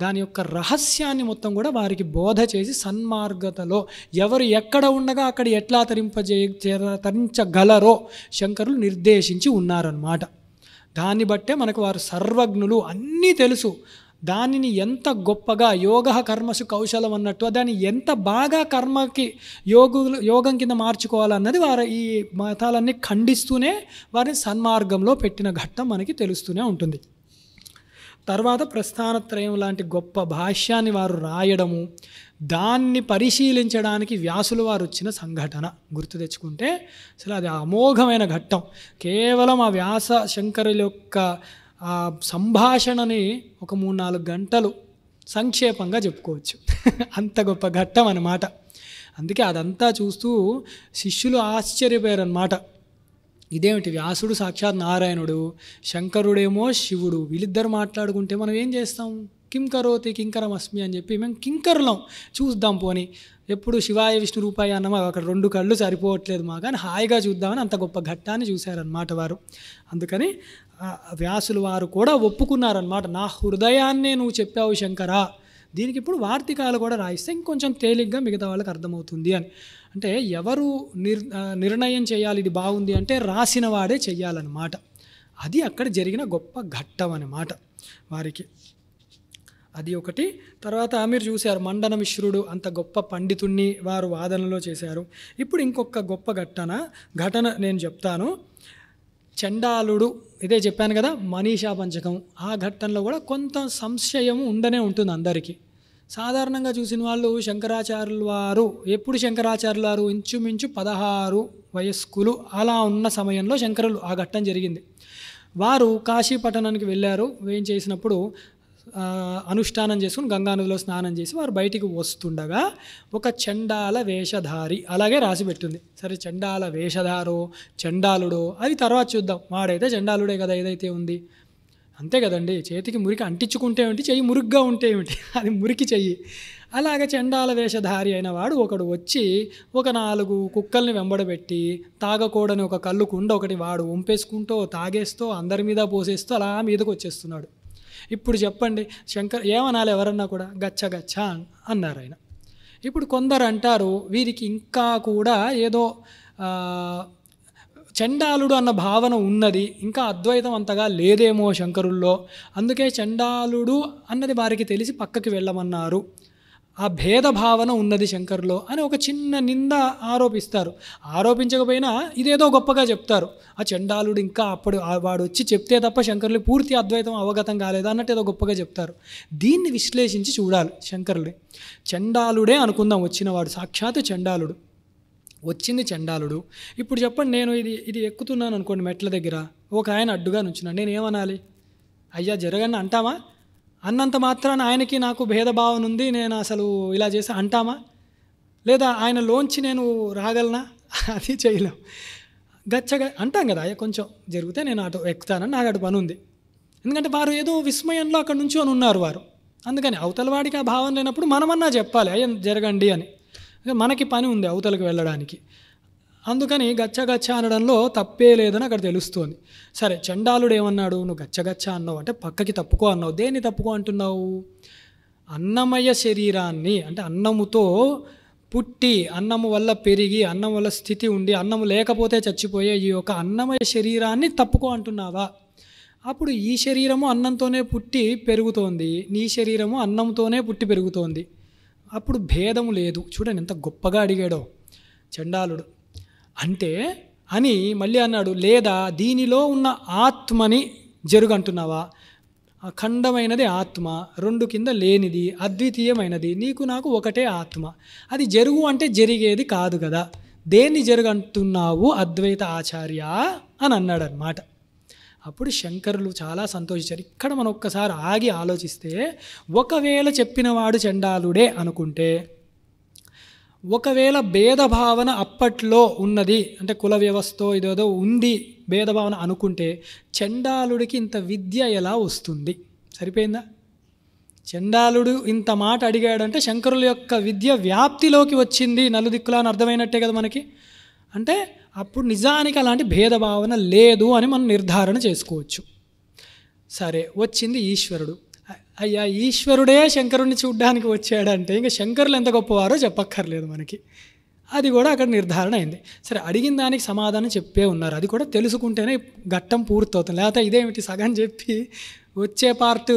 దాని యొక్క రహస్యాన్ని మొత్తం కూడా వారికి బోధ చేసి సన్మార్గతలో ఎవరు ఎక్కడ ఉండగా అక్కడ ఎట్లా తరించగలరో శంకరులు నిర్దేశించి ఉన్నారన్నమాట. దాన్ని బట్టే మనకు వారు సర్వజ్ఞులు, అన్నీ తెలుసు. దానిని ఎంత గొప్పగా యోగ కర్మసు కౌశలం అన్నట్టు దాన్ని ఎంత బాగా కర్మకి యోగం కింద మార్చుకోవాలన్నది వారు ఈ మతాలన్నీ ఖండిస్తూనే వారిని సన్మార్గంలో పెట్టిన ఘట్టం మనకి తెలుస్తూనే ఉంటుంది. తర్వాత ప్రస్థానత్రయం లాంటి గొప్ప భాష్యాన్ని వారు రాయడము, దాన్ని పరిశీలించడానికి వ్యాసులు వారు వచ్చిన సంఘటన గుర్తు తెచ్చుకుంటే అసలు అది అమోఘమైన ఘట్టం. కేవలం ఆ వ్యాస శంకరుల యొక్క ఆ సంభాషణని ఒక 3-4 గంటలు సంక్షేపంగా చెప్పుకోవచ్చు. అంత గొప్ప ఘట్టం అన్నమాట. అందుకే అదంతా చూస్తూ శిష్యులు ఆశ్చర్యపోయారన్నమాట. ఇదేమిటి, వ్యాసుడు సాక్షాత్ నారాయణుడు, శంకరుడేమో శివుడు, వీళ్ళిద్దరు మాట్లాడుకుంటే మనం ఏం చేస్తాం? కిం కరోతి కింకరమస్మి అని చెప్పి మేము కింకరులం, చూద్దాం పోని, ఎప్పుడు శివాయ విష్ణు రూపాయ అన్నమా, అక్కడ 2 కళ్ళు సరిపోవట్లేదు మా, కానీ హాయిగా చూద్దామని అంత గొప్ప ఘట్టాన్ని చూశారనమాట వారు. అందుకని వ్యాసులు వారు కూడా ఒప్పుకున్నారనమాట. నా హృదయాన్నే నువ్వు చెప్పావు శంకరా, దీనికి ఇప్పుడు వార్తికాలు కూడా రాయిస్తే ఇంకొంచెం తేలిగ్గా మిగతా వాళ్ళకి అర్థమవుతుంది అని. అంటే ఎవరు నిర్ణయం చేయాలి ఇది బాగుంది అంటే రాసిన వాడే చెయ్యాలన్నమాట. అది అక్కడ జరిగిన గొప్ప ఘట్టం అన్నమాట వారికి. అది ఒకటి. తర్వాత మీరు చూశారు మండన మిశ్రుడు అంత గొప్ప పండితుణ్ణి వారు వాదనలో చేశారు. ఇప్పుడు ఇంకొక గొప్ప ఘటన నేను చెప్తాను. చండాలుడు, ఇదే చెప్పాను కదా మనీషా పంచకం, ఆ ఘట్టంలో కూడా కొంత సంశయం ఉండనే ఉంటుంది అందరికీ. సాధారణంగా చూసిన వాళ్ళు శంకరాచార్యుల వారు, ఎప్పుడు శంకరాచార్యుల వారు ఇంచుమించు 16 వయస్కులు అలా ఉన్న సమయంలో శంకరులు ఆ ఘట్టం జరిగింది. వారు కాశీ పట్టణానికి వెళ్ళారు. ఏం చేసినప్పుడు అనుష్ఠానం చేసుకుని గంగానదిలో స్నానం చేసి వారు బయటికి వస్తుండగా ఒక చండాల వేషధారి, అలాగే రాసి పెట్టింది. సరే చండాల వేషధారో చండాలుడో అది తర్వాత చూద్దాం, వాడైతే చండాలుడే కదా ఏదైతే ఉంది, అంతే కదండి. చేతికి మురికి అంటించుకుంటే ఏమిటి, చెయ్యి మురిగ్గా ఉంటే ఏమిటి, అది మురికి చెయ్యి. అలాగే చండాల వేషధారి అయిన వాడు ఒకడు వచ్చి ఒక 4 కుక్కల్ని వెంబడబెట్టి తాగకూడని ఒక కళ్ళు కుండ ఒకటి వాడు వంపేసుకుంటూ తాగేస్తూ అందరి మీద పోసేస్తూ అలా మీదకి వచ్చేస్తున్నాడు. ఇప్పుడు చెప్పండి శంకర్ ఏమనాలి, ఎవరన్నా కూడా గచ్చ గచ్చ అన్నారు ఆయన. ఇప్పుడు కొందరు అంటారు వీరికి ఇంకా కూడా ఏదో చండాలుడు అన్న భావన ఉన్నది, ఇంకా అద్వైతం అంతగా లేదేమో శంకరుల్లో, అందుకే చండాలుడు అన్నది వారికి తెలిసి పక్కకి వెళ్ళమన్నారు, ఆ భేద భావన ఉన్నది శంకరులో అని ఒక చిన్న నింద ఆరోపిస్తారు. ఆరోపించకపోయినా ఇదేదో గొప్పగా చెప్తారు. ఆ చండాలుడు ఇంకా అప్పుడు వాడు వచ్చి చెప్తే తప్ప శంకరులు పూర్తి అద్వైతం అవగతం కాలేదు అన్నట్టు ఏదో గొప్పగా చెప్తారు. దీన్ని విశ్లేషించి చూడాలి శంకరులే. చండాలుడే అనుకుందాం వచ్చినవాడు, సాక్షాత్ చండాలుడు వచ్చింది చండాలుడు. ఇప్పుడు చెప్పండి, నేను ఇది ఎక్కుతున్నాను అనుకోండి మెట్ల దగ్గర, ఒక ఆయన అడ్డుగా నుంచున్నాను, నేను ఏమనాలి? అయ్యా జరగండి అంటామా? అన్నంత మాత్రాన ఆయనకి నాకు భేదభావన ఉంది, నేను అసలు ఇలా చేసి అంటామా? లేదా ఆయనలోంచి నేను రాగలనా? అది చేయలేం. గచ్చగా అంటాం కదా, అయ్యా కొంచెం జరిగితే నేను అటు ఎక్కుతానని నాకు అటు పని ఉంది. ఎందుకంటే వారు ఏదో విస్మయంలో అక్కడ నుంచి అని ఉన్నారు వారు. అందుకని అవతల వాడికి ఆ భావన లేనప్పుడు మనమన్నా చెప్పాలి అయ్యా జరగండి అని, మనకి పని ఉంది అవతలకు వెళ్ళడానికి. అందుకని గచ్చగచ్చ అనడంలో తప్పే లేదని అక్కడ తెలుస్తోంది. సరే చండాలుడు ఏమన్నాడు, నువ్వు గచ్చగచ్చ అన్నావు అంటే పక్కకి తప్పుకో అన్నావు. దేన్ని తప్పుకో అంటున్నావు? అన్నమయ శరీరాన్ని, అంటే అన్నముతో పుట్టి అన్నము వల్ల పెరిగి అన్నం వల్ల స్థితి ఉండి అన్నము లేకపోతే చచ్చిపోయే ఈ యొక్క అన్నమయ శరీరాన్ని తప్పుకో అంటున్నావా? అప్పుడు ఈ శరీరము అన్నంతోనే పుట్టి పెరుగుతోంది, నీ శరీరము అన్నంతోనే పుట్టి పెరుగుతోంది, అప్పుడు భేదము లేదు. చూడండి ఎంత గొప్పగా అడిగాడో చండాలుడు. అంటే అని మళ్ళీ అన్నాడు, లేదా దీనిలో ఉన్న ఆత్మని జరుగంటున్నావా? అఖండమైనది ఆత్మ, 2 కింద లేనిది, అద్వితీయమైనది, నీకు నాకు ఒకటే ఆత్మ, అది జరుగు అంటే జరిగేది కాదు కదా, దేన్ని జరుగంటున్నావు అద్వైత ఆచార్య అని అన్నాడు అన్నమాట. అప్పుడు శంకరులు చాలా సంతోషించారు. ఇక్కడ మనం ఒక్కసారి ఆగి ఆలోచిస్తే, ఒకవేళ చెప్పినవాడు చండాలుడే అనుకుంటే, ఒకవేళ భేదభావన అప్పట్లో ఉన్నది, అంటే కుల వ్యవస్థ ఇదేదో ఉంది భేదభావన అనుకుంటే, చండాలుడికి ఇంత విద్య ఎలా వస్తుంది? సరిపోయిందా? చండాలుడు ఇంత మాట అడిగాడంటే శంకరుల యొక్క విద్య వ్యాప్తిలోకి వచ్చింది నలుదిక్కులా అని అర్థమైనట్టే కదా మనకి. అంటే అప్పుడు నిజానికి అలాంటి భేదభావన లేదు అని మనం నిర్ధారణ చేసుకోవచ్చు. సరే వచ్చింది ఈశ్వరుడు. అయ్యా ఈశ్వరుడే శంకరుడిని చూడ్డానికి వచ్చాడంటే ఇంకా శంకరులు ఎంత గొప్పవారో చెప్పక్కర్లేదు మనకి. అది కూడా అక్కడ నిర్ధారణ అయింది. సరే అడిగిన దానికి సమాధానం చెప్పే ఉన్నారు, అది కూడా తెలుసుకుంటేనే ఘట్టం పూర్తవుతుంది. లేకపోతే ఇదేమిటి సగం చెప్పి వచ్చే పార్ట్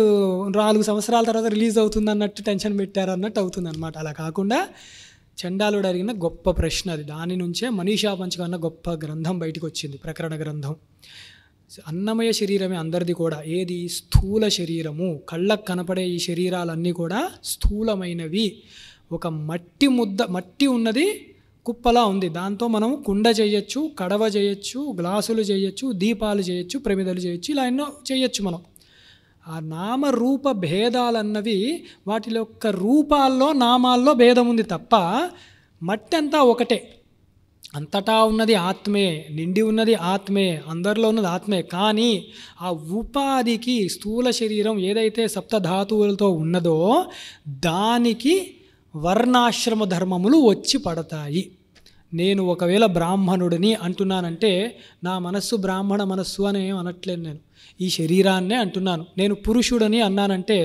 4 సంవత్సరాల తర్వాత రిలీజ్ అవుతుంది అన్నట్టు టెన్షన్ పెట్టారు అన్నట్టు అవుతుంది అనమాట. అలా కాకుండా చండాలుడు అడిగిన గొప్ప ప్రశ్న అది, దాని నుంచే మనీషా పంచకం అన్న గొప్ప గ్రంథం బయటికి వచ్చింది, ప్రకరణ గ్రంథం. అన్నమయ శరీరమే అందరిది కూడా. ఏది? స్థూల శరీరము. కళ్ళకు కనపడే ఈ శరీరాలన్నీ కూడా స్థూలమైనవి. ఒక మట్టి ముద్ద, మట్టి ఉన్నది కుప్పలా ఉంది, దాంతో మనం కుండ చేయొచ్చు, కడవ చేయొచ్చు, గ్లాసులు చేయొచ్చు, దీపాలు చేయొచ్చు, ప్రమిదలు చేయొచ్చు, ఇలా ఎన్నో చేయొచ్చు మనం. ఆ నామరూప భేదాలన్నవి వాటి యొక్క రూపాల్లో నామాల్లో భేదం ఉంది తప్ప మట్టి అంతా ఒకటే, అంతటా ఉన్నది ఆత్మే, నిండి ఉన్నది ఆత్మే, అందరిలో ఉన్నది ఆత్మే. కానీ ఆ ఉపాధికి స్థూల శరీరం ఏదైతే సప్తధాతువులతో ఉన్నదో దానికి వర్ణాశ్రమ ధర్మములు వచ్చి పడతాయి. నేను ఒకవేళ బ్రాహ్మణుడిని అంటున్నానంటే నా మనస్సు బ్రాహ్మణ మనస్సు అని ఏం అనట్లేదు, నేను ఈ శరీరాన్నే అంటున్నాను. నేను పురుషుడని అన్నానంటే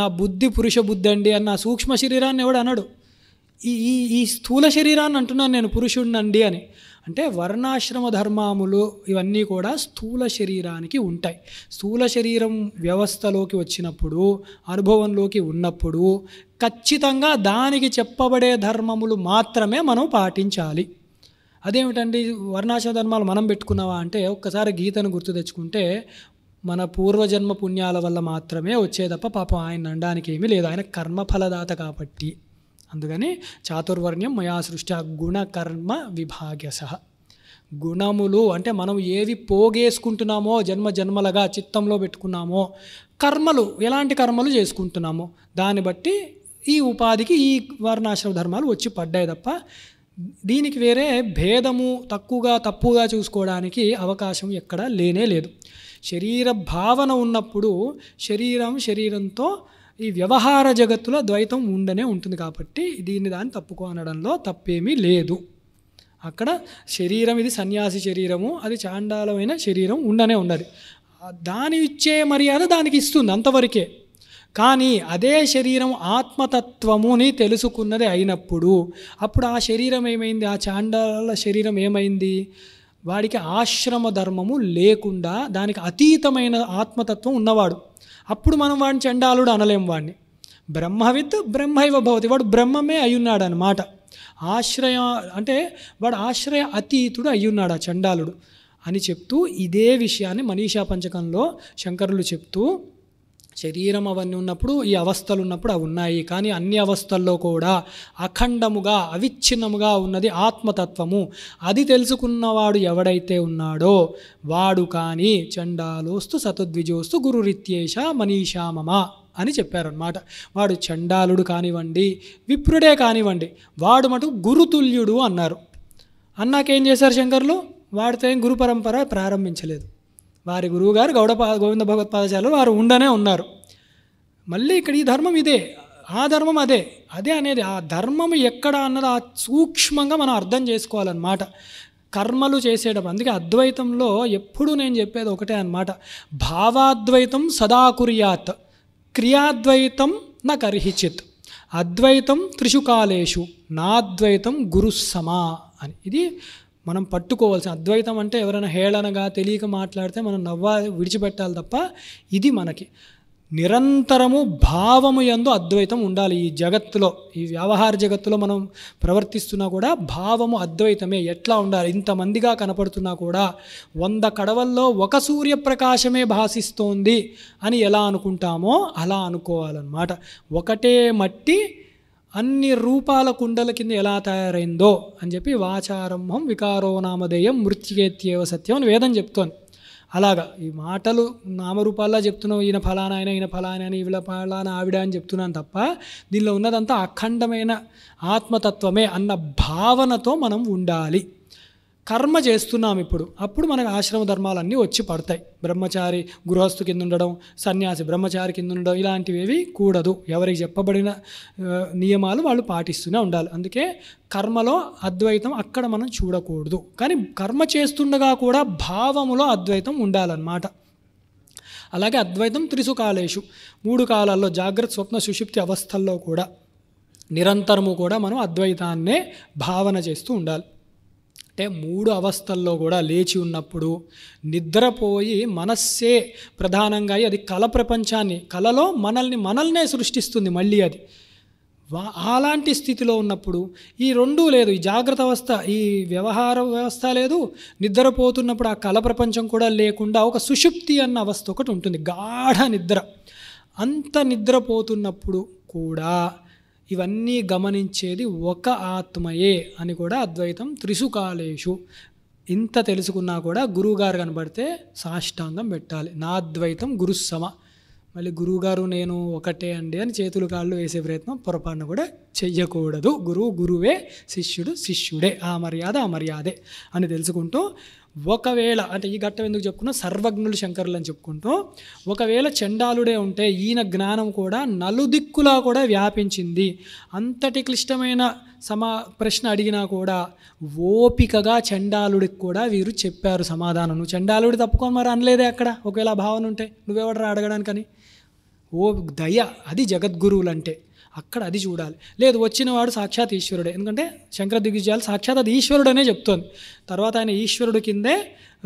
నా బుద్ధి పురుష బుద్ధి అండి అని నా సూక్ష్మ శరీరాన్ని ఎవడు అనడు. ఈ స్థూల శరీరాన్ని అంటున్నాను నేను పురుషుడినండి అని. అంటే వర్ణాశ్రమ ధర్మములు ఇవన్నీ కూడా స్థూల శరీరానికి ఉంటాయి. స్థూల శరీరం వ్యవస్థలోకి వచ్చినప్పుడు, అనుభవంలోకి ఉన్నప్పుడు ఖచ్చితంగా దానికి చెప్పబడే ధర్మములు మాత్రమే మనం పాటించాలి. అదేమిటండి వర్ణాశ్రమ ధర్మాలు మనం పెట్టుకున్నావా అంటే, ఒక్కసారి గీతను గుర్తు తెచ్చుకుంటే మన పూర్వజన్మ పుణ్యాల వల్ల మాత్రమే వచ్చే తప్ప పాపం ఆయన అనడానికి ఏమీ లేదు, ఆయన కర్మఫలదాత కాబట్టి. అందుకని చాతుర్వర్ణ్యం మయా సృష్టి గుణకర్మ విభాగ్యస. గుణములు అంటే మనం ఏవి పోగేసుకుంటున్నామో జన్మ జన్మలుగా చిత్తంలో పెట్టుకున్నామో, కర్మలు ఎలాంటి కర్మలు చేసుకుంటున్నామో దాన్ని బట్టి ఈ ఉపాధికి ఈ వర్ణాశ్రమ ధర్మాలు వచ్చి పడ్డాయి తప్ప దీనికి వేరే భేదము తప్పుగా చూసుకోవడానికి అవకాశం ఎక్కడా లేనే లేదు. శరీర భావన ఉన్నప్పుడు శరీరంతో ఈ వ్యవహార జగత్తులో ద్వైతం ఉండనే ఉంటుంది కాబట్టి దాన్ని తప్పుకో అనడంలో తప్పేమీ లేదు. అక్కడ శరీరం ఇది సన్యాసి శరీరము, అది చాండాలమైన శరీరం ఉండనే ఉండదు. దాని ఇచ్చే మర్యాద దానికి ఇస్తుంది అంతవరకే. కానీ అదే శరీరం ఆత్మతత్వముని తెలుసుకున్నది అయినప్పుడు అప్పుడు ఆ శరీరం ఏమైంది, ఆ చాండాల శరీరం ఏమైంది, వాడికి ఆశ్రమ ధర్మము లేకుండా దానికి అతీతమైన ఆత్మతత్వం ఉన్నవాడు. అప్పుడు మనం వాడిని చండాలుడు అనలేం. వాడిని బ్రహ్మవిత్ బ్రహ్మైవ భవతి, వాడు బ్రహ్మమే అయ్యున్నాడు అన్నమాట. ఆశ్రయ అంటే వాడు ఆశ్రయ అతీతుడు అయ్యున్నాడు ఆ చండాలుడు అని చెప్తూ ఇదే విషయాన్ని మనీషా పంచకంలో శంకరులు చెప్తూ, శరీరం అవన్నీ ఉన్నప్పుడు ఈ అవస్థలు ఉన్నప్పుడు అవి ఉన్నాయి, కానీ అన్ని అవస్థల్లో కూడా అఖండముగా అవిచ్ఛిన్నముగా ఉన్నది ఆత్మతత్వము. అది తెలుసుకున్నవాడు ఎవడైతే ఉన్నాడో వాడు కానీ చండాలోస్తు సతద్విజోస్తు గురురిత్యేష మనీషా మమ అని చెప్పారన్నమాట. వాడు చండాలుడు కానివ్వండి, విప్రుడే కానివ్వండి, వాడు మటు గురుతుల్యుడు అన్నారు. అన్నాకేం చేశారు శంకరులు, వాడితో ఏం గురు పరంపర ప్రారంభించలేదు. వారి గురువుగారు గోవింద భగవత్పాదాచార్యులు వారు ఉండనే ఉన్నారు. మళ్ళీ ఇక్కడ ఈ ధర్మం ఇదే, ఆ ధర్మం అదే అనేది, ఆ ధర్మం ఎక్కడ అన్నది ఆ సూక్ష్మంగా మనం అర్థం చేసుకోవాలన్నమాట కర్మలు చేసేటప్పుడు. అందుకే అద్వైతంలో ఎప్పుడు నేను చెప్పేది ఒకటే అన్నమాట, భావాద్వైతం సదా కుర్యాత్, క్రియాద్వైతం న కర్హిచిత్, అద్వైతం త్రిషు కాలేషు, నాద్వైతం గురుస్సమా అని. ఇది మనం పట్టుకోవాల్సిన. అద్వైతం అంటే ఎవరైనా హేళనగా తెలియక మాట్లాడితే మనం విడిచిపెట్టాలి తప్ప ఇది మనకి నిరంతరము భావము యందు అద్వైతం ఉండాలి. ఈ జగత్తులో, ఈ వ్యవహార జగత్తులో మనం ప్రవర్తిస్తున్నా కూడా భావము అద్వైతమే. ఎట్లా ఉండాలి, ఇంతమందిగా కనపడుతున్నా కూడా 100 కడవల్లో ఒక సూర్యప్రకాశమే భాసిస్తోంది అని ఎలా అనుకుంటామో అలా అనుకోవాలన్నమాట. ఒకటే మట్టి అన్ని రూపాల కుండల కింద ఎలా తయారైందో అని చెప్పి వాచారంభం వికారో నామధేయం మృత్యుకేత్యేవ సత్యం అని వేదం చెప్తోంది. అలాగా ఈ మాటలు నామరూపాల్లో చెప్తున్నావు, ఈయన ఫలానా ఆయన, ఈయన ఫలానా అని, ఈవిడ ఫలానా ఆవిడ అని చెప్తున్నాను తప్ప దీనిలో ఉన్నదంతా అఖండమైన ఆత్మతత్వమే అన్న భావనతో మనం ఉండాలి. కర్మ చేస్తున్నాం ఇప్పుడు, అప్పుడు మనకు ఆశ్రమ ధర్మాలన్నీ వచ్చి పడతాయి. బ్రహ్మచారి గృహస్థు కింద ఉండడం, సన్యాసి బ్రహ్మచారి కింద ఉండడం, ఇలాంటివి కూడదు. ఎవరికి చెప్పబడిన నియమాలు వాళ్ళు పాటిస్తూనే ఉండాలి. అందుకే కర్మలో అద్వైతం అక్కడ మనం చూడకూడదు. కానీ కర్మ చేస్తుండగా కూడా భావములో అద్వైతం ఉండాలన్నమాట. అలాగే అద్వైతం త్రిసు కాలేషు, 3 కాలాల్లో జాగ్రత్త స్వప్న సుషుప్తి అవస్థల్లో కూడా నిరంతరము కూడా మనం అద్వైతాన్నే భావన చేస్తూ ఉండాలి. అంటే 3 అవస్థల్లో కూడా లేచి ఉన్నప్పుడు నిద్రపోయి మనస్సే ప్రధానంగా అది కళ ప్రపంచాన్ని, కళలో మనల్నే సృష్టిస్తుంది మళ్ళీ అది. అలాంటి స్థితిలో ఉన్నప్పుడు ఈ 2 లేదు, ఈ జాగ్రత్త అవస్థ, ఈ వ్యవహార వ్యవస్థ లేదు, నిద్రపోతున్నప్పుడు ఆ కళ ప్రపంచం కూడా లేకుండా ఒక సుషుప్తి అన్న అవస్థ ఒకటి ఉంటుంది, గాఢ నిద్ర. అంత నిద్రపోతున్నప్పుడు కూడా ఇవన్నీ గమనించేది ఒక ఆత్మయే అని కూడా అద్వైతం త్రిషు కాలేషు. ఇంత తెలుసుకున్నా కూడా గురువుగారు కనబడితే సాష్టాంగం పెట్టాలి. నాద్వైతం గురుస్సమ, మళ్ళీ గురువుగారు నేను ఒకటే అండి అని చేతులు కాళ్ళు వేసే ప్రయత్నం పొరపాటున కూడా చెయ్యకూడదు. గురువు గురువే, శిష్యుడు శిష్యుడే, ఆ మర్యాదే అని తెలుసుకుంటూ, ఒకవేళ అంటే ఈ ఘట్టం ఎందుకు చెప్పుకున్నా, సర్వజ్ఞులు శంకరులు అని చెప్పుకుంటూ, ఒకవేళ చండాలుడే ఉంటే ఈయన జ్ఞానం కూడా నలుదిక్కులా కూడా వ్యాపించింది. అంతటి క్లిష్టమైన ప్రశ్న అడిగినా కూడా ఓపికగా చండాలుడికి కూడా వీరు చెప్పారు సమాధానం. నువ్వు చండాలుడి తప్పుకొని మరి అనలేదే అక్కడ, ఒకవేళ భావన ఉంటే నువ్వెవడరా అడగడానికని. ఓ దయ, అది జగద్గురువులు అంటే. అక్కడ అది చూడాలి. లేదు వచ్చినవాడు సాక్షాత్ ఈశ్వరుడే, ఎందుకంటే శంకర దిగ్విజయాలు సాక్షాత్ అది ఈశ్వరుడనే చెప్తోంది. తర్వాత ఆయన ఈశ్వరుడి కిందే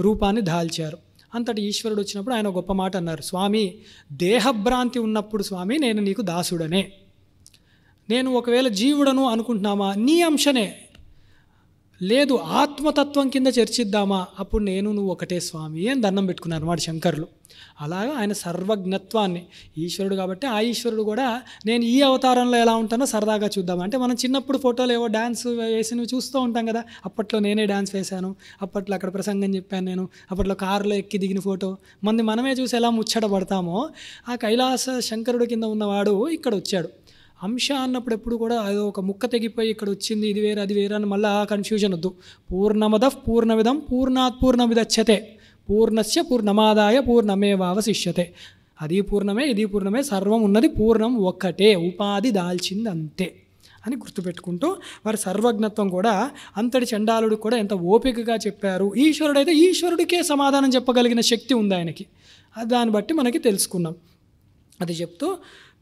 రూపాన్ని దాల్చారు. అంతటి ఈశ్వరుడు వచ్చినప్పుడు ఆయన గొప్ప మాట అన్నారు, స్వామి దేహభ్రాంతి ఉన్నప్పుడు స్వామి నేను నీకు దాసుడనే, నేను ఒకవేళ జీవుడను అనుకుంటున్నామా నీ అంశనే, లేదు ఆత్మతత్వం కింద చర్చిద్దామా అప్పుడు నేను నువ్వు ఒకటే స్వామి అని దండం పెట్టుకున్నారు అన్నమాట శంకరులు. అలాగా ఆయన సర్వజ్ఞత్వాన్ని, ఈశ్వరుడు కాబట్టి ఆ ఈశ్వరుడు కూడా నేను ఈ అవతారంలో ఎలా ఉంటానో సరదాగా చూద్దాం అంటే, మనం చిన్నప్పుడు ఫోటోలు ఏవో డ్యాన్స్ వేసినవి చూస్తూ ఉంటాం కదా, అప్పట్లో నేనే డ్యాన్స్ వేశాను, అప్పట్లో అక్కడ ప్రసంగం చెప్పాను నేను, అప్పట్లో కారులో ఎక్కి దిగిన ఫోటో, మనమే చూసి ఎలా ముచ్చట పడతామో ఆ కైలాస శంకరుడు కింద ఉన్నవాడు ఇక్కడ వచ్చాడు. అంశ అన్నప్పుడు ఎప్పుడు కూడా అది ఒక ముక్క తెగిపోయి ఇక్కడ వచ్చింది ఇది వేరే అది వేరే అని మళ్ళీ కన్ఫ్యూజన్ వద్దు. పూర్ణమద పూర్ణమిదం పూర్ణాత్ పూర్ణమిదచ్యతే పూర్ణస్య పూర్ణమాదాయ పూర్ణమేవావశిష్యతే. అది పూర్ణమే ఇది పూర్ణమే, సర్వం ఉన్నది పూర్ణం ఒక్కటే, ఉపాధి దాల్చింది అంతే అని గుర్తుపెట్టుకుంటూ వారి సర్వజ్ఞత్వం కూడా అంతటి చండాలుడికి కూడా ఎంత ఓపికగా చెప్పారు. ఈశ్వరుడైతే ఈశ్వరుడికే సమాధానం చెప్పగలిగిన శక్తి ఉంది ఆయనకి, దాన్ని బట్టి మనకి తెలుసుకున్నాం. అది చెప్తూ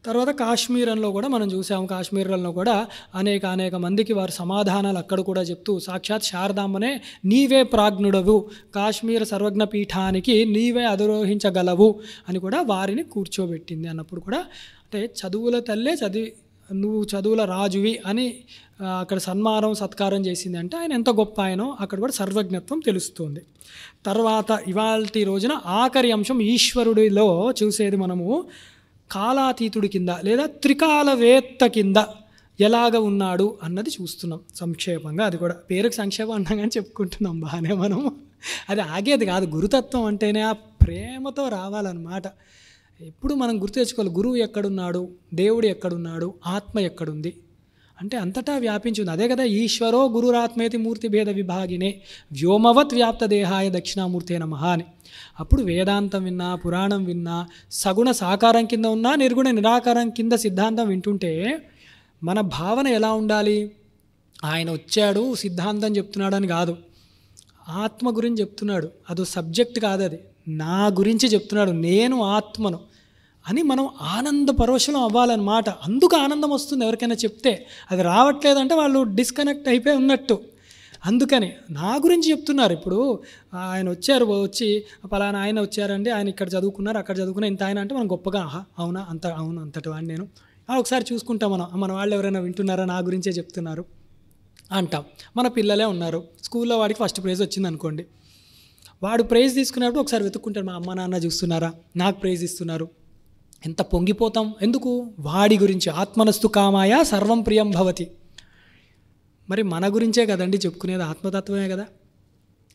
తర్వాత కాశ్మీరంలో కూడా మనం చూసాము, కాశ్మీరంలో కూడా అనేక మందికి వారి సమాధానాలు అక్కడ కూడా చెప్తూ, సాక్షాత్ శారదాంబనే నీవే ప్రాజ్ఞుడవు, కాశ్మీర సర్వజ్ఞ పీఠానికి నీవే అధిరోహించగలవు అని కూడా వారిని కూర్చోబెట్టింది. అన్నప్పుడు కూడా అంటే చదువుల తల్లే నువ్వు చదువుల రాజువి అని అక్కడ సన్మానం సత్కారం చేసింది. అంటే ఆయన ఎంత గొప్ప ఆయనో అక్కడ కూడా సర్వజ్ఞత్వం తెలుస్తుంది. తర్వాత ఇవాల్టి రోజున ఆఖరి అంశం ఈశ్వరుడిలో చూసేది మనము కాలాతీతుడి కింద లేదా త్రికాలవేత్త కింద ఎలాగ ఉన్నాడు అన్నది చూస్తున్నాం సంక్షేపంగా. అది కూడా పేరుకి సంక్షేపం అన్నాగానే చెప్పుకుంటున్నాం బాగానే మనం, అది ఆగేది కాదు. గురుతత్వం అంటేనే ఆ ప్రేమతో రావాలన్నమాట. ఎప్పుడు మనం గుర్తు తెచ్చుకోవాలి, గురువు ఎక్కడున్నాడు, దేవుడు ఎక్కడున్నాడు, ఆత్మ ఎక్కడుంది అంటే అంతటా వ్యాపించింది. అదే కదా ఈశ్వరో గురురాత్మేతి మూర్తి భేద విభాగినే వ్యోమవత్ వ్యాప్త దేహాయ దక్షిణామూర్తే నమః అని. అప్పుడు వేదాంతం విన్నా, పురాణం విన్నా, సగుణ సాకారం కింద ఉన్నా, నిర్గుణ నిరాకారం కింద సిద్ధాంతం వింటుంటే మన భావన ఎలా ఉండాలి? ఆయన వచ్చాడు సిద్ధాంతం చెప్తున్నాడు అని కాదు, ఆత్మ గురించి చెప్తున్నాడు, అదో సబ్జెక్ట్ కాదు, అది నా గురించి చెప్తున్నాడు, నేను ఆత్మను అని మనం ఆనంద పరవశనం అవ్వాలన్నమాట. అందుకు ఆనందం వస్తుంది ఎవరికైనా చెప్తే. అది రావట్లేదంటే వాళ్ళు డిస్కనెక్ట్ అయిపోయి ఉన్నట్టు. అందుకని నా గురించి చెప్తున్నారు. ఇప్పుడు ఆయన వచ్చి పలానా ఆయన వచ్చారండి, ఆయన ఇక్కడ చదువుకున్నారు అక్కడ చదువుకున్నారు ఇంత ఆయన అంటే మనం గొప్పగా అవునా అవును అంతటి వాడిని నేను ఒకసారి చూసుకుంటాం. మన వాళ్ళు ఎవరైనా వింటున్నారా నా గురించే చెప్తున్నారు అంటాం. మన పిల్లలే ఉన్నారు, స్కూల్లో వాడికి ఫస్ట్ ప్రైజ్ వచ్చింది అనుకోండి, వాడు ప్రైజ్ తీసుకున్నప్పుడు ఒకసారి వెతుక్కుంటాడు, మా అమ్మ నాన్న చూస్తున్నారా నాకు ప్రైజ్ ఇస్తున్నారు, ఎంత పొంగిపోతాం. ఎందుకు? వాడి గురించి. ఆత్మనస్తు కామాయ సర్వం ప్రియం భవతి. మరి మన గురించే కదండి చెప్పుకునేది, ఆత్మతత్వమే కదా.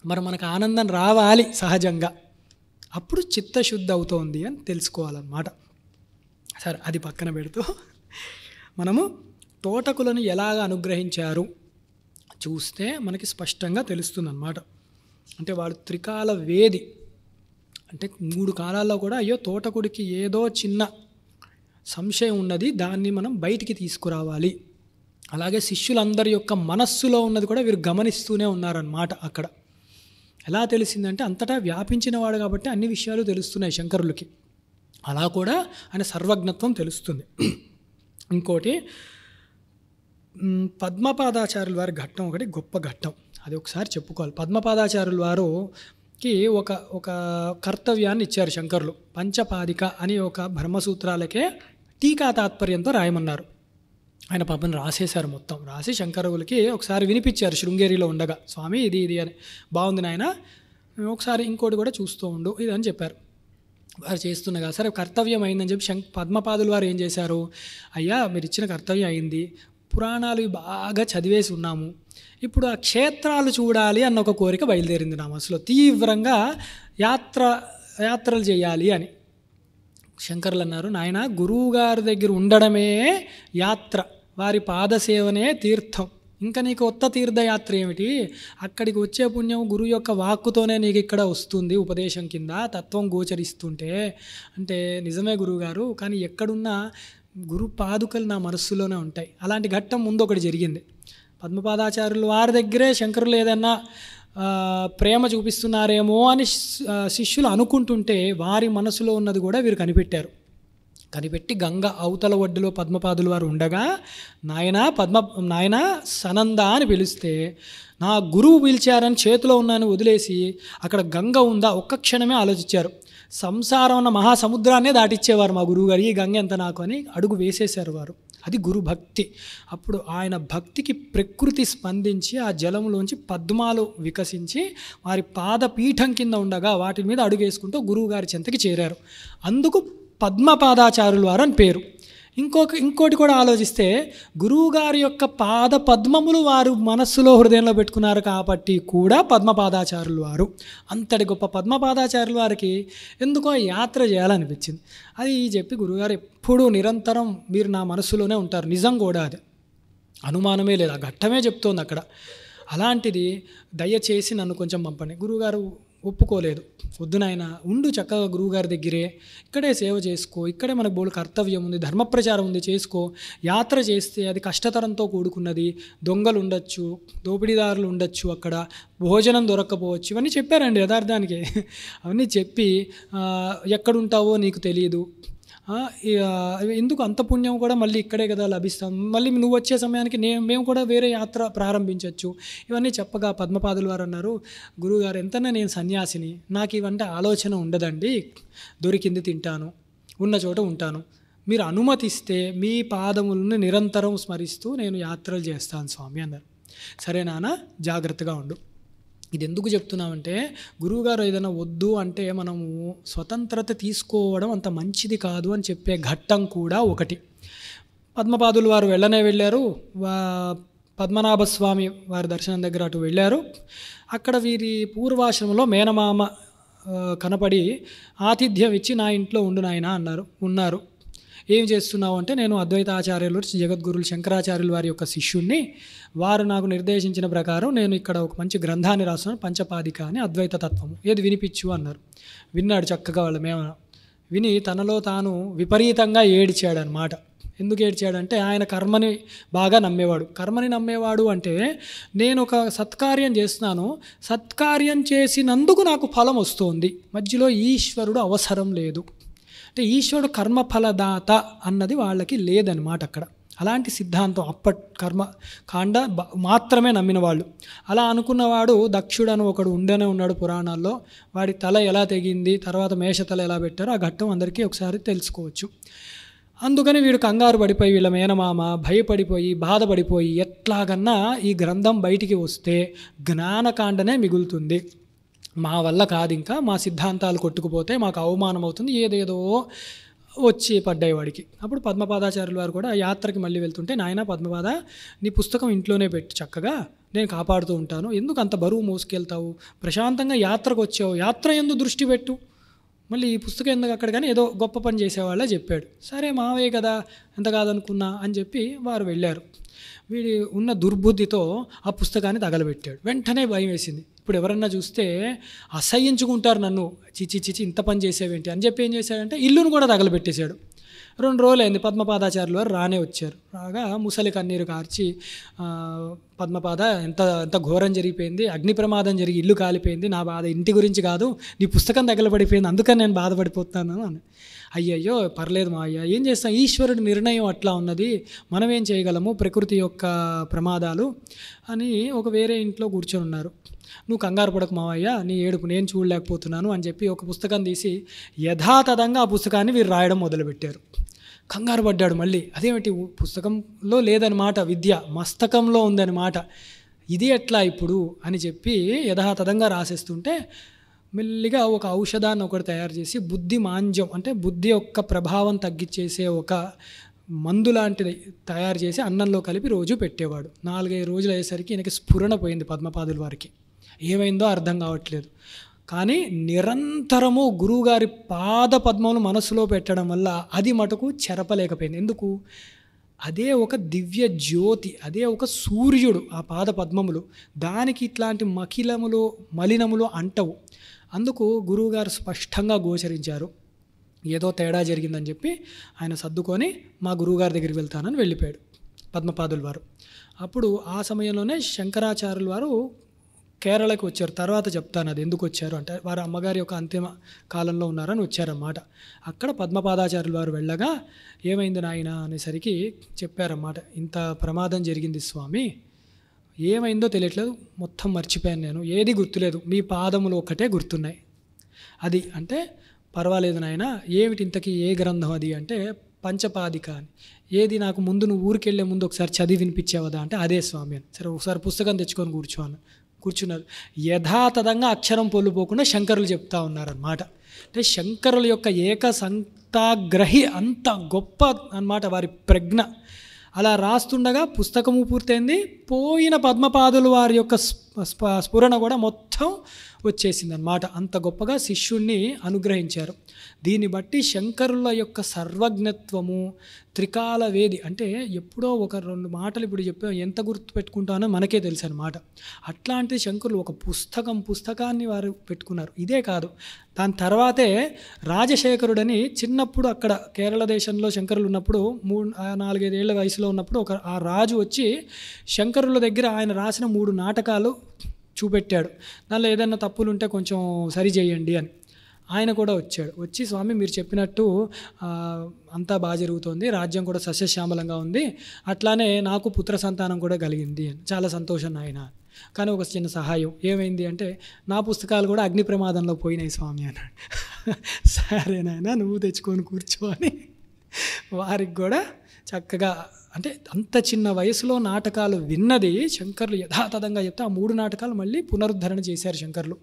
మరి మనకు ఆనందం రావాలి సహజంగా, అప్పుడు చిత్తశుద్ధి అవుతోంది అని తెలుసుకోవాలన్నమాట. సరే, అది పక్కన పెడుతూ మనము తోటకులను ఎలాగ అనుగ్రహించారు చూస్తే మనకి స్పష్టంగా తెలుస్తుందన్నమాట. అంటే వాడు త్రికాల వేది, అంటే 3 కాలాల్లో కూడా అయ్యో తోటకుడికి ఏదో చిన్న సంశయం ఉన్నది, దాన్ని మనం బయటికి తీసుకురావాలి. అలాగే శిష్యులందరి యొక్క మనస్సులో ఉన్నది కూడా వీరు గమనిస్తూనే ఉన్నారన్నమాట. అక్కడ ఎలా తెలిసిందంటే అంతటా వ్యాపించిన వాడు కాబట్టి అన్ని విషయాలు తెలుస్తున్నాయి శంకరులకి. అలా కూడా ఆయన సర్వజ్ఞత్వం తెలుస్తుంది. ఇంకోటి పద్మపాదాచార్యుల వారి ఘట్టం ఒకటి గొప్ప ఘట్టం, అది ఒకసారి చెప్పుకోవాలి. పద్మపాదాచార్యుల వారుకి ఒక కర్తవ్యాన్ని ఇచ్చారు శంకరులు. పంచపాదిక అని ఒక బ్రహ్మసూత్రాలకే టీకా తాత్పర్యంతో రాయమన్నారు. ఆయన పాపని రాసేశారు, మొత్తం రాసి శంకరులకి ఒకసారి వినిపించారు శృంగేరిలో ఉండగా. స్వామి ఇది అని బాగుంది నాయన, ఒకసారి ఇంకోటి కూడా చూస్తూ ఉండు ఇది అని చెప్పారు. వారు చేస్తుండగా సరే కర్తవ్యం అయిందని చెప్పి పద్మపాదులు వారు ఏం చేశారు, అయ్యా మీరు ఇచ్చిన కర్తవ్యం అయింది, పురాణాలు బాగా చదివేసి ఉన్నాము, ఇప్పుడు ఆ క్షేత్రాలు చూడాలి అన్న ఒక కోరిక బయలుదేరింది నా మనసులో. తీవ్రంగా యాత్రలు చేయాలి అని. శంకర్లు అన్నారు, నాయన గురువు గారి దగ్గర ఉండడమే యాత్ర, వారి పాదసేవనే తీర్థం, ఇంకా నీకు కొత్త తీర్థయాత్ర ఏమిటి? అక్కడికి వచ్చే పుణ్యం గురువు యొక్క వాక్కుతోనే నీకు ఇక్కడ వస్తుంది, ఉపదేశం కింద తత్వం గోచరిస్తుంటే. అంటే నిజమే గురువుగారు, కానీ ఎక్కడున్నా గురు పాదుకలు నా మనస్సులోనే ఉంటాయి. అలాంటి ఘట్టం ముందు ఒకటి జరిగింది. పద్మపాదాచార్యులు వారి దగ్గరే శంకరులు ఏదన్నా ప్రేమ చూపిస్తున్నారేమో అని శిష్యులు అనుకుంటుంటే వారి మనసులో ఉన్నది కూడా వీరు కనిపెట్టి గంగ అవతల ఒడ్డులో పద్మపాదులు వారు ఉండగా నాయన సనంద అని పిలిస్తే, నా గురువు పిలిచారని చేతిలో ఉన్నాను వదిలేసి అక్కడ గంగ ఉందా ఒక్క క్షణమే ఆలోచించారు. సంసారం ఉన్న మహాసముద్రాన్నే దాటిచ్చేవారు మా గురువు గారు, ఈ గంగ ఎంత నాకు అని అడుగు వేసేశారు వారు. అది గురు భక్తి. అప్పుడు ఆయన భక్తికి ప్రకృతి స్పందించి ఆ జలంలోంచి పద్మాలు వికసించి వారి పాదపీఠం కింద ఉండగా వాటి మీద అడుగేసుకుంటూ గురువుగారి చెంతకి చేరారు. అందుకు పద్మపాదాచార్యులు వారు అని పేరు. ఇంకోటి కూడా ఆలోచిస్తే, గురువుగారి యొక్క పాద పద్మములు వారు మనస్సులో హృదయంలో పెట్టుకున్నారు కాబట్టి కూడా పద్మపాదాచార్యులు వారు. అంతటి గొప్ప పద్మపాదాచార్యులు వారికి ఎందుకో యాత్ర చేయాలనిపించింది. అది చెప్పి గురువుగారు ఎప్పుడూ నిరంతరం మీరు నా మనస్సులోనే ఉంటారు, నిజం కూడా అది, అనుమానమే లేదు, ఆ ఘట్టమే చెప్తోంది అక్కడ. అలాంటిది దయచేసి నన్ను కొంచెం పంపండి. గురువుగారు ఒప్పుకోలేదు. వద్దు నాయన, ఉండు చక్కగా గురువుగారి దగ్గరే, ఇక్కడే సేవ చేసుకో, ఇక్కడే మనకు బోడు కర్తవ్యం ఉంది, ధర్మప్రచారం ఉంది, చేసుకో. యాత్ర చేస్తే అది కష్టతరంతో కూడుకున్నది, దొంగలు ఉండొచ్చు, దోపిడీదారులు ఉండొచ్చు, అక్కడ భోజనం దొరక్కపోవచ్చు, ఇవన్నీ చెప్పారండి యథార్థానికి. అవన్నీ చెప్పి ఎక్కడుంటావో నీకు తెలియదు, ఎందుకు అంత పుణ్యం కూడా మళ్ళీ ఇక్కడే కదా లభిస్తాం, మళ్ళీ నువ్వు వచ్చే సమయానికి మేము కూడా వేరే యాత్ర ప్రారంభించవచ్చు, ఇవన్నీ చెప్పగా పద్మపాదులు వారు అన్నారు, గురువుగారు ఎంతనే నేను సన్యాసిని, నాకు ఇవంటే ఆలోచన ఉండదండి, దొరికింది తింటాను, ఉన్న చోట ఉంటాను, మీరు అనుమతిస్తే మీ పాదములను నిరంతరం స్మరిస్తూ నేను యాత్రలు చేస్తాను స్వామి అన్నారు. సరే నాన్న, జాగ్రత్తగా ఉండు. ఇది ఎందుకు చెప్తున్నామంటే, గురువుగారు ఏదైనా వద్దు అంటే మనము స్వతంత్రత తీసుకోవడం అంత మంచిది కాదు అని చెప్పే ఘట్టం కూడా ఒకటి. పద్మపాదులు వారు వెళ్ళారు, పద్మనాభస్వామి వారి దర్శనం దగ్గర అటు వెళ్ళారు. అక్కడ వీరి పూర్వాశ్రమంలో మేనమామ కనపడి ఆతిథ్యం ఇచ్చి నా ఇంట్లో ఉండు నాయన ఉన్నారు. ఏం చేస్తున్నావు అంటే, నేను అద్వైత ఆచార్యులు జగద్గురులు శంకరాచార్యులు వారి యొక్క శిష్యుణ్ణి, వారు నాకు నిర్దేశించిన ప్రకారం నేను ఇక్కడ ఒక మంచి గ్రంథాన్ని రాస్తున్నాను, పంచపాదిక అని, అద్వైత తత్వము, ఏది వినిపించు అన్నారు. విన్నాడు చక్కగా. విని తనలో తాను విపరీతంగా ఏడ్చాడనమాట. ఎందుకు ఏడ్చాడంటే, ఆయన కర్మని బాగా నమ్మేవాడు. కర్మని నమ్మేవాడు అంటే, నేను ఒక సత్కార్యం చేస్తున్నాను, సత్కార్యం చేసినందుకు నాకు ఫలం వస్తుంది, మధ్యలో ఈశ్వరుడు అవసరం లేదు అంటే, ఈశ్వరుడు కర్మఫలదాత అన్నది వాళ్ళకి లేదనమాట అక్కడ. అలాంటి సిద్ధాంతం కర్మకాండ మాత్రమే నమ్మిన వాళ్ళు. అలా అనుకున్నవాడు దక్షుడను ఒకడు ఉన్నాడు పురాణాల్లో. వాడి తల ఎలా తెగింది, తర్వాత మేషతల ఎలా పెట్టారో ఆ ఘట్టం అందరికీ ఒకసారి తెలుసుకోవచ్చు. అందుకని వీడు కంగారు పడిపోయి, వీళ్ళ మేనమామ భయపడిపోయి బాధపడిపోయి, ఎట్లాగన్నా ఈ గ్రంథం బయటికి వస్తే జ్ఞానకాండనే మిగులుతుంది, మా వల్ల కాదు, ఇంకా మా సిద్ధాంతాలు కొట్టుకుపోతే మాకు అవమానం అవుతుంది, ఏదేదో వచ్చి పడ్డాయి వాడికి. అప్పుడు పద్మపాదాచార్యులు వారు కూడా యాత్రకి మళ్ళీ వెళ్తుంటే, నాయన పద్మపాద, నీ పుస్తకం ఇంట్లోనే పెట్టు, చక్కగా నేను కాపాడుతూ ఉంటాను, ఎందుకు అంత బరువు మోసుకెళ్తావు, ప్రశాంతంగా యాత్రకు వచ్చావు, యాత్ర ఎందు దృష్టి పెట్టు, మళ్ళీ ఈ పుస్తకం ఎందుకు అక్కడ, కానీ ఏదో గొప్ప పని చేసేవాళ్ళే చెప్పాడు. సరే మావే కదా, ఎంత కాదనుకున్నా అని చెప్పి వారు వెళ్ళారు. వీడి ఉన్న దుర్బుద్ధితో ఆ పుస్తకాన్ని తగలబెట్టాడు. వెంటనే భయం వేసింది, ఇప్పుడు ఎవరన్నా చూస్తే అసహ్యించుకుంటారు నన్ను, చిచి ఇంత పని చేసేవేంటి అని చెప్పి ఏం చేశాడంటే, ఇల్లును కూడా తగలబెట్టేశాడు. 2 రోజులు అయింది, పద్మపాదాచార్యులు వారు రానే వచ్చారు. రాగా ముసలి కన్నీరు కార్చి, పద్మపాద ఎంత ఘోరం జరిగిపోయింది, అగ్ని ప్రమాదం జరిగి ఇల్లు కాలిపోయింది, నా బాధ ఇంటి గురించి కాదు, నీ పుస్తకం తగలబడిపోయింది, అందుకని నేను బాధపడిపోతాను అని. అయ్యయ్యో పర్లేదు మా అయ్యా, ఏం చేస్తాం, ఈశ్వరుడి నిర్ణయం అట్లా ఉన్నది, మనం ఏం చేయగలము, ప్రకృతి యొక్క ప్రమాదాలు అని ఒక వేరే ఇంట్లో కూర్చొని ఉన్నారు. నువ్వు కంగారు పడకు మావయ్య, నీ ఏడుపు నేను చూడలేకపోతున్నాను అని చెప్పి ఒక పుస్తకం తీసి యథాతథంగా ఆ పుస్తకాన్ని వీరు రాయడం మొదలుపెట్టారు. కంగారు పడ్డాడు మళ్ళీ, అదేమిటి పుస్తకంలో లేదనమాట, విద్య మస్తకంలో ఉందన్నమాట, ఇది ఎట్లా ఇప్పుడు అని చెప్పి యథాతథంగా రాసేస్తుంటే, మెల్లిగా ఒక ఔషధాన్ని ఒకటి తయారు చేసి, బుద్ధి మాంద్యం అంటే బుద్ధి యొక్క ప్రభావం తగ్గించేసే ఒక మందు లాంటిది తయారు చేసి అన్నంలో కలిపి రోజు పెట్టేవాడు. 4-5 రోజులు అయ్యేసరికి ఈయనకి స్ఫురణ పోయింది పద్మపాదుల వారికి. ఏమైందో అర్థం కావట్లేదు. కానీ నిరంతరము గురువుగారి పాద పద్మములు మనసులో పెట్టడం వల్ల అది మటుకు చెరపలేకపోయింది. ఎందుకు? అదే ఒక దివ్య జ్యోతి, అదే ఒక సూర్యుడు ఆ పాద పద్మములు. దానికి ఇట్లాంటి మలినములు అంటవు. అందుకు గురువుగారు స్పష్టంగా గోచరించారు. ఏదో తేడా జరిగిందని చెప్పి ఆయన సర్దుకొని మా గురువుగారి దగ్గరికి వెళ్తానని వెళ్ళిపోయాడు పద్మపాదుల వారు. అప్పుడు ఆ సమయంలోనే శంకరాచార్యుల వారు కేరళకి వచ్చారు. తర్వాత చెప్తాను అది ఎందుకు వచ్చారు అంటే, వారి అమ్మగారి యొక్క అంతిమ కాలంలో ఉన్నారని వచ్చారన్నమాట. అక్కడ పద్మపాదాచార్యుల వారు వెళ్ళగా ఏమైంది నాయన అనేసరికి చెప్పారన్నమాట, ఇంత ప్రమాదం జరిగింది స్వామి, ఏమైందో తెలియట్లేదు, మొత్తం మర్చిపోయాను, నేను ఏది గుర్తులేదు, మీ పాదములు ఒక్కటే గుర్తున్నాయి. అది అంటే పర్వాలేదు నాయన, ఏమిటి ఇంతకీ ఏ గ్రంథం అది అంటే పంచపాదిక అని. ఏది నాకు ముందు నువ్వు ఊరికి వెళ్ళే ముందు ఒకసారి చదివి వినిపించావదా అంటే అదే స్వామి అని. సరే ఒకసారి పుస్తకం తెచ్చుకొని కూర్చున్నారు. యథాతథంగా అక్షరం పొల్లుపోకుండా శంకరులు చెప్తా ఉన్నారన్నమాట. అంటే శంకరుల యొక్క ఏకసంతాగ్రహి అంత గొప్ప అన్నమాట వారి ప్రజ్ఞ. అలా రాస్తుండగా పుస్తకము పూర్తయింది, పోయిన పద్మపాదులు వారి యొక్క స్ఫురణ కూడా మొత్తం వచ్చేసింది అన్నమాట. అంత గొప్పగా శిష్యుణ్ణి అనుగ్రహించారు. దీన్ని బట్టి శంకరుల యొక్క సర్వజ్ఞత్వము, త్రికాల వేది అంటే ఎప్పుడో ఒక 2 మాటలు ఇప్పుడు చెప్పాం, ఎంత గుర్తు పెట్టుకుంటానో మనకే తెలుసు అన్నమాట. అట్లాంటి శంకరులు ఒక పుస్తకాన్ని వారు పెట్టుకున్నారు. ఇదే కాదు, దాని తర్వాతే రాజశేఖరుడని చిన్నప్పుడు అక్కడ కేరళ దేశంలో శంకరులు ఉన్నప్పుడు 4-5 ఏళ్ల వయసులో ఉన్నప్పుడు ఆ రాజు వచ్చి శంకరుల దగ్గర ఆయన రాసిన 3 నాటకాలు చూపెట్టాడు. దానిలో ఏదైనా తప్పులు ఉంటే కొంచెం సరి చేయండి అని. ఆయన కూడా వచ్చి స్వామి మీరు చెప్పినట్టు అంతా బాగా జరుగుతోంది, రాజ్యం కూడా సస్యశ్యామలంగా ఉంది, అట్లానే నాకు పుత్ర సంతానం కూడా కలిగింది అని. చాలా సంతోషం ఆయన, కానీ ఒక చిన్న సహాయం ఏమైంది అంటే నా పుస్తకాలు కూడా అగ్ని ప్రమాదంలో పోయినాయి స్వామి అన్నాడు. సరేనాయనా నువ్వు తెచ్చుకొని కూర్చో అని వారికి కూడా చక్కగా, అంటే అంత చిన్న వయసులో నాటకాలు విన్నది శంకర్లు యథాతథంగా చెప్తే ఆ 3 నాటకాలు మళ్ళీ పునరుద్ధరణ చేశారు శంకర్లు.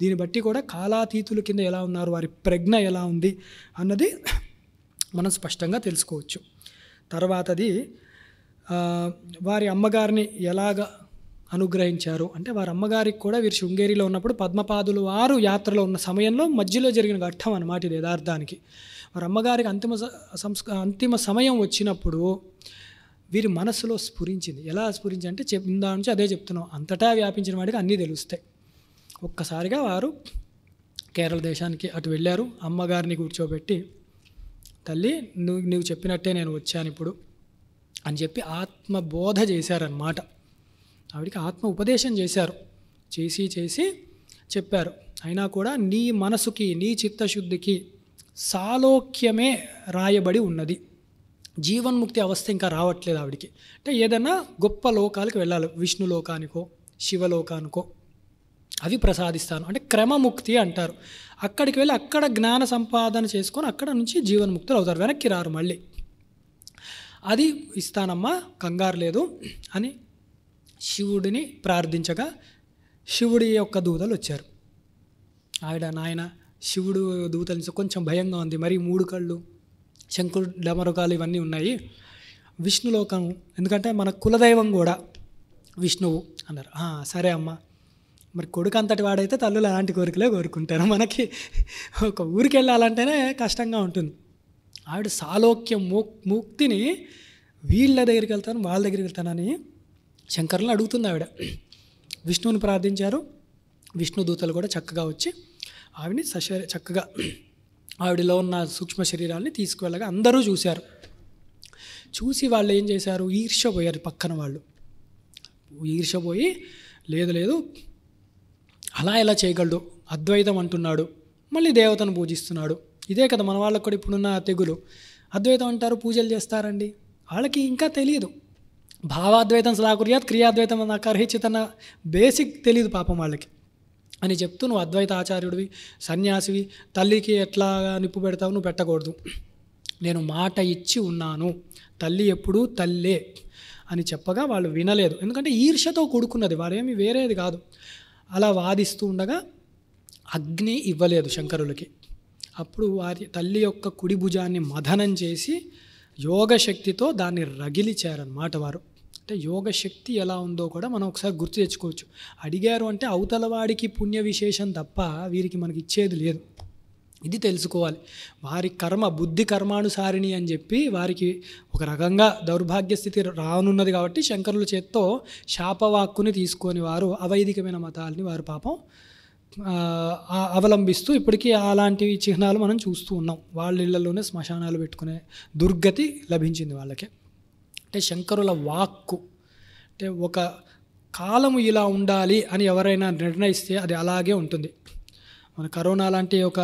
దీన్ని బట్టి కూడా కాలాతీతుల కింద ఎలా ఉన్నారు, వారి ప్రజ్ఞ ఎలా ఉంది అన్నది మనం స్పష్టంగా తెలుసుకోవచ్చు. తర్వాతది వారి అమ్మగారిని ఎలాగ అనుగ్రహించారు అంటే, వారి అమ్మగారికి కూడా వీరు శృంగేరిలో ఉన్నప్పుడు పద్మపాదులు వారు యాత్రలో ఉన్న సమయంలో మధ్యలో జరిగిన ఘట్టం అన్నమాట ఇది యథార్థానికి. వారి అమ్మగారికి అంతిమ సమయం వచ్చినప్పుడు వీరి మనసులో స్ఫురించింది. ఎలా స్ఫురించింది అంటే ఇందా నుంచి అదే చెప్తున్నాం, అంతటా వ్యాపించిన వాడికి అన్నీ తెలుస్తాయి. ఒక్కసారిగా వారు కేరళ దేశానికి అటు వెళ్ళారు. అమ్మగారిని కూర్చోబెట్టి, తల్లి నువ్వు చెప్పినట్టే నేను వచ్చాను ఇప్పుడు అని చెప్పి ఆత్మబోధ చేశారన్నమాట. ఆవిడికి ఆత్మ ఉపదేశం చేశారు. చేసి చెప్పారు, అయినా కూడా నీ మనసుకి, నీ చిత్తశుద్ధికి సాలోక్యమే రాయబడి ఉన్నది, జీవన్ముక్తి అవస్థ ఇంకా రావట్లేదు ఆవిడికి. అంటే ఏదైనా గొప్ప లోకాలకు వెళ్ళాలి, విష్ణులోకానికో శివలోకానికో, అవి ప్రసాదిస్తాను అంటే క్రమముక్తి అంటారు. అక్కడికి వెళ్ళి అక్కడ జ్ఞాన సంపాదన చేసుకొని అక్కడ నుంచి జీవన్ముక్తులు అవుతారు, వెనక్కి రారు మళ్ళీ. అది ఇస్తానమ్మా, కంగారు లేదు అని శివుడిని ప్రార్థించగా శివుడి యొక్క దూతలు వచ్చారు. ఆవిడ నాయన శివుడు దూతలు కొంచెం భయంగా ఉంది, మరి 3 కళ్ళు, శంకుడు డమరుకాలు ఇవన్నీ ఉన్నాయి, విష్ణులోకం ఎందుకంటే మన కులదైవం కూడా విష్ణువు అన్నారు. సరే అమ్మ, మరి కొడుకు అంతటి వాడైతే తల్లులు అలాంటి కోరికలే కోరుకుంటారు, మనకి ఒక ఊరికి వెళ్ళాలంటేనే కష్టంగా ఉంటుంది. ఆవిడ సాలోక్యం ముక్తిని వీళ్ళ దగ్గరికి వెళ్తాను వాళ్ళ దగ్గరికి వెళ్తానని శంకరులను అడుగుతుంది ఆవిడ. విష్ణువుని ప్రార్థించారు. విష్ణు దూతలు కూడా చక్కగా వచ్చి ఆవిడని చక్కగా ఆవిడలో ఉన్న సూక్ష్మ శరీరాన్ని తీసుకువెళ్ళగా అందరూ చూశారు. చూసి వాళ్ళు ఏం చేశారు, ఈర్ష్యపోయారు. పక్కన వాళ్ళు ఈర్ష్యపోయి లేదు అలా ఎలా చేయగలడు, అద్వైతం అంటున్నాడు, మళ్ళీ దేవతను పూజిస్తున్నాడు. ఇదే కదా మన వాళ్ళకు కూడా ఇప్పుడున్న తెగులు. అద్వైతం అంటారు, పూజలు చేస్తారండి, వాళ్ళకి ఇంకా తెలియదు. భావాద్వైతం సదాకుర్యాత్ క్రియాద్వైతం నాకు అర్హించితన్న బేసిక్ తెలియదు పాపం వాళ్ళకి అని చెప్తూ, నువ్వు అద్వైత ఆచార్యుడివి, సన్యాసివి, తల్లికి ఎట్లా నిప్పు పెడతావు, నువ్వు పెట్టకూడదు, నేను మాట ఇచ్చి ఉన్నాను, తల్లి ఎప్పుడూ తల్లే అని చెప్పగా వాళ్ళు వినలేదు. ఎందుకంటే ఈర్ష్యతో కూడుకున్నది, వారేమి వేరేది కాదు. అలా వాదిస్తూ ఉండగా అగ్ని ఇవ్వలేదు శంకరులకి. అప్పుడు వారి తల్లి యొక్క కుడి భుజాన్ని మథనం చేసి యోగశక్తితో దాన్ని రగిలిచారన్నమాట వారు. అంటే యోగ శక్తి ఎలా ఉందో కూడా మనం ఒకసారి గుర్తు తెచ్చుకోవచ్చు. అడిగారు అంటే అవతల వాడికి పుణ్య విశేషం తప్ప వీరికి మనకి ఇచ్చేది లేదు. ఇది తెలుసుకోవాలి. వారి కర్మ బుద్ధి కర్మానుసారిణి అని చెప్పి వారికి ఒక రకంగా దౌర్భాగ్య స్థితి రానున్నది కాబట్టి శంకరుల చేత్తో శాపవాక్కుని తీసుకొని వారు అవైదికమైన మతాలని వారు పాపం అవలంబిస్తూ ఇప్పటికీ అలాంటి చిహ్నాలు మనం చూస్తూ ఉన్నాం. వాళ్ళ ఇళ్లలోనే శ్మశానాలు పెట్టుకునే దుర్గతి లభించింది వాళ్ళకి. అంటే శంకరుల వాక్కు అంటే ఒక కాలము ఇలా ఉండాలి అని ఎవరైనా నిర్ణయిస్తే అది అలాగే ఉంటుంది. మన కరోనా లాంటి ఒక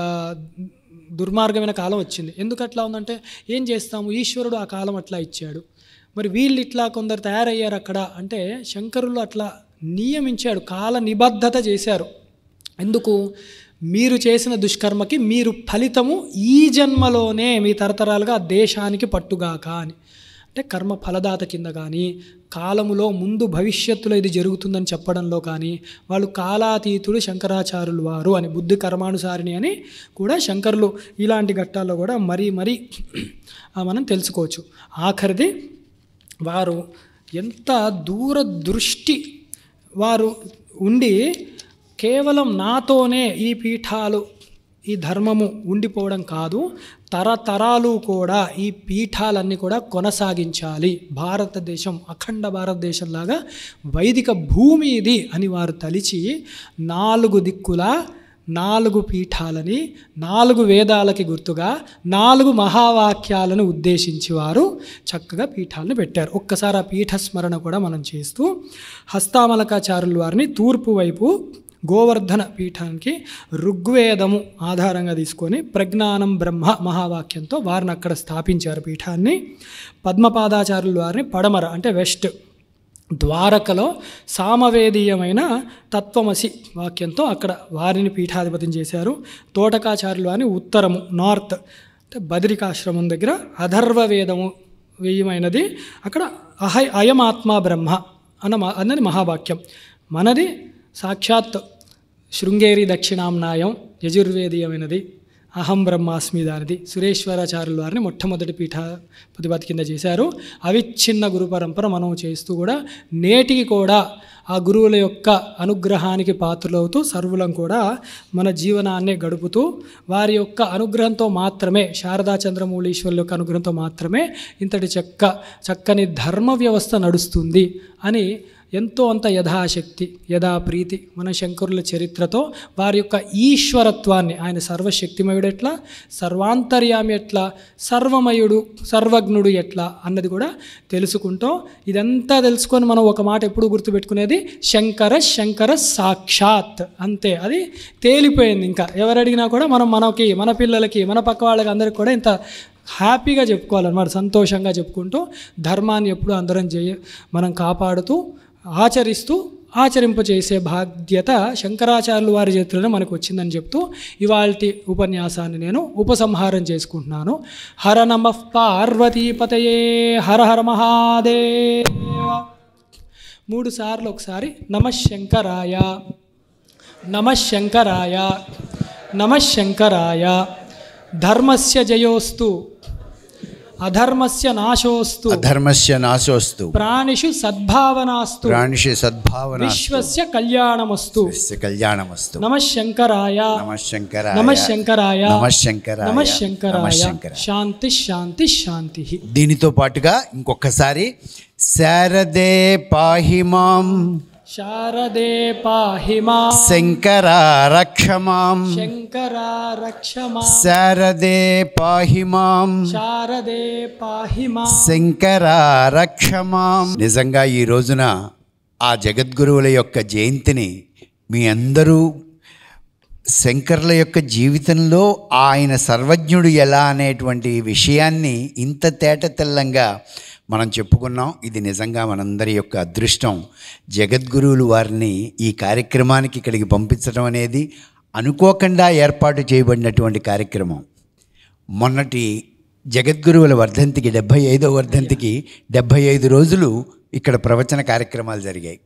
దుర్మార్గమైన కాలం వచ్చింది. ఎందుకు అట్లా ఉందంటే ఏం చేస్తాము, ఈశ్వరుడు ఆ కాలం అట్లా ఇచ్చాడు. మరి వీళ్ళు ఇట్లా కొందరు తయారయ్యారు అక్కడ అంటే శంకరులు అట్లా నియమించాడు, కాల నిబద్ధత చేశారు. ఎందుకు, మీరు చేసిన దుష్కర్మకి మీరు ఫలితము ఈ జన్మలోనే మీ తరతరాలుగా దేశానికి పట్టుగాక అని. అంటే కర్మ ఫలదాత కింద కానీ కాలములో ముందు భవిష్యత్తులో ఇది జరుగుతుందని చెప్పడంలో కానీ వాళ్ళు కాలాతీతుడు శంకరాచార్యులు వారు అని, బుద్ధి కర్మానుసారిణి అని కూడా శంకరులు ఇలాంటి ఘట్టాల్లో కూడా మరీ మనం తెలుసుకోవచ్చు. ఆఖరిది వారు ఎంత దూరదృష్టి వారు ఉండి కేవలం నాతోనే ఈ పీఠాలు ఈ ధర్మము ఉండిపోవడం కాదు, తరతరాలు కూడా ఈ పీఠాలన్నీ కూడా కొనసాగించాలి. భారతదేశం అఖండ భారతదేశంలాగా వైదిక భూమి ఇది అని వారు తలిచి 4 దిక్కుల 4 పీఠాలని 4 వేదాలకి గుర్తుగా 4 మహావాక్యాలను ఉద్దేశించి వారు చక్కగా పీఠాలను పెట్టారు. ఒక్కసారి ఆ పీఠ స్మరణ కూడా మనం చేస్తూ హస్తామలకాచార్యుల వారిని తూర్పు వైపు గోవర్ధన పీఠానికి ఋగ్వేదము ఆధారంగా తీసుకొని ప్రజ్ఞానం బ్రహ్మ మహావాక్యంతో వారిని అక్కడ స్థాపించారు పీఠాన్ని. పద్మపాదాచార్యుల వారిని పడమర అంటే వెస్ట్ ద్వారకలో సామవేదీయమైన తత్వమసి వాక్యంతో అక్కడ వారిని పీఠాధిపతిని చేశారు. తోటకాచార్యులు వారిని ఉత్తరము నార్త్ అంటే బదరికాశ్రమం దగ్గర అథర్వ వేదము వేయమైనది అక్కడ అయమాత్మా బ్రహ్మ అన్నది మహావాక్యం. మనది సాక్షాత్ శృంగేరి దక్షిణాంనాయం యజుర్వేదీయమైనది అహం బ్రహ్మాస్మి దానిది. సురేశ్వరాచార్యుల వారిని మొట్టమొదటి పీఠాధిపతి కింద చేశారు. అవిచ్ఛిన్న గురు పరంపర మనం చేస్తూ కూడా నేటికి కూడా ఆ గురువుల యొక్క అనుగ్రహానికి పాత్రలవుతూ సర్వులం కూడా మన జీవనాన్ని గడుపుతూ వారి యొక్క అనుగ్రహంతో మాత్రమే శారదా చంద్రమౌళీశ్వరుల యొక్క అనుగ్రహంతో మాత్రమే ఇంతటి చక్కని ధర్మ వ్యవస్థ నడుస్తుంది అని ఎంతో అంత యథాశక్తి యథాప్రీతి మన శంకరుల చరిత్రతో వారి యొక్క ఈశ్వరత్వాన్ని, ఆయన సర్వశక్తిమయుడు ఎట్లా, సర్వాంతర్యామి ఎట్లా, సర్వమయుడు సర్వజ్ఞుడు ఎట్లా అన్నది కూడా తెలుసుకుంటూ ఇదంతా తెలుసుకొని మనం ఒక మాట ఎప్పుడు గుర్తుపెట్టుకునేది శంకర సాక్షాత్ అంతే. అది తేలిపోయింది. ఇంకా ఎవరు అడిగినా కూడా మనకి మన పిల్లలకి మన పక్క వాళ్ళకి అందరికి కూడా ఇంత హ్యాపీగా చెప్పుకోవాలన్నమాట, సంతోషంగా చెప్పుకుంటూ ధర్మాన్ని ఎప్పుడు అందరం మనం కాపాడుతూ ఆచరింపచేసే బాధ్యత శంకరాచార్యుల వారి చేతుల్లో మనకు వచ్చిందని చెప్తూ ఇవాల్టి ఉపన్యాసాన్ని నేను ఉపసంహారం చేసుకుంటున్నాను. హర నమః పార్వతీపతయే హర హర మహాదేవ. 3 సార్లు ఒకసారి నమః శంకరాయ నమః శంకరాయ నమః శంకరాయ. ధర్మస్య జయోస్తు అధర్మస్య నాశోస్తు ప్రాణిషు సద్భావనాస్తు విశ్వస్య కళ్యాణమస్తు. నమః శంకరాయ నమః శంకరాయ నమః శంకరాయ. శాంతి శాంతి శాంతి. దీనితో పాటుగా ఇంకొకసారి శారదే పాహి మాం శారదే పాహి మాం శంకరా రక్ష మాం శారదే పాహి మాం శంకరా రక్ష మాం. నిజంగా ఈ రోజున ఆ జగద్గురువుల యొక్క జయంతిని మీ అందరూ శంకరుల యొక్క జీవితంలో ఆయన సర్వజ్ఞుడు ఎలా అనేటువంటి విషయాన్ని ఇంత తేటతెల్లంగా మనం చెప్పుకున్నాం. ఇది నిజంగా మనందరి యొక్క అదృష్టం. జగద్గురువులు వారిని ఈ కార్యక్రమానికి ఇక్కడికి పంపించడం అనేది అనుకోకుండా ఏర్పాటు చేయబడినటువంటి కార్యక్రమం. మొన్నటి జగద్గురువుల వర్ధంతికి 75వ వర్ధంతికి 75 రోజులు ఇక్కడ ప్రవచన కార్యక్రమాలు జరిగాయి.